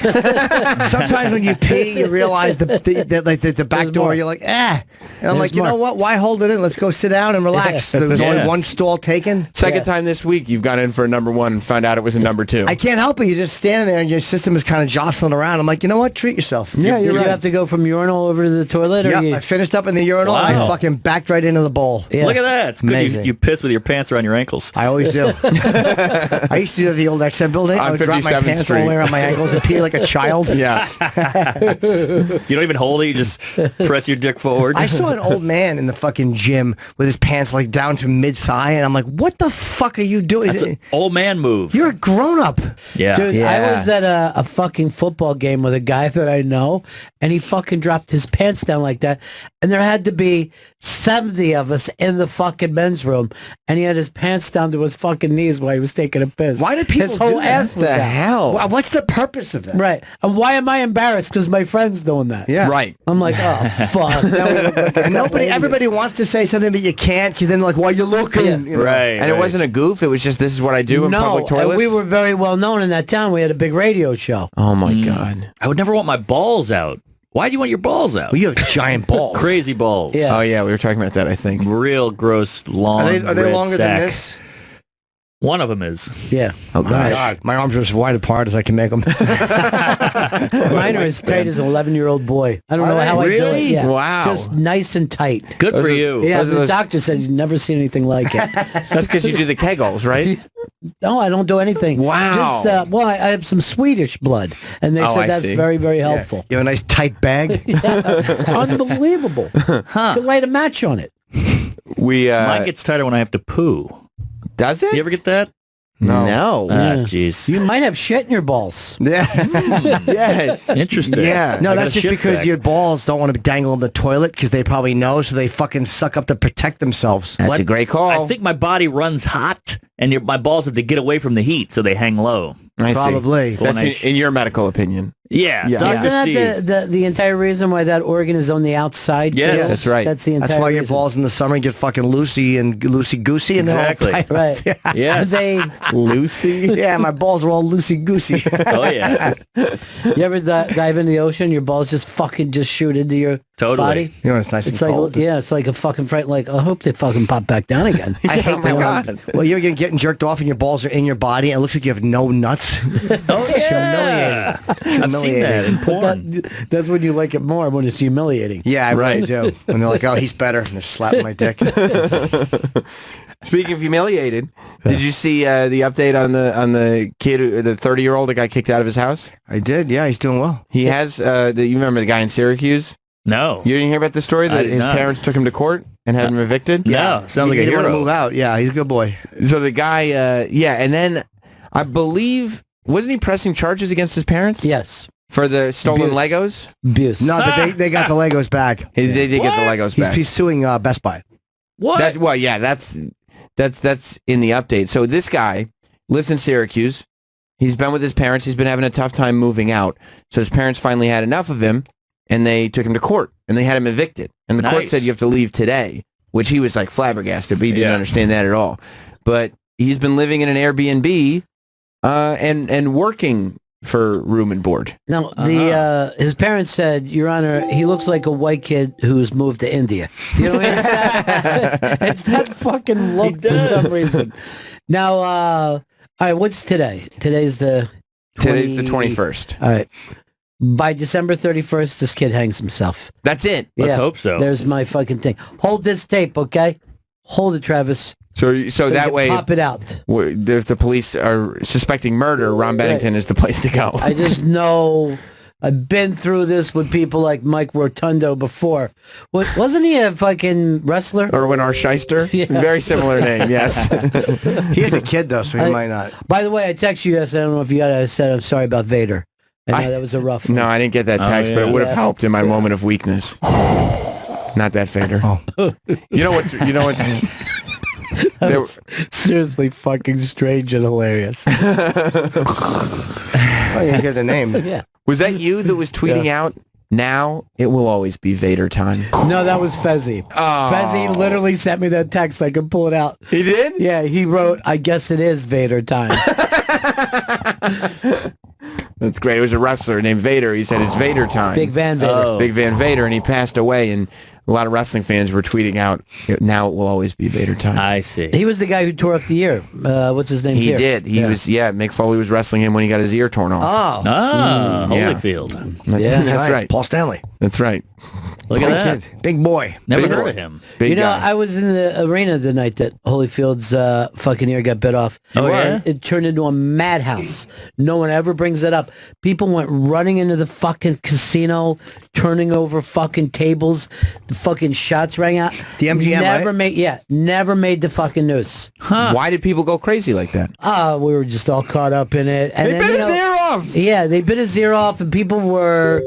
Speaker 1: Sometimes when you pee, you realize the back
Speaker 7: There's
Speaker 1: door.
Speaker 7: more.
Speaker 1: You're like, And I'm
Speaker 7: There's
Speaker 1: like, you know
Speaker 7: more.
Speaker 1: what? Why hold it in? Let's go sit down and relax.
Speaker 7: Yeah.
Speaker 1: There's
Speaker 2: Yeah.
Speaker 1: only one stall taken.
Speaker 2: Second time this week, you've gone in for a number 1 and found out it was a number 2.
Speaker 1: I can't help it. You're just standing there and your system is kind of jostling around. I'm like, you know what? Treat yourself.
Speaker 2: Yeah,
Speaker 7: Did
Speaker 2: you're
Speaker 7: you
Speaker 2: right.
Speaker 7: have to go from urinal over to the toilet? Or
Speaker 1: Yep,
Speaker 7: you,
Speaker 1: I finished up in the urinal and I
Speaker 8: Wow.
Speaker 1: fucking backed right into the bowl.
Speaker 7: yeah.
Speaker 8: Look at that. It's good
Speaker 1: Amazing.
Speaker 8: you piss with your pants around your ankles.
Speaker 1: I always do. I used to do the old XM building. I
Speaker 2: On
Speaker 1: would drop my
Speaker 2: 57th
Speaker 1: pants all
Speaker 2: Street.
Speaker 1: the way around my ankles and pee like a child.
Speaker 2: Yeah.
Speaker 8: You don't even hold it. You just press your dick forward.
Speaker 1: I saw an old man in the fucking gym with his pants like down to mid thigh, and I'm like, "What the fuck are you doing?
Speaker 8: That's an old man move.
Speaker 1: You're a grown up."
Speaker 8: Yeah.
Speaker 7: Dude,
Speaker 2: Yeah.
Speaker 7: I was at a fucking football game with a guy that I know, and he fucking dropped his pants down like that. And there had to be 70 of us in the fucking men's room, and he had his pants down to his fucking knees while he was taking a piss.
Speaker 1: Why do people
Speaker 7: His whole
Speaker 1: do that?
Speaker 7: ass was
Speaker 2: The
Speaker 7: out.
Speaker 2: hell?
Speaker 1: What's the purpose of that?
Speaker 7: Right. And why am I embarrassed? Because my friend's doing that.
Speaker 1: Yeah.
Speaker 2: Right.
Speaker 7: I'm like, oh, fuck. Now we look like a
Speaker 1: And
Speaker 7: couple
Speaker 1: everybody
Speaker 7: idiots.
Speaker 1: wants to say something, but you can't. Because then, like, why you looking?
Speaker 7: Yeah.
Speaker 1: You know?
Speaker 8: Right.
Speaker 2: And it wasn't a goof. It was just, this is what I do in
Speaker 7: No,
Speaker 2: public toilets.
Speaker 7: and we were very well known in that town. We had a big radio show.
Speaker 2: Oh, my God.
Speaker 8: I would never want my balls out. Why do you want your balls out?
Speaker 1: Well, you have giant balls.
Speaker 8: Crazy balls.
Speaker 7: Yeah.
Speaker 2: Oh, yeah. We were talking about that, I think.
Speaker 8: Real gross, long.
Speaker 1: Are they
Speaker 8: red
Speaker 1: longer
Speaker 8: sack.
Speaker 1: than this?
Speaker 8: One of them is.
Speaker 7: Yeah.
Speaker 2: Oh,
Speaker 1: My
Speaker 2: gosh.
Speaker 1: God, my arms are as wide apart as I can make them.
Speaker 7: Mine are as tight as an 11-year-old boy. I don't know
Speaker 1: Are
Speaker 7: how
Speaker 8: they?
Speaker 7: I do it.
Speaker 8: Really?
Speaker 7: Yeah.
Speaker 2: Wow.
Speaker 7: Just nice and tight.
Speaker 8: Good
Speaker 2: Those
Speaker 8: for
Speaker 2: are-
Speaker 8: you.
Speaker 7: Yeah,
Speaker 2: Those are
Speaker 7: the
Speaker 2: those-
Speaker 7: doctor said he's never seen anything like it.
Speaker 2: That's because you do the Kegels, right?
Speaker 7: No, I don't do anything.
Speaker 2: Wow.
Speaker 7: Just, well, I have some Swedish blood, and they
Speaker 2: Oh,
Speaker 7: said
Speaker 2: I
Speaker 7: that's
Speaker 2: see.
Speaker 7: very, very helpful.
Speaker 1: You have a nice tight bag.
Speaker 7: Unbelievable.
Speaker 8: Huh.
Speaker 7: Could light a match on it.
Speaker 2: We,
Speaker 8: Mine gets tighter when I have to poo.
Speaker 2: does it?
Speaker 8: You ever get that?
Speaker 2: No.
Speaker 8: Jeez.
Speaker 7: You might have shit in your balls.
Speaker 2: Yeah.
Speaker 8: Interesting.
Speaker 2: Yeah.
Speaker 1: No,
Speaker 8: I got
Speaker 1: that's
Speaker 8: a
Speaker 1: just
Speaker 8: shit
Speaker 1: because
Speaker 8: sack.
Speaker 1: your balls don't want to dangle in the toilet because they probably know, so they fucking suck up to protect themselves.
Speaker 2: That's a great call.
Speaker 8: I think my body runs hot, and my balls have to get away from the heat, so they hang low.
Speaker 2: I see.
Speaker 1: Probably.
Speaker 2: That's in your medical opinion.
Speaker 8: Yeah.
Speaker 2: Yeah.
Speaker 8: Dr.
Speaker 7: Isn't
Speaker 8: Steve.
Speaker 7: that the entire reason why that organ is on the outside?
Speaker 8: Yes.
Speaker 7: Phil?
Speaker 2: That's right.
Speaker 7: That's the entire
Speaker 1: That's why your
Speaker 7: reason.
Speaker 1: balls in the summer get fucking loosey and loosey-goosey. And they're all
Speaker 8: Exactly.
Speaker 1: tight.
Speaker 7: Right.
Speaker 8: Yes.
Speaker 7: They,
Speaker 2: Lucy.
Speaker 1: Yeah, my balls are all loosey-goosey.
Speaker 8: Oh, yeah.
Speaker 7: you ever dive in the ocean? Your balls just fucking just shoot into your
Speaker 8: Totally.
Speaker 7: body.
Speaker 1: You know, it's nice
Speaker 7: It's
Speaker 1: and
Speaker 7: like
Speaker 1: cold.
Speaker 7: it's like a fucking fright. Like I hope they fucking pop back down again.
Speaker 1: I hate
Speaker 2: my
Speaker 1: that.
Speaker 2: God.
Speaker 1: Well, you're getting jerked off and your balls are in your body and it looks like you have no nuts.
Speaker 8: Oh, yeah. I've seen that in porn.
Speaker 7: That's when you like it more, when it's humiliating.
Speaker 1: Yeah, I really
Speaker 2: Right.
Speaker 1: do. And they're like, oh, he's better. And they're slapping my dick.
Speaker 2: Speaking of humiliated, did you see the update on the kid, the 30-year-old that got kicked out of his house?
Speaker 1: I did. Yeah, he's doing well.
Speaker 2: He has. You remember the guy in Syracuse?
Speaker 8: No.
Speaker 2: You didn't hear about the story
Speaker 8: I
Speaker 2: that
Speaker 8: did
Speaker 2: his
Speaker 8: not.
Speaker 2: parents took him to court and had him evicted?
Speaker 8: No. Sounds like
Speaker 1: he
Speaker 8: a
Speaker 1: didn't want to
Speaker 8: hero.
Speaker 1: move out. Yeah, he's a good boy.
Speaker 2: So the guy, and then I believe wasn't he pressing charges against his parents?
Speaker 7: Yes.
Speaker 2: For the stolen
Speaker 7: Abuse.
Speaker 2: Legos?
Speaker 7: Abuse.
Speaker 1: No, but they got the Legos back.
Speaker 2: They did get the Legos back.
Speaker 1: He's suing Best Buy.
Speaker 8: What?
Speaker 2: That's in the update. So this guy lives in Syracuse. He's been with his parents. He's been having a tough time moving out. So his parents finally had enough of him, and they took him to court, and they had him evicted. And the court
Speaker 8: Nice.
Speaker 2: said you have to leave today, which he was like flabbergasted, but he didn't
Speaker 8: Yeah.
Speaker 2: understand that at all. But he's been living in an Airbnb and working for room and board.
Speaker 7: No, his parents said, Your Honor, he looks like a white kid who's moved to India. You know what I mean? It's that fucking look for some reason. Now, all right, what's today? Today's the
Speaker 2: 21st.
Speaker 7: All right. By December 31st, this kid hangs himself.
Speaker 2: That's it.
Speaker 8: Let's hope so.
Speaker 7: There's my fucking thing. Hold this tape, okay? Hold it, Travis.
Speaker 2: So
Speaker 7: you
Speaker 2: that
Speaker 7: can
Speaker 2: way,
Speaker 7: pop it out.
Speaker 2: if the police are suspecting murder, Ron Bennington is the place to go.
Speaker 7: I just know I've been through this with people like Mike Rotundo before. Wasn't he a fucking wrestler?
Speaker 2: Erwin R. Shyster?
Speaker 7: Yeah.
Speaker 2: Very similar name, yes.
Speaker 1: He is a kid, though, so he might not.
Speaker 7: By the way, I texted you yesterday. I don't know if you got it. I said I'm sorry about Vader. I know that was a rough one.
Speaker 2: No, I didn't get that text, but it would have helped in my moment of weakness. Not that Vader. You know what's
Speaker 7: That was seriously fucking strange and hilarious.
Speaker 1: Oh, you hear the name.
Speaker 7: Yeah.
Speaker 2: Was that you that was tweeting out, now it will always be Vader time?
Speaker 7: No, that was Fezzi.
Speaker 2: Oh.
Speaker 7: Fezzi literally sent me that text. I could pull it out.
Speaker 2: He did?
Speaker 7: Yeah, he wrote, I guess it is Vader time.
Speaker 2: That's great. It was a wrestler named Vader. He said it's Vader time.
Speaker 7: Big Van Vader.
Speaker 2: Big Van Vader, and he passed away, and a lot of wrestling fans were tweeting out, now it will always be Vader time.
Speaker 8: I see.
Speaker 7: He was the guy who tore off the ear. What's his name?
Speaker 2: He
Speaker 7: Tear.
Speaker 2: did. He was, Mick Foley was wrestling him when he got his ear torn off.
Speaker 7: Oh.
Speaker 8: Ah,
Speaker 2: Yeah.
Speaker 8: Holyfield.
Speaker 2: That's right.
Speaker 1: Paul Stanley.
Speaker 2: That's right.
Speaker 8: Look at
Speaker 1: Big
Speaker 8: that.
Speaker 1: kid. Big boy.
Speaker 8: Never
Speaker 2: Big
Speaker 8: heard
Speaker 2: boy.
Speaker 8: of him.
Speaker 2: Big
Speaker 7: You know,
Speaker 2: guy.
Speaker 7: I was in the arena the night that Holyfield's fucking ear got bit off.
Speaker 8: Oh, yeah?
Speaker 7: It turned into a madhouse. No one ever brings it up. People went running into the fucking casino, turning over fucking tables. The fucking shots rang out.
Speaker 1: The MGM,
Speaker 7: never
Speaker 1: right?
Speaker 7: never made the fucking news.
Speaker 2: Why did people go crazy like that?
Speaker 7: We were just all caught up in it. And
Speaker 2: They
Speaker 7: then,
Speaker 2: bit
Speaker 7: you
Speaker 2: his
Speaker 7: know,
Speaker 2: ear off!
Speaker 7: Yeah, they bit his ear off, and people were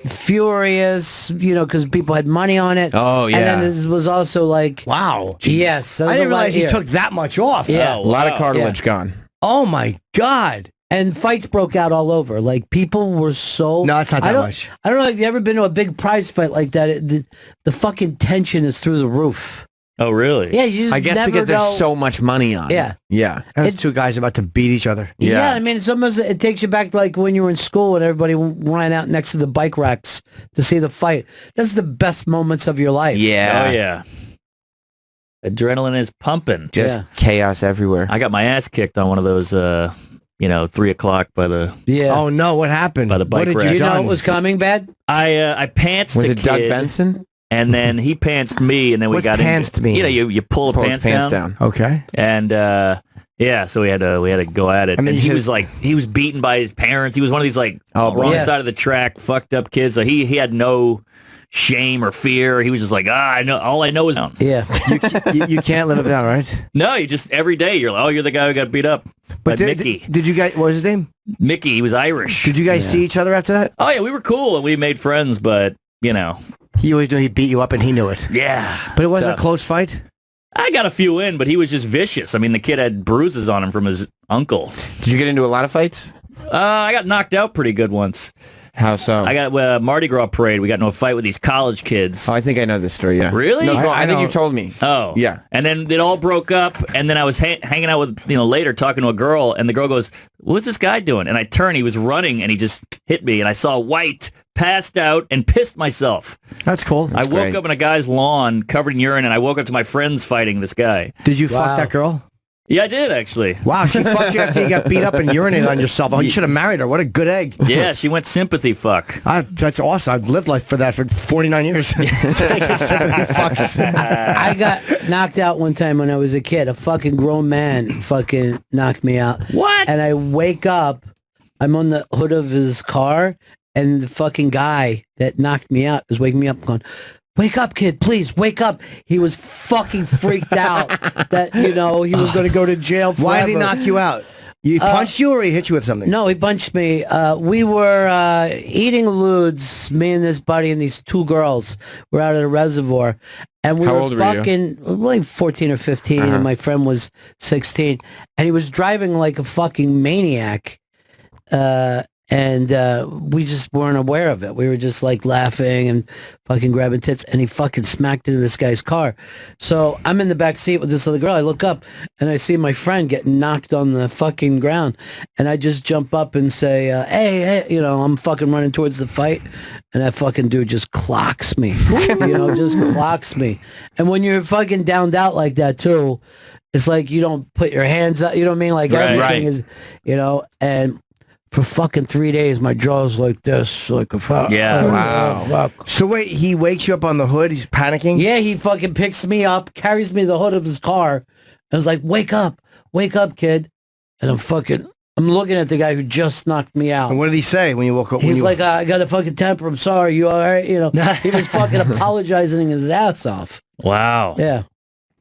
Speaker 7: furious, because people had money on it.
Speaker 2: Oh, yeah.
Speaker 7: And then this was also like,
Speaker 1: Wow.
Speaker 7: yes, that was
Speaker 1: I didn't
Speaker 7: a lot
Speaker 1: realize he
Speaker 7: here.
Speaker 1: took that much off.
Speaker 7: Yeah.
Speaker 2: A lot of
Speaker 8: wow.
Speaker 2: cartilage gone.
Speaker 1: Oh, my God.
Speaker 7: And fights broke out all over. Like, people were so...
Speaker 1: No, it's not that much.
Speaker 7: I don't know if you've ever been to a big prize fight like that. The fucking tension is through the roof.
Speaker 8: Oh, really?
Speaker 7: Yeah, you just
Speaker 2: I guess
Speaker 7: never
Speaker 2: because
Speaker 7: know.
Speaker 2: there's so much money on
Speaker 7: Yeah.
Speaker 2: it. Yeah.
Speaker 1: There's two guys about to beat each other.
Speaker 7: Yeah, I mean, it's almost, it takes you back to like when you were in school and everybody ran out next to the bike racks to see the fight. That's the best moments of your life.
Speaker 2: Yeah.
Speaker 8: Oh, yeah. Adrenaline is pumping.
Speaker 2: Just chaos everywhere.
Speaker 8: I got my ass kicked on one of those, 3 o'clock by the
Speaker 7: Yeah.
Speaker 1: Oh, no. What happened?
Speaker 8: By the bike
Speaker 1: what did
Speaker 8: rack.
Speaker 7: Do
Speaker 1: you
Speaker 7: you know
Speaker 1: done?
Speaker 7: it was coming, Bad?
Speaker 8: I pantsed
Speaker 2: Was
Speaker 8: a
Speaker 2: it Doug
Speaker 8: kid,
Speaker 2: Benson?
Speaker 8: and then he pantsed me, and then we
Speaker 1: What's
Speaker 8: got
Speaker 1: pantsed
Speaker 8: into,
Speaker 1: mean?
Speaker 8: you pull a
Speaker 2: Pull his
Speaker 8: pants down,
Speaker 1: Okay.
Speaker 8: and so we had to go at it.
Speaker 1: I mean,
Speaker 8: and
Speaker 1: you
Speaker 8: he
Speaker 1: should-
Speaker 8: was beaten by his parents. He was one of these wrong
Speaker 7: Yeah.
Speaker 8: side of the track, fucked up kids. So he had no shame or fear. He was just like, I know. All I know is down.
Speaker 7: Yeah.
Speaker 1: You can't let him down, right?
Speaker 8: No, you just every day you're like, oh, you're the guy who got beat up by Mickey.
Speaker 1: Did you guys? What was his name?
Speaker 8: Mickey. He was Irish.
Speaker 1: Did you guys see each other after that?
Speaker 8: Oh yeah, we were cool and we made friends, but you know,
Speaker 1: he always knew he beat you up and he knew it.
Speaker 8: Yeah,
Speaker 1: but it wasn't a close fight.
Speaker 8: I got a few in, but he was just vicious. I mean, the kid had bruises on him from his uncle.
Speaker 2: Did you get into a lot of fights?
Speaker 8: I got knocked out pretty good once.
Speaker 2: How so?
Speaker 8: I got Mardi Gras parade. We got into a fight with these college kids.
Speaker 2: Oh, I think I know this story, yeah.
Speaker 8: Really?
Speaker 2: No,
Speaker 8: I
Speaker 2: I think you told me.
Speaker 8: Oh.
Speaker 2: Yeah.
Speaker 8: And then it all broke up, and then I was hanging out with, later talking to a girl, and the girl goes, what's this guy doing? And I turned, he was running, and he just hit me, and I saw white, passed out, and pissed myself.
Speaker 1: That's cool.
Speaker 8: I woke up in a guy's lawn covered in urine, and I woke up to my friends fighting this guy.
Speaker 1: Did you fuck that girl?
Speaker 8: Yeah, I did, actually.
Speaker 1: Wow, she fucked you after you got beat up and urinated on yourself. Oh, you should have married her. What a good egg.
Speaker 8: Yeah, she went sympathy fuck.
Speaker 1: That's awesome. I've lived life for that for 49 years. Sympathy fucks.
Speaker 7: I got knocked out one time when I was a kid. A fucking grown man fucking knocked me out.
Speaker 8: What?
Speaker 7: And I wake up, I'm on the hood of his car, and the fucking guy that knocked me out is waking me up going, wake up, kid, please, wake up. He was fucking freaked out that, he was going to go to jail forever.
Speaker 1: Why did he knock you out? He punched you or he hit you with something?
Speaker 7: No, he punched me. We were eating ludes, me and this buddy and these two girls were out at a reservoir. And we
Speaker 2: How
Speaker 7: were
Speaker 2: old were you?
Speaker 7: fucking like 14 or 15, and my friend was 16. And he was driving like a fucking maniac. And we just weren't aware of it. We were just like laughing and fucking grabbing tits, and he fucking smacked into this guy's car. So I'm in the back seat with this other girl. I look up and I see my friend getting knocked on the fucking ground, and I just jump up and say, hey, I'm fucking running towards the fight, and that fucking dude just clocks me, just clocks me. And when you're fucking downed out like that too, it's like you don't put your hands up, you know what I mean? Like everything is, and for fucking 3 days, my jaw was like this, like a fuck.
Speaker 8: Yeah.
Speaker 2: Wow.
Speaker 1: So wait, he wakes you up on the hood. He's panicking.
Speaker 7: Yeah, he fucking picks me up, carries me to the hood of his car, and was like, wake up, kid. And I'm looking at the guy who just knocked me out.
Speaker 1: And what did he say when you woke up?
Speaker 7: He's like, I got a fucking temper. I'm sorry. You all right? He was fucking apologizing his ass off.
Speaker 8: Wow.
Speaker 7: Yeah.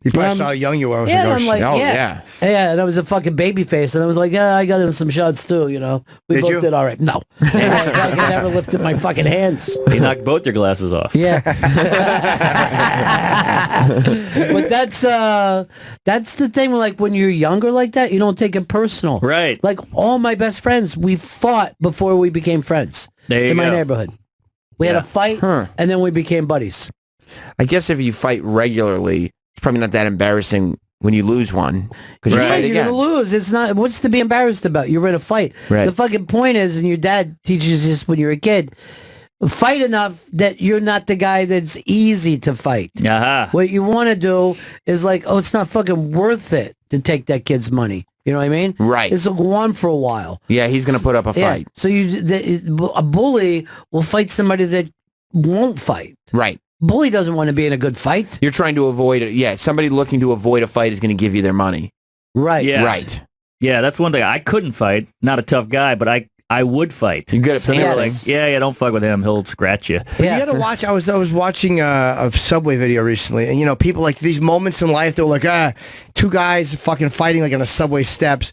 Speaker 1: He probably saw how young you were.
Speaker 7: Yeah, and I'm like,
Speaker 2: yeah.
Speaker 7: Yeah, and I was a fucking baby face, and I was like, yeah, I got in some shots too, We
Speaker 1: Did
Speaker 7: both
Speaker 1: you?
Speaker 7: did all right. No. And I fucking never lifted my fucking hands.
Speaker 8: He knocked both your glasses off.
Speaker 7: Yeah. But that's the thing, like when you're younger like that, you don't take it personal.
Speaker 8: Right.
Speaker 7: Like all my best friends, we fought before we became friends
Speaker 8: There you
Speaker 7: in my
Speaker 8: go.
Speaker 7: neighborhood. We had a fight, and then we became buddies.
Speaker 2: I guess if you fight regularly, it's probably not that embarrassing when you lose one. Because you fight
Speaker 7: You're
Speaker 2: again.
Speaker 7: gonna lose. It's not. What's to be embarrassed about? You're in a fight.
Speaker 2: Right.
Speaker 7: The fucking point is, and your dad teaches this when you're a kid. Fight enough that you're not the guy that's easy to fight.
Speaker 8: Uh-huh.
Speaker 7: What you want to do is like, oh, it's not fucking worth it to take that kid's money. You know what I mean?
Speaker 2: Right.
Speaker 7: This will go on for a while.
Speaker 2: Yeah, he's going to put up a fight.
Speaker 7: So a bully will fight somebody that won't fight.
Speaker 2: Right.
Speaker 7: Bully doesn't want to be in a good fight.
Speaker 2: You're trying to avoid it. Yeah, somebody looking to avoid a fight is going to give you their money.
Speaker 7: Right.
Speaker 8: Yeah.
Speaker 2: Right.
Speaker 8: Yeah, that's one thing. I couldn't fight. Not a tough guy, but I would fight.
Speaker 2: You're good at
Speaker 8: So they're
Speaker 2: pants.
Speaker 8: like, yeah, don't fuck with him. He'll scratch you.
Speaker 1: But you gotta watch. I was watching a Subway video recently, and people like these moments in life. They're like, two guys fucking fighting like on the Subway steps,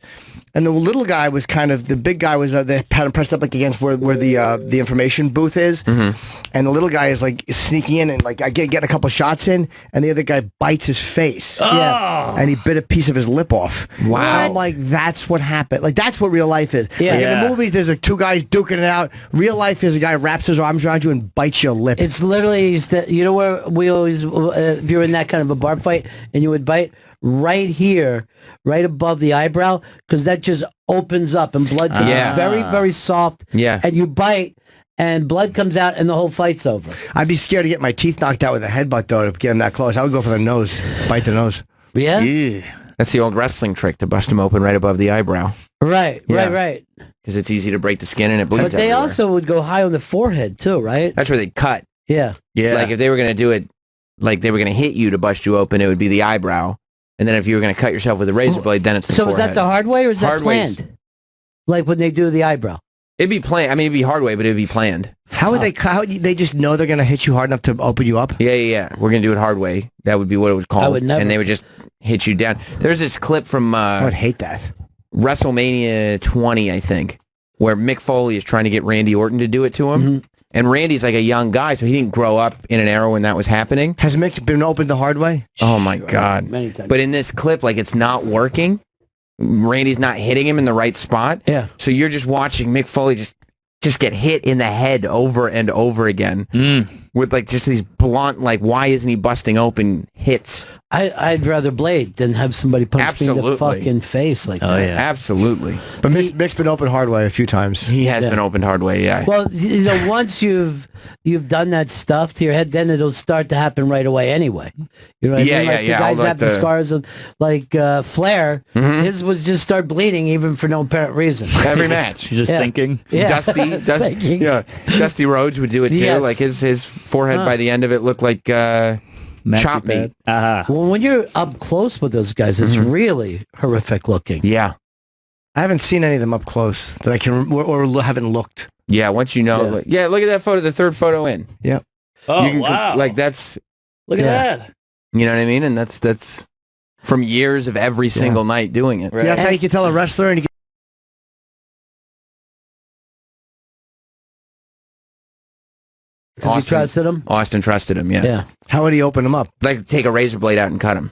Speaker 1: and the little guy was the big guy was they had him pressed up like against where the information booth is, and the little guy is like sneaking in and like I get a couple shots in, and the other guy bites his face, and he bit a piece of his lip off.
Speaker 2: Wow.
Speaker 1: I'm like, that's what happened. Like that's what real life is.
Speaker 7: Yeah.
Speaker 1: Like, in
Speaker 8: Yeah.
Speaker 1: the movies, there's like two guys duking it out. Real life is a guy wraps his arms around you and bites your lip.
Speaker 7: It's literally, where we always, if you're in that kind of a bar fight and you would bite, right here, right above the eyebrow, because that just opens up and blood comes
Speaker 2: Yeah.
Speaker 7: very, very soft.
Speaker 2: Yeah.
Speaker 7: And you bite and blood comes out and the whole fight's over.
Speaker 1: I'd be scared to get my teeth knocked out with a headbutt, though, to get him that close. I would go for the nose, bite the nose.
Speaker 7: Yeah?
Speaker 8: Yeah.
Speaker 2: That's the old wrestling trick, to bust them open right above the eyebrow.
Speaker 7: Right,
Speaker 2: Yeah.
Speaker 7: right.
Speaker 2: Because it's easy to break the skin and it bleeds
Speaker 7: But they
Speaker 2: everywhere.
Speaker 7: also would go high on the forehead too, right?
Speaker 2: That's where they cut.
Speaker 7: Yeah.
Speaker 8: Yeah.
Speaker 2: Like if they were going to do it, like they were going to hit you to bust you open, it would be the eyebrow. And then if you were going to cut yourself with a razor blade, then it's the
Speaker 7: So
Speaker 2: forehead.
Speaker 7: is that the hard way or is that
Speaker 2: Hard ways.
Speaker 7: planned? Like when they do the eyebrow?
Speaker 2: It'd be planned. I mean, it'd be hard way, but it'd be planned.
Speaker 1: How would they? How would they just know they're gonna hit you hard enough to open you up?
Speaker 2: Yeah. We're gonna do it hard way. That would be what it was called.
Speaker 7: I would never.
Speaker 2: And they would just hit you down. There's this clip from
Speaker 1: I would hate that.
Speaker 2: WrestleMania 20, I think, where Mick Foley is trying to get Randy Orton to do it to him.
Speaker 7: Mm-hmm.
Speaker 2: And Randy's like a young guy, so he didn't grow up in an era when that was happening.
Speaker 1: Has Mick been opened the hard way?
Speaker 2: Oh my God.
Speaker 7: Many times.
Speaker 2: But in this clip, like it's not working. Randy's not hitting him in the right spot.
Speaker 7: Yeah.
Speaker 2: So you're just watching Mick Foley just get hit in the head over and over again with like just these blunt, like, why isn't he busting open hits?
Speaker 7: I'd rather blade than have somebody punch me in the fucking face like that.
Speaker 2: Oh, yeah. Absolutely.
Speaker 1: But Mick's been open hard way a few times.
Speaker 2: He has been opened hard way, yeah.
Speaker 7: Well, once you've done that stuff to your head, then it'll start to happen right away anyway. You know what I mean? Like the guys have the scars of, like Flair, his was just start bleeding even for no apparent reason.
Speaker 2: Every match.
Speaker 8: He's just thinking.
Speaker 7: Yeah.
Speaker 2: Dusty Rhodes would do it too.
Speaker 7: Yes.
Speaker 2: Like his forehead by the end of it looked like chop meat.
Speaker 7: Well, when you're up close with those guys, it's really horrific looking.
Speaker 2: Yeah.
Speaker 1: I haven't seen any of them up close that I can or haven't looked.
Speaker 2: Yeah, once you know. Look at that photo, the third photo in.
Speaker 1: Yep.
Speaker 8: Oh, wow.
Speaker 2: Like that's...
Speaker 8: Look at that.
Speaker 2: You know what I mean? And that's from years of every single night doing it.
Speaker 1: Right. Yeah, that's how you can tell a wrestler and you
Speaker 7: You trusted him?
Speaker 2: Austin trusted him, yeah.
Speaker 7: Yeah.
Speaker 1: How would he open him up?
Speaker 2: Like take a razor blade out and cut him.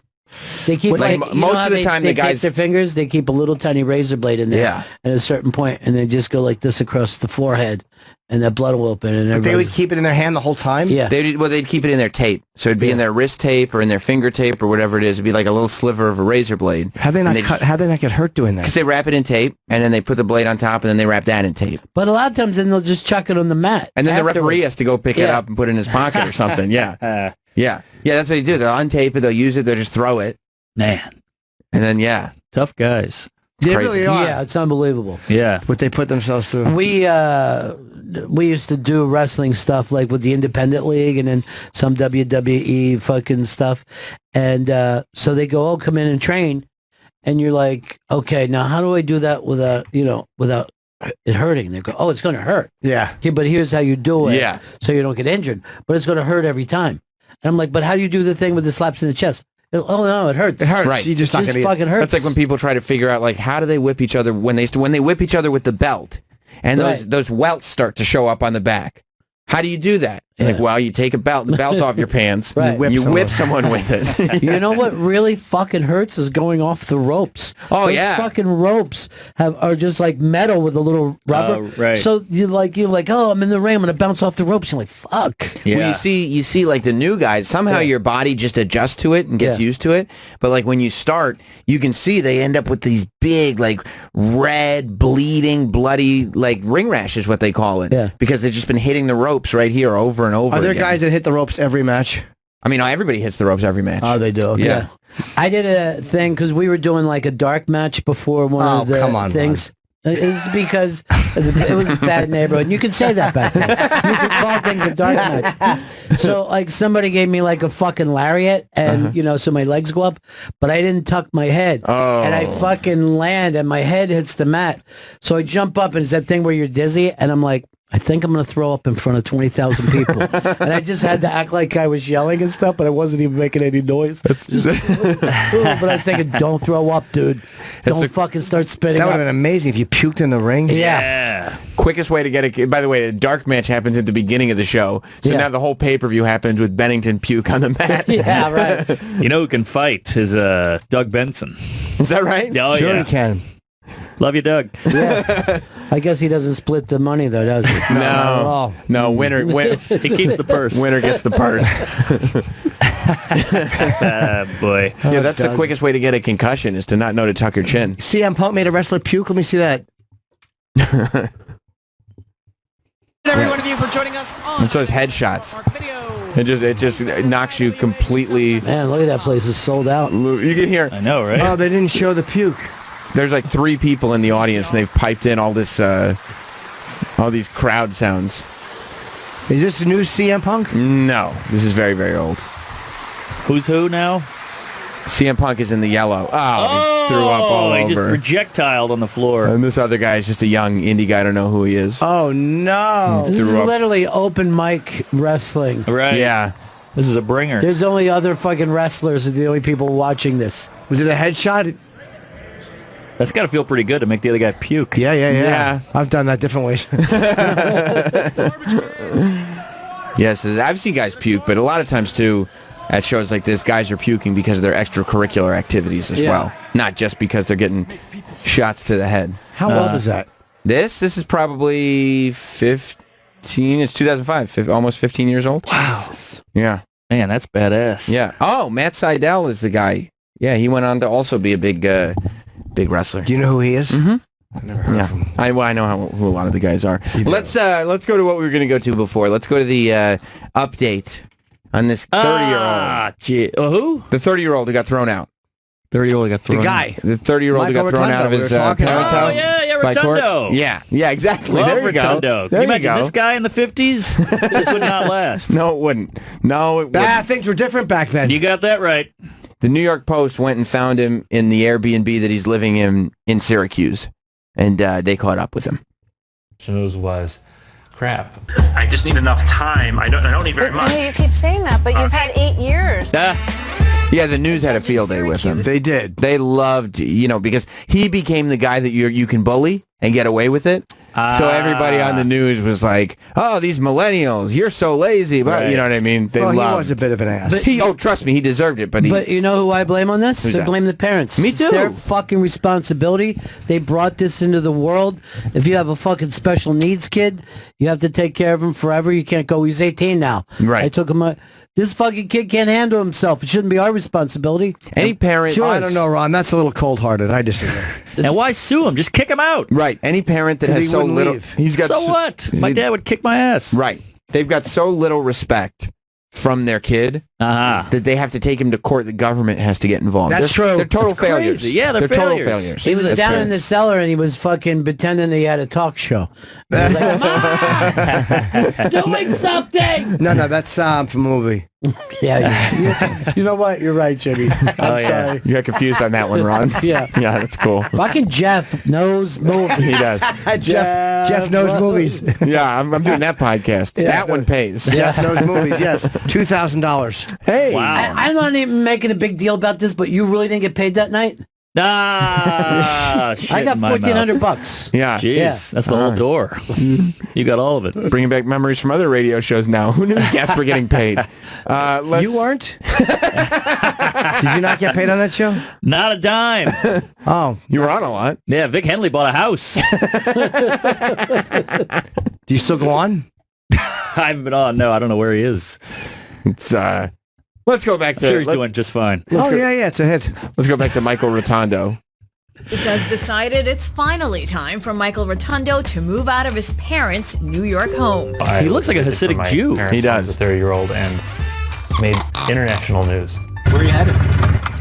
Speaker 7: They keep
Speaker 2: Like,
Speaker 7: like,
Speaker 2: most of the time
Speaker 7: they
Speaker 2: the guys-
Speaker 7: keep their fingers. They keep a little tiny razor blade in there.
Speaker 2: Yeah.
Speaker 7: At a certain point, and they just go like this across the forehead, and that blood will open. And
Speaker 1: But they would
Speaker 7: everybody's-
Speaker 1: keep it in their hand the whole time?
Speaker 7: Yeah.
Speaker 2: They'd keep it in their tape. So it'd be in their wrist tape or in their finger tape or whatever it is. It'd be like a little sliver of a razor blade.
Speaker 1: How'd they not get hurt doing that?
Speaker 2: Because they wrap it in tape, and then they put the blade on top, and then they wrap that in tape.
Speaker 7: But a lot of times, then they'll just chuck it on the mat.
Speaker 2: And then the
Speaker 7: afterwards.
Speaker 2: referee has to go pick it up and put it in his pocket or something. Yeah. Yeah, that's what they do. They'll untape it, they'll use it, they'll just throw it.
Speaker 8: Man.
Speaker 2: And then,
Speaker 8: tough guys.
Speaker 1: They
Speaker 2: crazy.
Speaker 1: really are.
Speaker 7: Yeah, it's unbelievable.
Speaker 8: Yeah.
Speaker 1: What they put themselves through.
Speaker 7: We used to do wrestling stuff like with the Independent League and then some WWE fucking stuff. And so they go, come in and train. And you're like, okay, now how do I do that without it hurting? They go, it's going to hurt.
Speaker 1: Yeah.
Speaker 7: But here's how you do it.
Speaker 2: Yeah.
Speaker 7: So you don't get injured. But it's going to hurt every time. And I'm like, but how do you do the thing with the slaps in the chest? Oh no, it hurts.
Speaker 1: It hurts.
Speaker 2: Right.
Speaker 1: You just
Speaker 7: It
Speaker 1: not
Speaker 7: just
Speaker 1: gonna
Speaker 7: fucking hurts.
Speaker 2: That's like when people try to figure out, like, how do they whip each other when they whip each other with the belt, and those welts start to show up on the back. How do you do that? Like, well, you take the belt off your pants,
Speaker 7: Right.
Speaker 2: you whip someone with it.
Speaker 7: You know what really fucking hurts is going off the ropes.
Speaker 2: Oh,
Speaker 7: Those
Speaker 2: yeah.
Speaker 7: fucking ropes are just like metal with a little rubber.
Speaker 8: right.
Speaker 7: So you're like, I'm in the ring, I'm gonna bounce off the ropes. You're like, fuck.
Speaker 8: Yeah.
Speaker 2: Well, you see like the new guys, somehow your body just adjusts to it and gets used to it. But like when you start, you can see they end up with these big, like red, bleeding, bloody, like ring rash is what they call it.
Speaker 7: Yeah.
Speaker 2: Because they've just been hitting the ropes right here over and over
Speaker 1: Are there
Speaker 2: again.
Speaker 1: guys that hit the ropes every match?
Speaker 2: I mean, everybody hits the ropes every match.
Speaker 7: Oh, they do.
Speaker 2: Yeah.
Speaker 7: I did a thing because we were doing like a dark match before one of the
Speaker 1: come on,
Speaker 7: things. It's because it was a bad neighborhood. You could say that back then. You could call things a dark match. So, like, somebody gave me like a fucking lariat, and so my legs go up, but I didn't tuck my head, and I fucking land, and my head hits the mat. So I jump up, and it's that thing where you're dizzy, and I'm like, I think I'm going to throw up in front of 20,000 people. And I just had to act like I was yelling and stuff, but I wasn't even making any noise. But I was thinking, don't throw up, dude. Don't fucking start spitting
Speaker 1: That would
Speaker 7: up.
Speaker 1: have been amazing if you puked in the ring.
Speaker 7: Yeah.
Speaker 2: Quickest way to get it. By the way, a dark match happens at the beginning of the show. So now the whole pay-per-view happens with Bennington puke on the mat.
Speaker 7: Yeah, right.
Speaker 8: You know who can fight is Doug Benson.
Speaker 2: Is that right?
Speaker 8: Oh,
Speaker 1: Sure
Speaker 8: yeah.
Speaker 1: you can.
Speaker 8: Love you, Doug.
Speaker 7: Yeah. I guess he doesn't split the money, though, does he? Not at all.
Speaker 2: No, winner
Speaker 8: He keeps the purse.
Speaker 2: winner gets the purse.
Speaker 8: Boy.
Speaker 2: Yeah, that's the
Speaker 7: Doug.
Speaker 2: quickest way to get a concussion is to not know to tuck your chin.
Speaker 1: CM Punk made a wrestler puke. Let me see that.
Speaker 13: Every one of you for joining us on
Speaker 2: And so it's headshots. It just knocks you completely.
Speaker 7: Man, look at that place. It's sold out.
Speaker 2: You can hear.
Speaker 8: I know, right?
Speaker 1: Oh, they didn't show the puke.
Speaker 2: There's like 3 people in the audience, and they've piped in all this, all these crowd sounds.
Speaker 1: Is this the new CM Punk?
Speaker 2: No, this is very, very old.
Speaker 8: Who's who now?
Speaker 2: CM Punk is in the yellow. Oh, threw up all
Speaker 8: he just
Speaker 2: over.
Speaker 8: projectiled on the floor.
Speaker 2: And this other guy is just a young indie guy. I don't know who he is.
Speaker 7: Oh no! This is
Speaker 2: Threw up.
Speaker 7: literally open mic wrestling.
Speaker 8: Right.
Speaker 2: Yeah.
Speaker 8: This is a bringer.
Speaker 7: There's only other fucking wrestlers are the only people watching this.
Speaker 1: Was it a headshot?
Speaker 8: That's got to feel pretty good to make the other guy puke.
Speaker 1: Yeah. I've done that different ways.
Speaker 2: Yes, I've seen guys puke, but a lot of times too, at shows like this, guys are puking because of their extracurricular activities as well, not just because they're getting shots to the head.
Speaker 1: How old is that?
Speaker 2: This is probably 15. It's 2005. Almost 15 years old.
Speaker 8: Wow.
Speaker 2: Yeah.
Speaker 8: Man, that's badass.
Speaker 2: Yeah. Oh, Matt Seidel is the guy. Yeah, he went on to also be a big wrestler.
Speaker 1: Do you know who he is?
Speaker 2: Mm-hmm.
Speaker 1: I've never heard of him.
Speaker 2: I know who a lot of the guys are. Let's go to what we were going to go to before. Let's go to the update on this 30-year-old.
Speaker 8: Gee. Who?
Speaker 2: The 30-year-old who got thrown out.
Speaker 8: 30-year-old got thrown
Speaker 1: The guy.
Speaker 2: The 30-year-old who got thrown out of his parents' house.
Speaker 8: Yeah,
Speaker 2: by court.
Speaker 8: Rotundo.
Speaker 2: Yeah, exactly.
Speaker 8: Love
Speaker 2: there you
Speaker 8: Rotundo.
Speaker 2: go.
Speaker 8: Can you
Speaker 2: There
Speaker 8: imagine this guy in the 50s? This would not last.
Speaker 2: No, it wouldn't. No, it wouldn't.
Speaker 1: Things were different back then.
Speaker 8: You got that right.
Speaker 2: The New York Post went and found him in the Airbnb that he's living in Syracuse, and they caught up with him.
Speaker 14: News was crap. I just need enough time. I don't need very much.
Speaker 11: You keep saying that, but you've had 8 years.
Speaker 2: Yeah, the news had a field day with him.
Speaker 1: They did.
Speaker 2: They loved, because he became the guy that you can bully and get away with it. So everybody on the news was like, "Oh, these millennials, you're so lazy." But
Speaker 8: Right.
Speaker 2: you know what I mean? They
Speaker 1: Well,
Speaker 2: loved.
Speaker 1: he was a bit of an ass.
Speaker 7: But
Speaker 2: trust me, he deserved it. But
Speaker 7: you know who I blame on this?
Speaker 2: Who's
Speaker 7: I
Speaker 2: that?
Speaker 7: blame the parents.
Speaker 2: Me
Speaker 7: It's
Speaker 2: too.
Speaker 7: their fucking responsibility. They brought this into the world. If you have a fucking special needs kid, you have to take care of him forever. You can't go, he's 18 now.
Speaker 2: Right.
Speaker 7: I took him, this fucking kid can't handle himself. It shouldn't be our responsibility.
Speaker 2: any parent,
Speaker 1: I don't know, Ron. That's a little cold-hearted. I disagree.
Speaker 8: And why sue him? Just kick him out.
Speaker 2: Right. Any parent that
Speaker 1: 'Cause
Speaker 2: has
Speaker 1: he
Speaker 2: so
Speaker 1: wouldn't
Speaker 2: little,
Speaker 1: leave.
Speaker 2: he's got
Speaker 8: So what? My dad would kick my ass.
Speaker 2: Right. They've got so little respect from their kid that they have to take him to court. The government has to get involved.
Speaker 1: That's true.
Speaker 2: They're total
Speaker 8: That's crazy.
Speaker 2: failures.
Speaker 8: Yeah, they're
Speaker 2: total
Speaker 8: failures.
Speaker 2: failures.
Speaker 7: He was
Speaker 2: That's
Speaker 7: down
Speaker 2: fair.
Speaker 7: in the cellar and he was fucking pretending he had a talk show. He was like, "Mom, doing something!"
Speaker 1: No, that's from a movie.
Speaker 7: Yeah, you know what? You're right, Jimmy. I'm sorry.
Speaker 2: You got confused on that one, Ron.
Speaker 7: Yeah.
Speaker 2: Yeah, that's cool.
Speaker 7: Fucking Jeff knows movies.
Speaker 2: He does.
Speaker 1: Jeff knows movies.
Speaker 2: Yeah, I'm doing that podcast. That one pays.
Speaker 1: Jeff knows movies. Yes, $2,000.
Speaker 2: Hey.
Speaker 8: Wow.
Speaker 7: I'm not even making a big deal about this, but you really didn't get paid that night?
Speaker 8: Shit
Speaker 7: I got
Speaker 8: in my mouth.
Speaker 7: $1,400.
Speaker 2: Yeah.
Speaker 8: Jeez,
Speaker 7: Yeah.
Speaker 8: that's the whole door. You got all of it.
Speaker 2: Bringing back memories from other radio shows now. Who knew guests were getting paid?
Speaker 1: You weren't? Did you not get paid on that show?
Speaker 8: Not a dime.
Speaker 1: Oh,
Speaker 2: You were on a lot.
Speaker 8: Yeah, Vic Henley bought a house.
Speaker 1: do you still go on?
Speaker 8: I haven't been on. No, I don't know where he is.
Speaker 2: It's let's go back
Speaker 8: I'm sure
Speaker 2: to
Speaker 8: he's doing just fine.
Speaker 1: Yeah, it's a hit.
Speaker 2: let's go back to Michael Rotundo.
Speaker 11: This has decided it's finally time for Michael Rotundo to move out of his parents' New York home.
Speaker 8: He looks like a Hasidic Jew.
Speaker 2: He does.
Speaker 14: A 30-year-old and made international news.
Speaker 4: Where are you headed?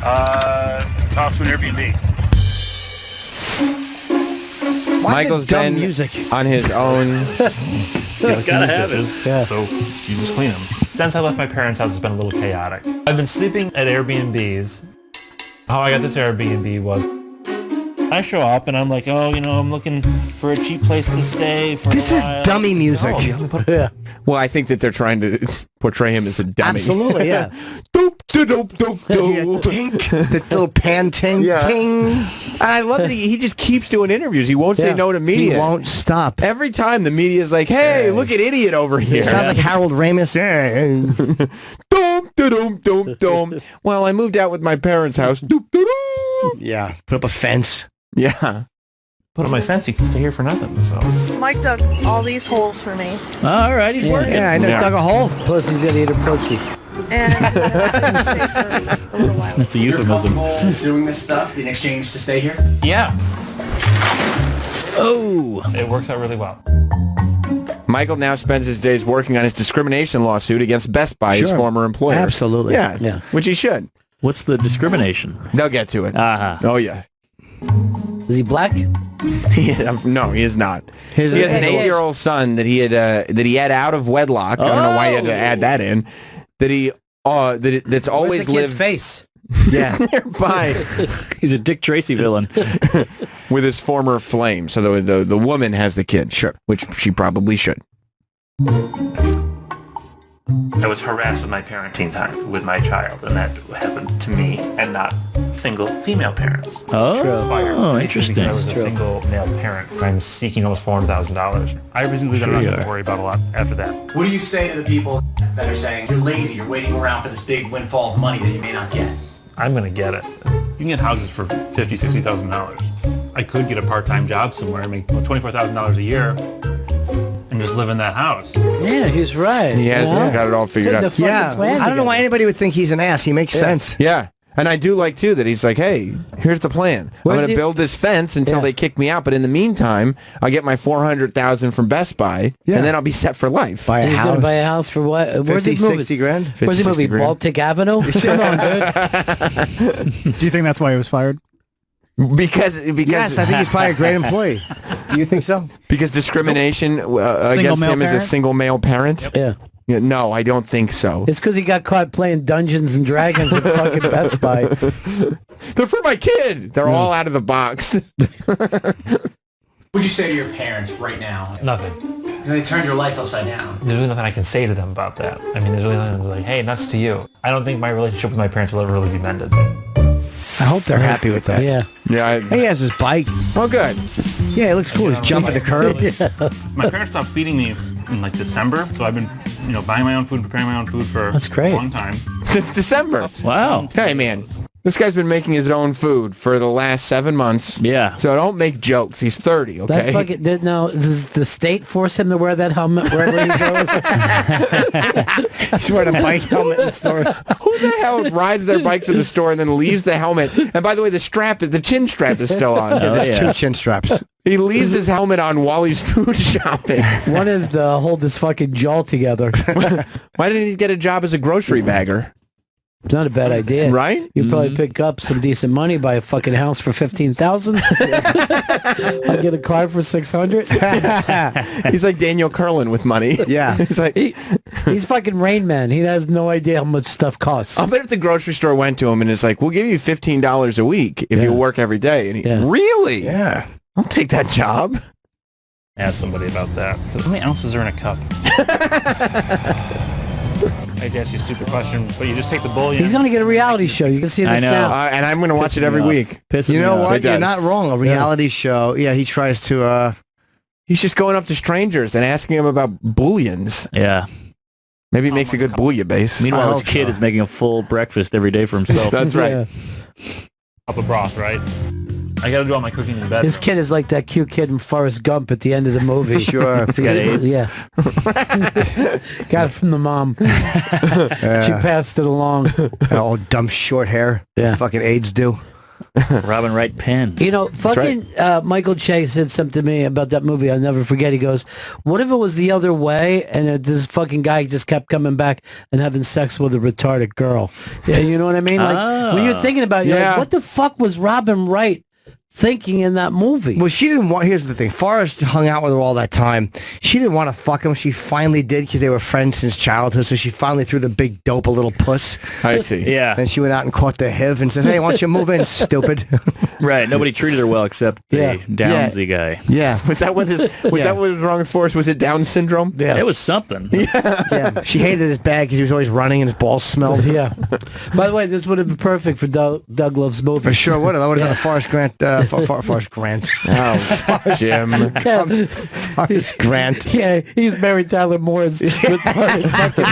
Speaker 6: Off to an Airbnb.
Speaker 2: Michael's
Speaker 1: dumb
Speaker 2: been
Speaker 1: music?
Speaker 2: on his own.
Speaker 8: Gotta have it.
Speaker 14: So you just clean them. Since I left my parents' house, it's been a little chaotic. I've been sleeping at Airbnbs. How I got this Airbnb was I show up and I'm like, I'm looking for a cheap place to stay for
Speaker 1: This
Speaker 14: a
Speaker 1: is
Speaker 14: while.
Speaker 1: dummy music.
Speaker 14: Oh, you haven't put-
Speaker 7: Yeah.
Speaker 2: Well, I think that they're trying to portray him as a dummy.
Speaker 1: Absolutely, yeah.
Speaker 2: Doop, doop, doop,
Speaker 1: Yeah,
Speaker 2: doop.
Speaker 1: tink. The little pan ting,
Speaker 2: Yeah.
Speaker 1: ting.
Speaker 2: And I love that he just keeps doing interviews. He won't say
Speaker 1: Yeah.
Speaker 2: no to media.
Speaker 1: He won't stop.
Speaker 2: Every time the media's like, hey, look at idiot over here.
Speaker 1: Sounds like Harold Ramis.
Speaker 2: Doom, doom, doom, doom. Well, I moved out with my parents' house. Doop, doop, doop.
Speaker 1: Yeah, put up a fence.
Speaker 2: Yeah.
Speaker 14: Put on my fence, you can stay here for nothing. So
Speaker 11: Mike dug all these holes for me.
Speaker 8: All right, he's working.
Speaker 1: Yeah, I know.
Speaker 2: Yeah.
Speaker 1: Dug a hole.
Speaker 7: Plus, he's gonna eat a pussy.
Speaker 11: And I'm gonna stay for a little while.
Speaker 8: That's a euphemism.
Speaker 1: Doing this stuff in exchange to stay here?
Speaker 14: yeah,
Speaker 8: Oh.
Speaker 14: it works out really well.
Speaker 2: Michael now spends his days working on his discrimination lawsuit against Best Buy, his
Speaker 1: Sure.
Speaker 2: former employer.
Speaker 1: Absolutely.
Speaker 2: Yeah.
Speaker 7: Yeah.
Speaker 2: Which he should.
Speaker 8: What's the discrimination?
Speaker 2: They'll get to it.
Speaker 8: Uh-huh.
Speaker 2: Oh, yeah.
Speaker 7: Is he black?
Speaker 2: No, he is not.
Speaker 1: His-
Speaker 2: He has an
Speaker 7: His-
Speaker 2: 8-year-old son that he had out of wedlock. I don't know why he had to add that in. That he that's
Speaker 7: Where's
Speaker 2: always
Speaker 7: the kid's
Speaker 2: lived.
Speaker 7: face?
Speaker 1: Yeah.
Speaker 2: nearby
Speaker 8: He's a Dick Tracy villain.
Speaker 2: with his former flame. So the woman has the kid.
Speaker 1: Sure.
Speaker 2: Which she probably should.
Speaker 14: I was harassed with my parenting time with my child, and that happened to me and not single female parents.
Speaker 8: Oh, interesting.
Speaker 14: Because I was a single male parent. I'm seeking almost $400,000. I recently don't have to worry about a lot after that.
Speaker 15: What do you say to the people that are saying you're lazy, you're waiting around for this big windfall of money that you may not get?
Speaker 14: I'm gonna get it. You can get houses for $50,000, $60,000. I could get a part-time job somewhere and make $24,000 a year and just live in that house.
Speaker 7: Yeah, he's right.
Speaker 2: He has got it all figured out.
Speaker 1: Yeah. I don't know why anybody would think he's an ass. He makes sense.
Speaker 2: Yeah. And I do like, too, that he's like, hey, here's the plan. I'm going to build this fence until they kick me out. But in the meantime, I'll get my $400,000 from Best Buy, and then I'll be set for life.
Speaker 7: Buy a house. He's going to buy a house for what? Where's he moving?
Speaker 1: 60 grand?
Speaker 7: Where's he moving? Baltic Avenue? Come on, dude.
Speaker 3: Do you think that's why he was fired?
Speaker 2: Because
Speaker 1: yes, I think he's probably a great employee. Do you think so?
Speaker 2: Because discrimination against him as a single male parent?
Speaker 7: Yeah.
Speaker 2: Yeah, no, I don't think so.
Speaker 7: It's because he got caught playing Dungeons and Dragons at fucking Best Buy.
Speaker 2: They're for my kid. They're all out of the box.
Speaker 15: What'd you say to your parents right now?
Speaker 14: Nothing.
Speaker 15: And they turned your life upside down.
Speaker 14: There's really nothing I can say to them about that. I mean, there's really nothing like, hey, nuts to you. I don't think my relationship with my parents will ever really be mended.
Speaker 1: I hope they're happy with that.
Speaker 7: Yeah.
Speaker 2: Yeah.
Speaker 1: He has his bike.
Speaker 2: Oh, good.
Speaker 1: Yeah, it looks cool. He's jumping the curb.
Speaker 14: My parents stopped feeding me in like December, so I've been, buying my own food, preparing my own food for
Speaker 7: That's great.
Speaker 14: a long time.
Speaker 2: Since December.
Speaker 8: Wow.
Speaker 2: Hey, man. This guy's been making his own food for the last 7 months.
Speaker 8: Yeah.
Speaker 2: So don't make jokes. He's 30, okay?
Speaker 7: That fucking, does the state force him to wear that helmet wherever he goes?
Speaker 1: He's wearing a bike helmet in the store.
Speaker 2: Who the hell rides their bike to the store and then leaves the helmet? And by the way, the chin strap is still on.
Speaker 1: There's 2 chin straps.
Speaker 2: He leaves his helmet on while he's food shopping.
Speaker 7: One is to hold his fucking jaw together.
Speaker 2: Why didn't he get a job as a grocery bagger?
Speaker 7: It's not a bad idea,
Speaker 2: right?
Speaker 7: You probably pick up some decent money, buy a fucking house for $15,000. I'll get a car for $600.
Speaker 2: He's like Daniel Curlin with money.
Speaker 1: Yeah,
Speaker 2: he's like
Speaker 7: he's fucking Rain Man. He has no idea how much stuff costs.
Speaker 2: I'll bet if the grocery store went to him and is like, "We'll give you $15 a week if you work every day," and he really, I'll take that job.
Speaker 14: Ask somebody about that. How many ounces are in a cup? I'd ask you a stupid question, but you just take the bullion.
Speaker 7: He's going to get a reality show. You can see this now.
Speaker 2: And I'm going to watch it every week.
Speaker 1: You know what? You're not wrong. A reality show. Yeah, he tries to...
Speaker 2: He's just going up to strangers and asking them about bullions.
Speaker 8: Yeah.
Speaker 2: Maybe it makes a good bouillabaisse.
Speaker 8: Meanwhile, his kid is making a full breakfast every day for himself.
Speaker 2: That's right.
Speaker 14: Cup of broth, right? I got to do all my cooking in bed.
Speaker 7: His kid is like that cute kid in Forrest Gump at the end of the movie.
Speaker 1: Sure.
Speaker 8: He's got AIDS.
Speaker 7: Yeah. Got it from the mom. She passed it along.
Speaker 1: All dumb short hair.
Speaker 7: Yeah.
Speaker 1: Fucking AIDS do.
Speaker 8: Robin Wright Penn.
Speaker 7: You know, fucking Michael Che said something to me about that movie. I'll never forget. He goes, what if it was the other way and this fucking guy just kept coming back and having sex with a retarded girl? Yeah, you know what I mean? Like, when you're thinking about it, you're like, what the fuck was Robin Wright thinking in that movie?
Speaker 1: Well, she didn't want... Here's the thing. Forrest hung out with her all that time. She didn't want to fuck him. She finally did because they were friends since childhood. So she finally threw the big dope a little puss.
Speaker 2: I see.
Speaker 8: Yeah.
Speaker 1: Then she went out and caught the HIV and said, hey, why don't you move in, stupid?
Speaker 8: Right. Nobody treated her well except the Downsy guy.
Speaker 1: Yeah.
Speaker 2: Was that what that what was wrong with Forrest? Was it Down syndrome?
Speaker 8: Yeah. It was something.
Speaker 1: Yeah. She hated his bag because he was always running and his balls smelled.
Speaker 7: Yeah. By the way, this would have been perfect for Doug Love's movie.
Speaker 1: For sure would have. I would have done a Forrest Grant. Forrest Grant.
Speaker 2: Oh, Jim.
Speaker 1: Forrest Grant.
Speaker 7: Yeah, he's Mary Tyler Moore's retarded fucking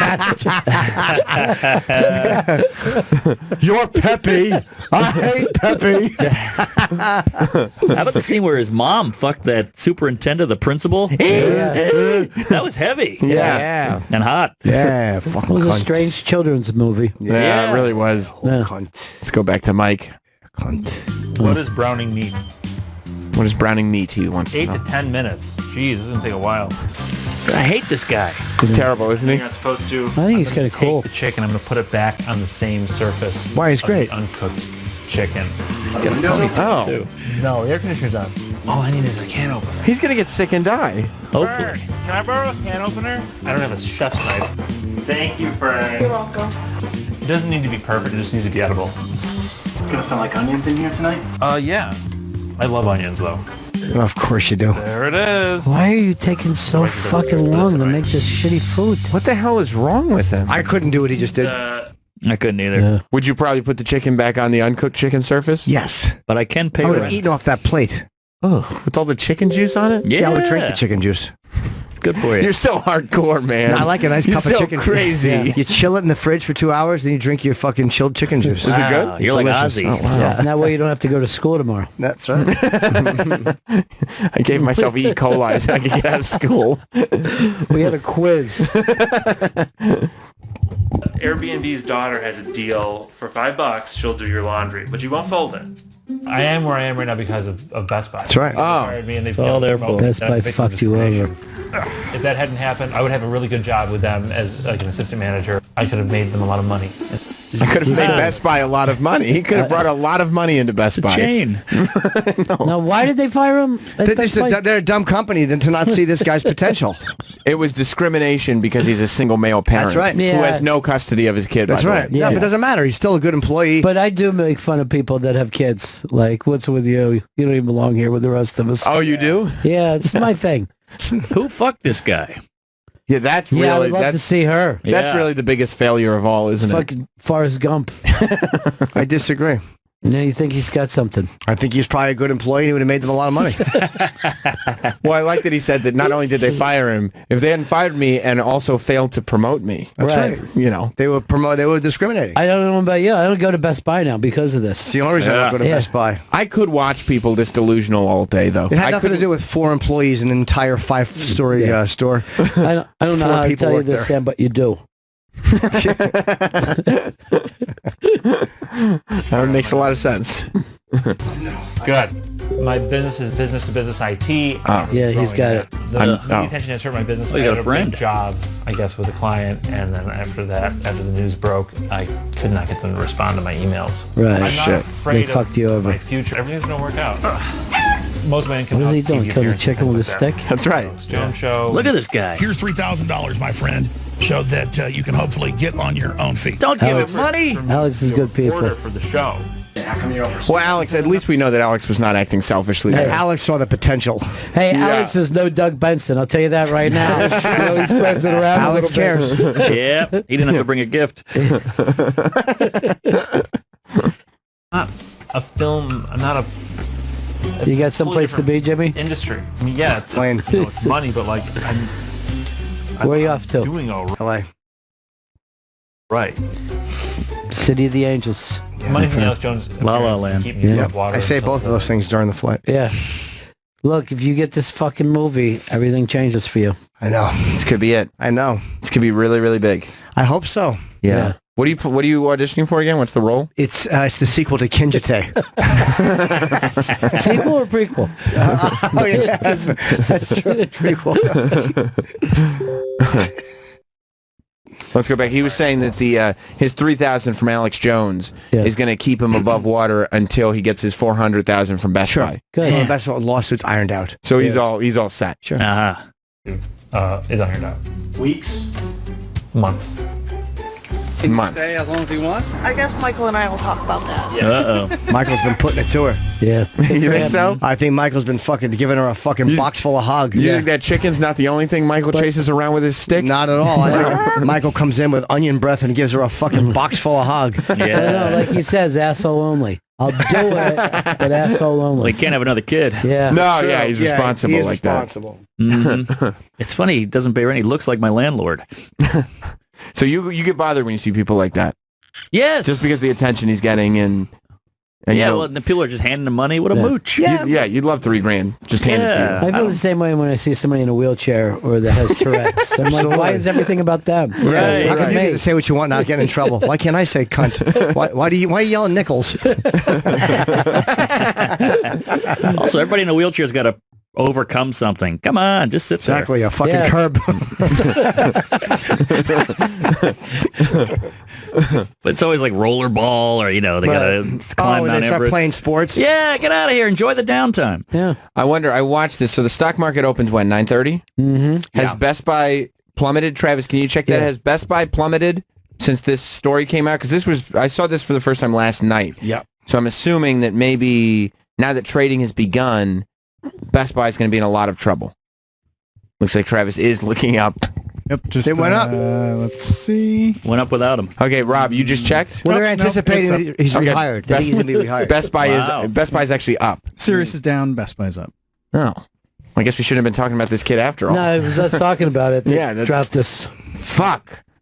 Speaker 7: manager.
Speaker 1: You're Peppy. I hate Peppy.
Speaker 8: How about the scene where his mom fucked that superintendent, the principal? That was heavy.
Speaker 1: Yeah.
Speaker 8: And hot.
Speaker 1: Yeah.
Speaker 7: It
Speaker 1: Fucking
Speaker 7: was a
Speaker 1: cunt.
Speaker 7: strange children's movie.
Speaker 2: Yeah, it really was.
Speaker 7: Yeah.
Speaker 2: Let's go back to Mike.
Speaker 14: What is browning meat?
Speaker 2: What is browning meat he wants
Speaker 14: 8
Speaker 2: to
Speaker 14: to
Speaker 2: know?
Speaker 14: 10 minutes. Jeez, this is gonna take a while.
Speaker 8: I hate this guy.
Speaker 2: He's terrible, isn't he?
Speaker 14: You're not supposed to.
Speaker 7: I think he's kind of cool.
Speaker 14: The chicken, I'm gonna put it back on the same surface.
Speaker 1: Why, he's
Speaker 14: of
Speaker 1: great.
Speaker 14: The uncooked chicken.
Speaker 2: Oh.
Speaker 14: No, the air conditioner's on. All I need is a can opener.
Speaker 2: He's going to get sick and die.
Speaker 8: Hopefully.
Speaker 14: Can I borrow a can opener? I don't have a chef's knife. Thank you, Fern.
Speaker 9: You're welcome.
Speaker 14: It doesn't need to be perfect. It just needs to be edible.
Speaker 15: Gonna smell like onions in here tonight?
Speaker 14: Yeah. I love onions, though.
Speaker 1: Of course you do.
Speaker 14: There it is.
Speaker 7: Why are you taking so fucking long to make this shitty food?
Speaker 2: What the hell is wrong with him?
Speaker 1: I couldn't do what he just did.
Speaker 8: I couldn't either.
Speaker 7: Yeah.
Speaker 2: Would you probably put the chicken back on the uncooked chicken surface?
Speaker 1: Yes.
Speaker 8: But I can pay
Speaker 1: I would have
Speaker 8: rent.
Speaker 1: eaten off that plate.
Speaker 2: Oh, with all the chicken juice on it?
Speaker 8: Yeah.
Speaker 1: I would drink the chicken juice.
Speaker 8: It's good for you.
Speaker 2: You're so hardcore, man.
Speaker 1: I like a nice
Speaker 2: You're
Speaker 1: cup
Speaker 2: so
Speaker 1: of chicken.
Speaker 2: crazy.
Speaker 1: Yeah. You chill it in the fridge for 2 hours, then you drink your fucking chilled chicken juice.
Speaker 2: Is it good?
Speaker 8: Wow, you're like
Speaker 1: Delicious.
Speaker 8: Ozzy.
Speaker 2: Oh, wow.
Speaker 7: Yeah, and that way you don't have to go to school tomorrow.
Speaker 1: That's right.
Speaker 2: I gave myself E. coli so I could get out of school.
Speaker 7: We had a quiz.
Speaker 14: Airbnb's daughter has a deal for $5. She'll do your laundry, but you won't fold it. I am where I am right now because of Best Buy.
Speaker 1: That's right.
Speaker 14: They hired me and they've
Speaker 8: all their
Speaker 14: promoted
Speaker 8: fault.
Speaker 7: Best
Speaker 14: that
Speaker 7: Buy
Speaker 14: victim
Speaker 7: fucked you over.
Speaker 14: discrimination. If that hadn't happened, I would have a really good job with them as like an assistant manager. I could have made them a lot of money.
Speaker 2: I could have made Best Buy a lot of money. He could have brought a lot of money into Best Buy.
Speaker 8: Chain.
Speaker 7: Now, why did they fire him? at Best Buy?
Speaker 1: They're a dumb company to not see this guy's potential.
Speaker 2: It was discrimination because he's a single male parent.
Speaker 1: That's right.
Speaker 2: Who
Speaker 7: Yeah.
Speaker 2: has no custody of his kid.
Speaker 1: That's
Speaker 2: by the
Speaker 1: right.
Speaker 2: way.
Speaker 1: Yeah, but it doesn't matter. He's still a good employee.
Speaker 7: But I do make fun of people that have kids. Like, what's with you? You don't even belong here with the rest of us.
Speaker 2: Oh, you do?
Speaker 7: Yeah, it's my thing.
Speaker 8: Who fucked this guy?
Speaker 2: Yeah, that's
Speaker 7: Yeah, I
Speaker 2: really
Speaker 7: would love to
Speaker 2: that's
Speaker 7: see her.
Speaker 2: that's
Speaker 8: Yeah.
Speaker 2: really the biggest failure of all, isn't it?
Speaker 7: Fucking Forrest Gump.
Speaker 1: I disagree.
Speaker 7: Now you think he's got something.
Speaker 1: I think he's probably a good employee. He would have made them a lot of money.
Speaker 2: Well, I like that he said that not only did they fire him, if they hadn't fired me and also failed to promote me,
Speaker 1: That's
Speaker 7: Right.
Speaker 1: right.
Speaker 2: you know.
Speaker 1: They were discriminating.
Speaker 7: I don't know about you. I don't go to Best Buy now because of this.
Speaker 1: It's the only reason I don't go to
Speaker 7: Yeah.
Speaker 1: Best Buy.
Speaker 2: I could watch people this delusional all day, though.
Speaker 1: It had
Speaker 2: I
Speaker 1: nothing to
Speaker 2: couldn't-
Speaker 1: do with 4 employees in an entire 5-story store.
Speaker 7: I don't know
Speaker 1: 4
Speaker 7: how to
Speaker 1: people
Speaker 7: tell you
Speaker 1: work
Speaker 7: this,
Speaker 1: there.
Speaker 7: Sam, but you do.
Speaker 2: That makes a lot of sense.
Speaker 14: Good. My business is business to business IT.
Speaker 7: Yeah, he's got it.
Speaker 14: The attention has hurt my business.
Speaker 8: Oh, you
Speaker 14: I
Speaker 8: got
Speaker 14: had
Speaker 8: a friend.
Speaker 14: big job, I guess, with a client, and then after that, after the news broke, I could not get them to respond to my emails.
Speaker 7: Right.
Speaker 14: I'm not
Speaker 7: Shit.
Speaker 14: afraid
Speaker 7: They fucked you
Speaker 14: of
Speaker 7: over.
Speaker 14: my future. Everything's gonna work out. Most of my income.
Speaker 7: What is he
Speaker 14: now
Speaker 7: doing?
Speaker 14: TV
Speaker 7: Killing a
Speaker 14: appearances,
Speaker 7: chicken with a
Speaker 14: things like
Speaker 7: stick?
Speaker 2: That's right.
Speaker 14: that. Stone show.
Speaker 8: Look at this guy.
Speaker 16: Here's $3,000, my friend, so that you can hopefully get on your own feet.
Speaker 8: Don't give
Speaker 7: Alex.
Speaker 8: him money.
Speaker 7: Alex is good people.
Speaker 14: Order for the show.
Speaker 15: How come you're over?
Speaker 2: Well, Alex, at least we know that Alex was not acting selfishly.
Speaker 1: And Alex saw the potential.
Speaker 7: Hey,
Speaker 2: Yeah.
Speaker 7: Alex is no Doug Benson. I'll tell you that right now. He spreads it around.
Speaker 1: Alex
Speaker 7: a little bit.
Speaker 1: cares.
Speaker 8: Yeah, he didn't have to bring a gift.
Speaker 14: Not a film. I'm not a
Speaker 7: You got someplace to be, Jimmy?
Speaker 14: industry. I mean, yeah, it's,
Speaker 1: Playing.
Speaker 14: you know, it's money, but like
Speaker 7: Where are you off to?
Speaker 14: doing all
Speaker 1: LA.
Speaker 14: right.
Speaker 7: City of the Angels.
Speaker 14: Money from Alex Jones.
Speaker 8: La La
Speaker 14: appears to
Speaker 8: Land.
Speaker 14: keep me
Speaker 7: Yeah.
Speaker 14: above water
Speaker 1: I say
Speaker 14: until
Speaker 1: both of those things during the flight.
Speaker 7: Yeah. Look, if you get this fucking movie, everything changes for you.
Speaker 1: I know.
Speaker 2: This could be it.
Speaker 1: I know.
Speaker 2: This could be really, really big.
Speaker 1: I hope so.
Speaker 7: Yeah.
Speaker 2: What are you auditioning for again? What's the role?
Speaker 1: It's the sequel to Kinjite.
Speaker 7: Sequel or prequel?
Speaker 1: Oh yeah, that's true. Prequel.
Speaker 2: Let's go back. He was saying that the his 3,000 from Alex Jones
Speaker 7: Yeah.
Speaker 2: is going to keep him above water until he gets his 400,000 from Best Buy.
Speaker 7: Good.
Speaker 1: Well, that's what lawsuits ironed out.
Speaker 2: So he's all set.
Speaker 1: Sure.
Speaker 14: is ironed out.
Speaker 15: Weeks?
Speaker 14: Months.
Speaker 2: Months.
Speaker 17: as long as he wants. I guess Michael and I will talk about that.
Speaker 8: Uh-oh.
Speaker 1: Michael's been putting it to her.
Speaker 7: Yeah.
Speaker 2: You think so?
Speaker 1: I think Michael's been fucking giving her a fucking box full of hog.
Speaker 2: You think that chicken's not the only thing Michael chases around with his stick?
Speaker 1: Not at all. I think Michael comes in with onion breath and gives her a fucking box full of hog.
Speaker 7: I know, like he says, asshole only. I'll do it, but asshole
Speaker 8: Well,
Speaker 7: only.
Speaker 8: he can't have another kid.
Speaker 7: Yeah.
Speaker 2: No, yeah, he's responsible
Speaker 1: he is
Speaker 2: like
Speaker 1: responsible.
Speaker 8: Mhm. It's funny. He doesn't pay rent. He looks like my landlord.
Speaker 2: that. So you get bothered when you see people like that,
Speaker 8: Yes.
Speaker 2: just because of the attention he's getting and you
Speaker 8: yeah,
Speaker 2: know,
Speaker 8: well, the people are just handing him money. What a
Speaker 7: Yeah.
Speaker 8: mooch.
Speaker 2: you'd love $3,000 just hand it to
Speaker 8: Yeah.
Speaker 2: you.
Speaker 7: I feel the same way when I see somebody in a wheelchair or that has Tourette's. I'm like, why is everything about them?
Speaker 8: Right.
Speaker 1: How come you
Speaker 7: Me.
Speaker 1: get to say what you want and not get in trouble? Why can't I say cunt? Why are you yelling nickels?
Speaker 8: Also, everybody in a wheelchair's got to overcome something. Come on, just sit there.
Speaker 1: Exactly, a fucking
Speaker 7: Yeah.
Speaker 1: curb.
Speaker 8: But it's always like rollerball or, they got to climb
Speaker 1: Oh, and
Speaker 8: Mount
Speaker 1: they start
Speaker 8: Everest.
Speaker 1: playing sports?
Speaker 8: Yeah, get out of here. Enjoy the downtime.
Speaker 7: Yeah.
Speaker 2: I wonder. I watched this. So the stock market opens when 9:30.
Speaker 7: Mm-hmm.
Speaker 2: Has Best Buy plummeted? Travis, can you check that?
Speaker 7: Yeah.
Speaker 2: Has Best Buy plummeted since this story came out? Because I saw this for the first time last night.
Speaker 1: Yep.
Speaker 2: So I'm assuming that maybe now that trading has begun, Best Buy is going to be in a lot of trouble. Looks like Travis is looking up.
Speaker 3: Yep, just
Speaker 1: It went up.
Speaker 3: Let's see.
Speaker 8: Went up without him.
Speaker 2: Okay, Rob, you just checked?
Speaker 1: Well, they're
Speaker 3: Nope,
Speaker 1: anticipating
Speaker 3: it's
Speaker 1: that he's
Speaker 2: Okay.
Speaker 1: rehired. That he's going to be rehired.
Speaker 2: Best Buy
Speaker 8: Wow.
Speaker 2: Best Buy's actually up.
Speaker 3: Sirius is down. Best Buy's up.
Speaker 2: Oh. I guess we shouldn't have been talking about this kid after all.
Speaker 7: No, it was us talking about it.
Speaker 2: Yeah, that's-
Speaker 7: Dropped this.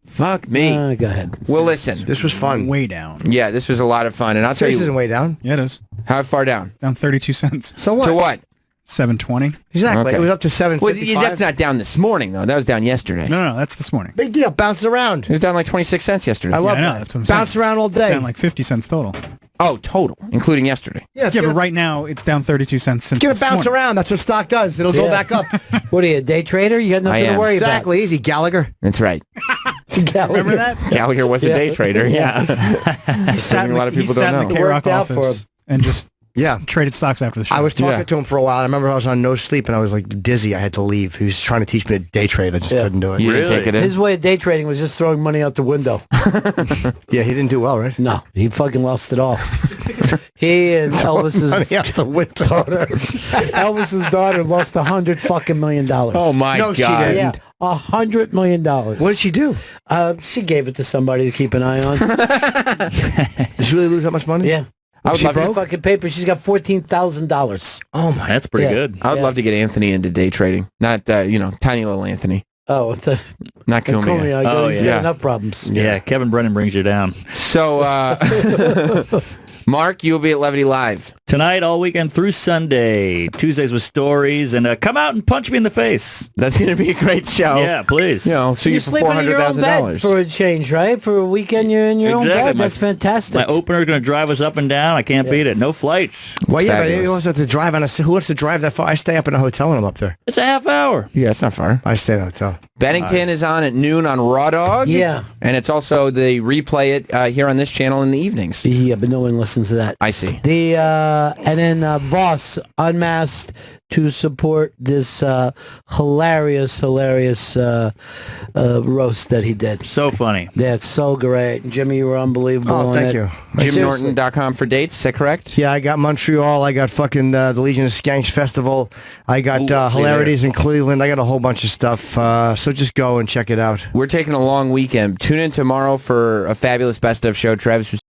Speaker 2: Fuck me.
Speaker 7: Go ahead.
Speaker 2: Well, listen.
Speaker 1: This was fun.
Speaker 3: Way down.
Speaker 2: Yeah, this was a lot of fun. And I'll tell
Speaker 1: This
Speaker 2: you,
Speaker 1: isn't way down.
Speaker 3: Yeah, it is.
Speaker 2: how far down?
Speaker 3: Down 32 cents.
Speaker 1: So what?
Speaker 2: To what?
Speaker 3: 720.
Speaker 1: Exactly.
Speaker 2: Okay.
Speaker 1: It was up to
Speaker 2: Well,
Speaker 1: 7.55.
Speaker 2: that's not down this morning, though. That was down yesterday.
Speaker 3: No, that's this morning.
Speaker 1: Big deal. Bounces around.
Speaker 2: It was down like 26 cents yesterday.
Speaker 1: I love
Speaker 3: I know,
Speaker 1: that.
Speaker 3: that's what I'm
Speaker 1: Bounce
Speaker 3: saying.
Speaker 1: around all day.
Speaker 3: Down like 50 cents total.
Speaker 2: Oh, total, including yesterday.
Speaker 1: yeah,
Speaker 3: Yeah, but right now it's down 32 cents since
Speaker 1: It's going
Speaker 3: this
Speaker 1: to bounce
Speaker 3: morning.
Speaker 1: around. That's what stock does. It'll go
Speaker 7: Yeah.
Speaker 1: back up.
Speaker 7: What are you, a day trader? You got nothing
Speaker 2: I
Speaker 7: to
Speaker 2: am.
Speaker 7: worry
Speaker 1: Exactly. Easy, Gallagher.
Speaker 2: That's right.
Speaker 7: about.
Speaker 3: Remember that?
Speaker 2: Gallagher was a day trader. Yeah.
Speaker 3: He sat
Speaker 2: a lot of people don't
Speaker 3: in the
Speaker 2: know.
Speaker 3: K-Rock
Speaker 7: Worked out for
Speaker 3: office and just
Speaker 1: Yeah.
Speaker 3: traded stocks after the show.
Speaker 1: I was talking
Speaker 2: Yeah.
Speaker 1: to him for a while. I remember I was on no sleep and I was like dizzy. I had to leave. He was trying to teach me to day trade. I just couldn't do it.
Speaker 2: You didn't take it in?
Speaker 7: His way of day trading was just throwing money out the window.
Speaker 1: Yeah, he didn't do well, right?
Speaker 7: No, he fucking lost it all. He and Elvis's
Speaker 1: Money out the window.
Speaker 7: daughter, Elvis's daughter lost $100 million.
Speaker 2: Oh my
Speaker 1: No, she
Speaker 2: God.
Speaker 1: didn't.
Speaker 7: Yeah, $100 million.
Speaker 1: What did she do?
Speaker 7: She gave it to somebody to keep an eye on.
Speaker 1: Did she really lose that much money?
Speaker 7: Yeah.
Speaker 2: I would
Speaker 7: She's
Speaker 2: love to-
Speaker 7: got fucking paper. She's got $14,000.
Speaker 1: Oh my.
Speaker 8: That's pretty
Speaker 7: Yeah.
Speaker 8: good.
Speaker 2: I would
Speaker 7: Yeah.
Speaker 2: love to get Anthony into day trading. Not, tiny little Anthony.
Speaker 7: Oh, the
Speaker 2: Not Kumia.
Speaker 8: Oh,
Speaker 7: he's
Speaker 8: yeah.
Speaker 7: got enough problems.
Speaker 8: Yeah, Kevin Brennan brings you down.
Speaker 2: So, Mark, you'll be at Levity Live.
Speaker 8: Tonight, all weekend through Sunday. Tuesdays with stories. And come out and punch me in the face.
Speaker 2: That's going to be a great show.
Speaker 8: Yeah, please.
Speaker 2: You know, sue
Speaker 7: You're
Speaker 2: you for
Speaker 7: sleeping in your own bed
Speaker 2: $400,000.
Speaker 7: for a change, right? For a weekend, you're in your own
Speaker 8: Exactly.
Speaker 7: bed. That's fantastic.
Speaker 8: My opener is going to drive us up and down. I can't beat it. No flights.
Speaker 1: Well, yeah, but
Speaker 2: Fabulous.
Speaker 1: he wants to drive on who wants to drive that far? I stay up in a hotel when I'm up there.
Speaker 8: It's a half hour.
Speaker 2: Yeah, it's not far.
Speaker 1: I stay in a hotel.
Speaker 2: Bennington is on at noon on Raw Dog.
Speaker 7: Yeah.
Speaker 2: And it's also, they replay it here on this channel in the evenings.
Speaker 7: Yeah, but no one listens to that.
Speaker 2: I see.
Speaker 7: The and then Voss unmasked to support this hilarious roast that he did.
Speaker 8: So funny.
Speaker 7: Yeah, it's so great. Jimmy, you were unbelievable.
Speaker 1: Oh,
Speaker 7: on
Speaker 1: thank
Speaker 7: it.
Speaker 1: you.
Speaker 7: Seriously.
Speaker 2: JimNorton.com for dates, is that correct?
Speaker 1: Yeah, I got Montreal. I got fucking the Legion of Skanks Festival. I got
Speaker 8: Ooh, I'll see you
Speaker 1: Hilarities in Cleveland. I got a whole bunch of stuff. So just go and check it out.
Speaker 2: We're taking a long weekend. Tune in tomorrow for a fabulous best of show. Travis was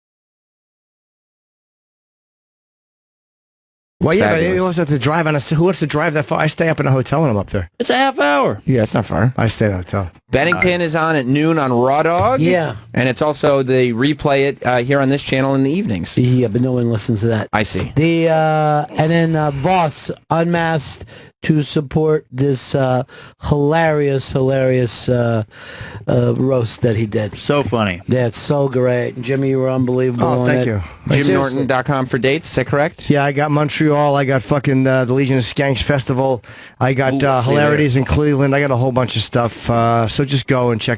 Speaker 1: Well, yeah, but
Speaker 2: Fabulous.
Speaker 1: he wants to drive on who wants to drive that far? I stay up in a hotel when I'm up there.
Speaker 8: It's a half hour.
Speaker 2: Yeah, it's not far.
Speaker 1: I stay in a hotel.
Speaker 2: Bennington is on at noon on Raw Dog.
Speaker 7: Yeah.
Speaker 2: And it's also, they replay it here on this channel in the evenings.
Speaker 7: Yeah, but no one listens to that.
Speaker 2: I see.
Speaker 7: The and then Voss unmasked to support this hilarious roast that he did.
Speaker 8: So funny.
Speaker 7: Yeah, it's so great. Jimmy, you were unbelievable.
Speaker 1: Oh,
Speaker 7: on
Speaker 1: thank
Speaker 7: it.
Speaker 1: you.
Speaker 7: Seriously.
Speaker 2: JimNorton.com for dates, is that correct?
Speaker 1: Yeah, I got Montreal. I got fucking the Legion of Skanks Festival. I got
Speaker 8: Ooh, I'll see you
Speaker 1: Hilarities in Cleveland. I got a whole bunch of stuff. So just go and check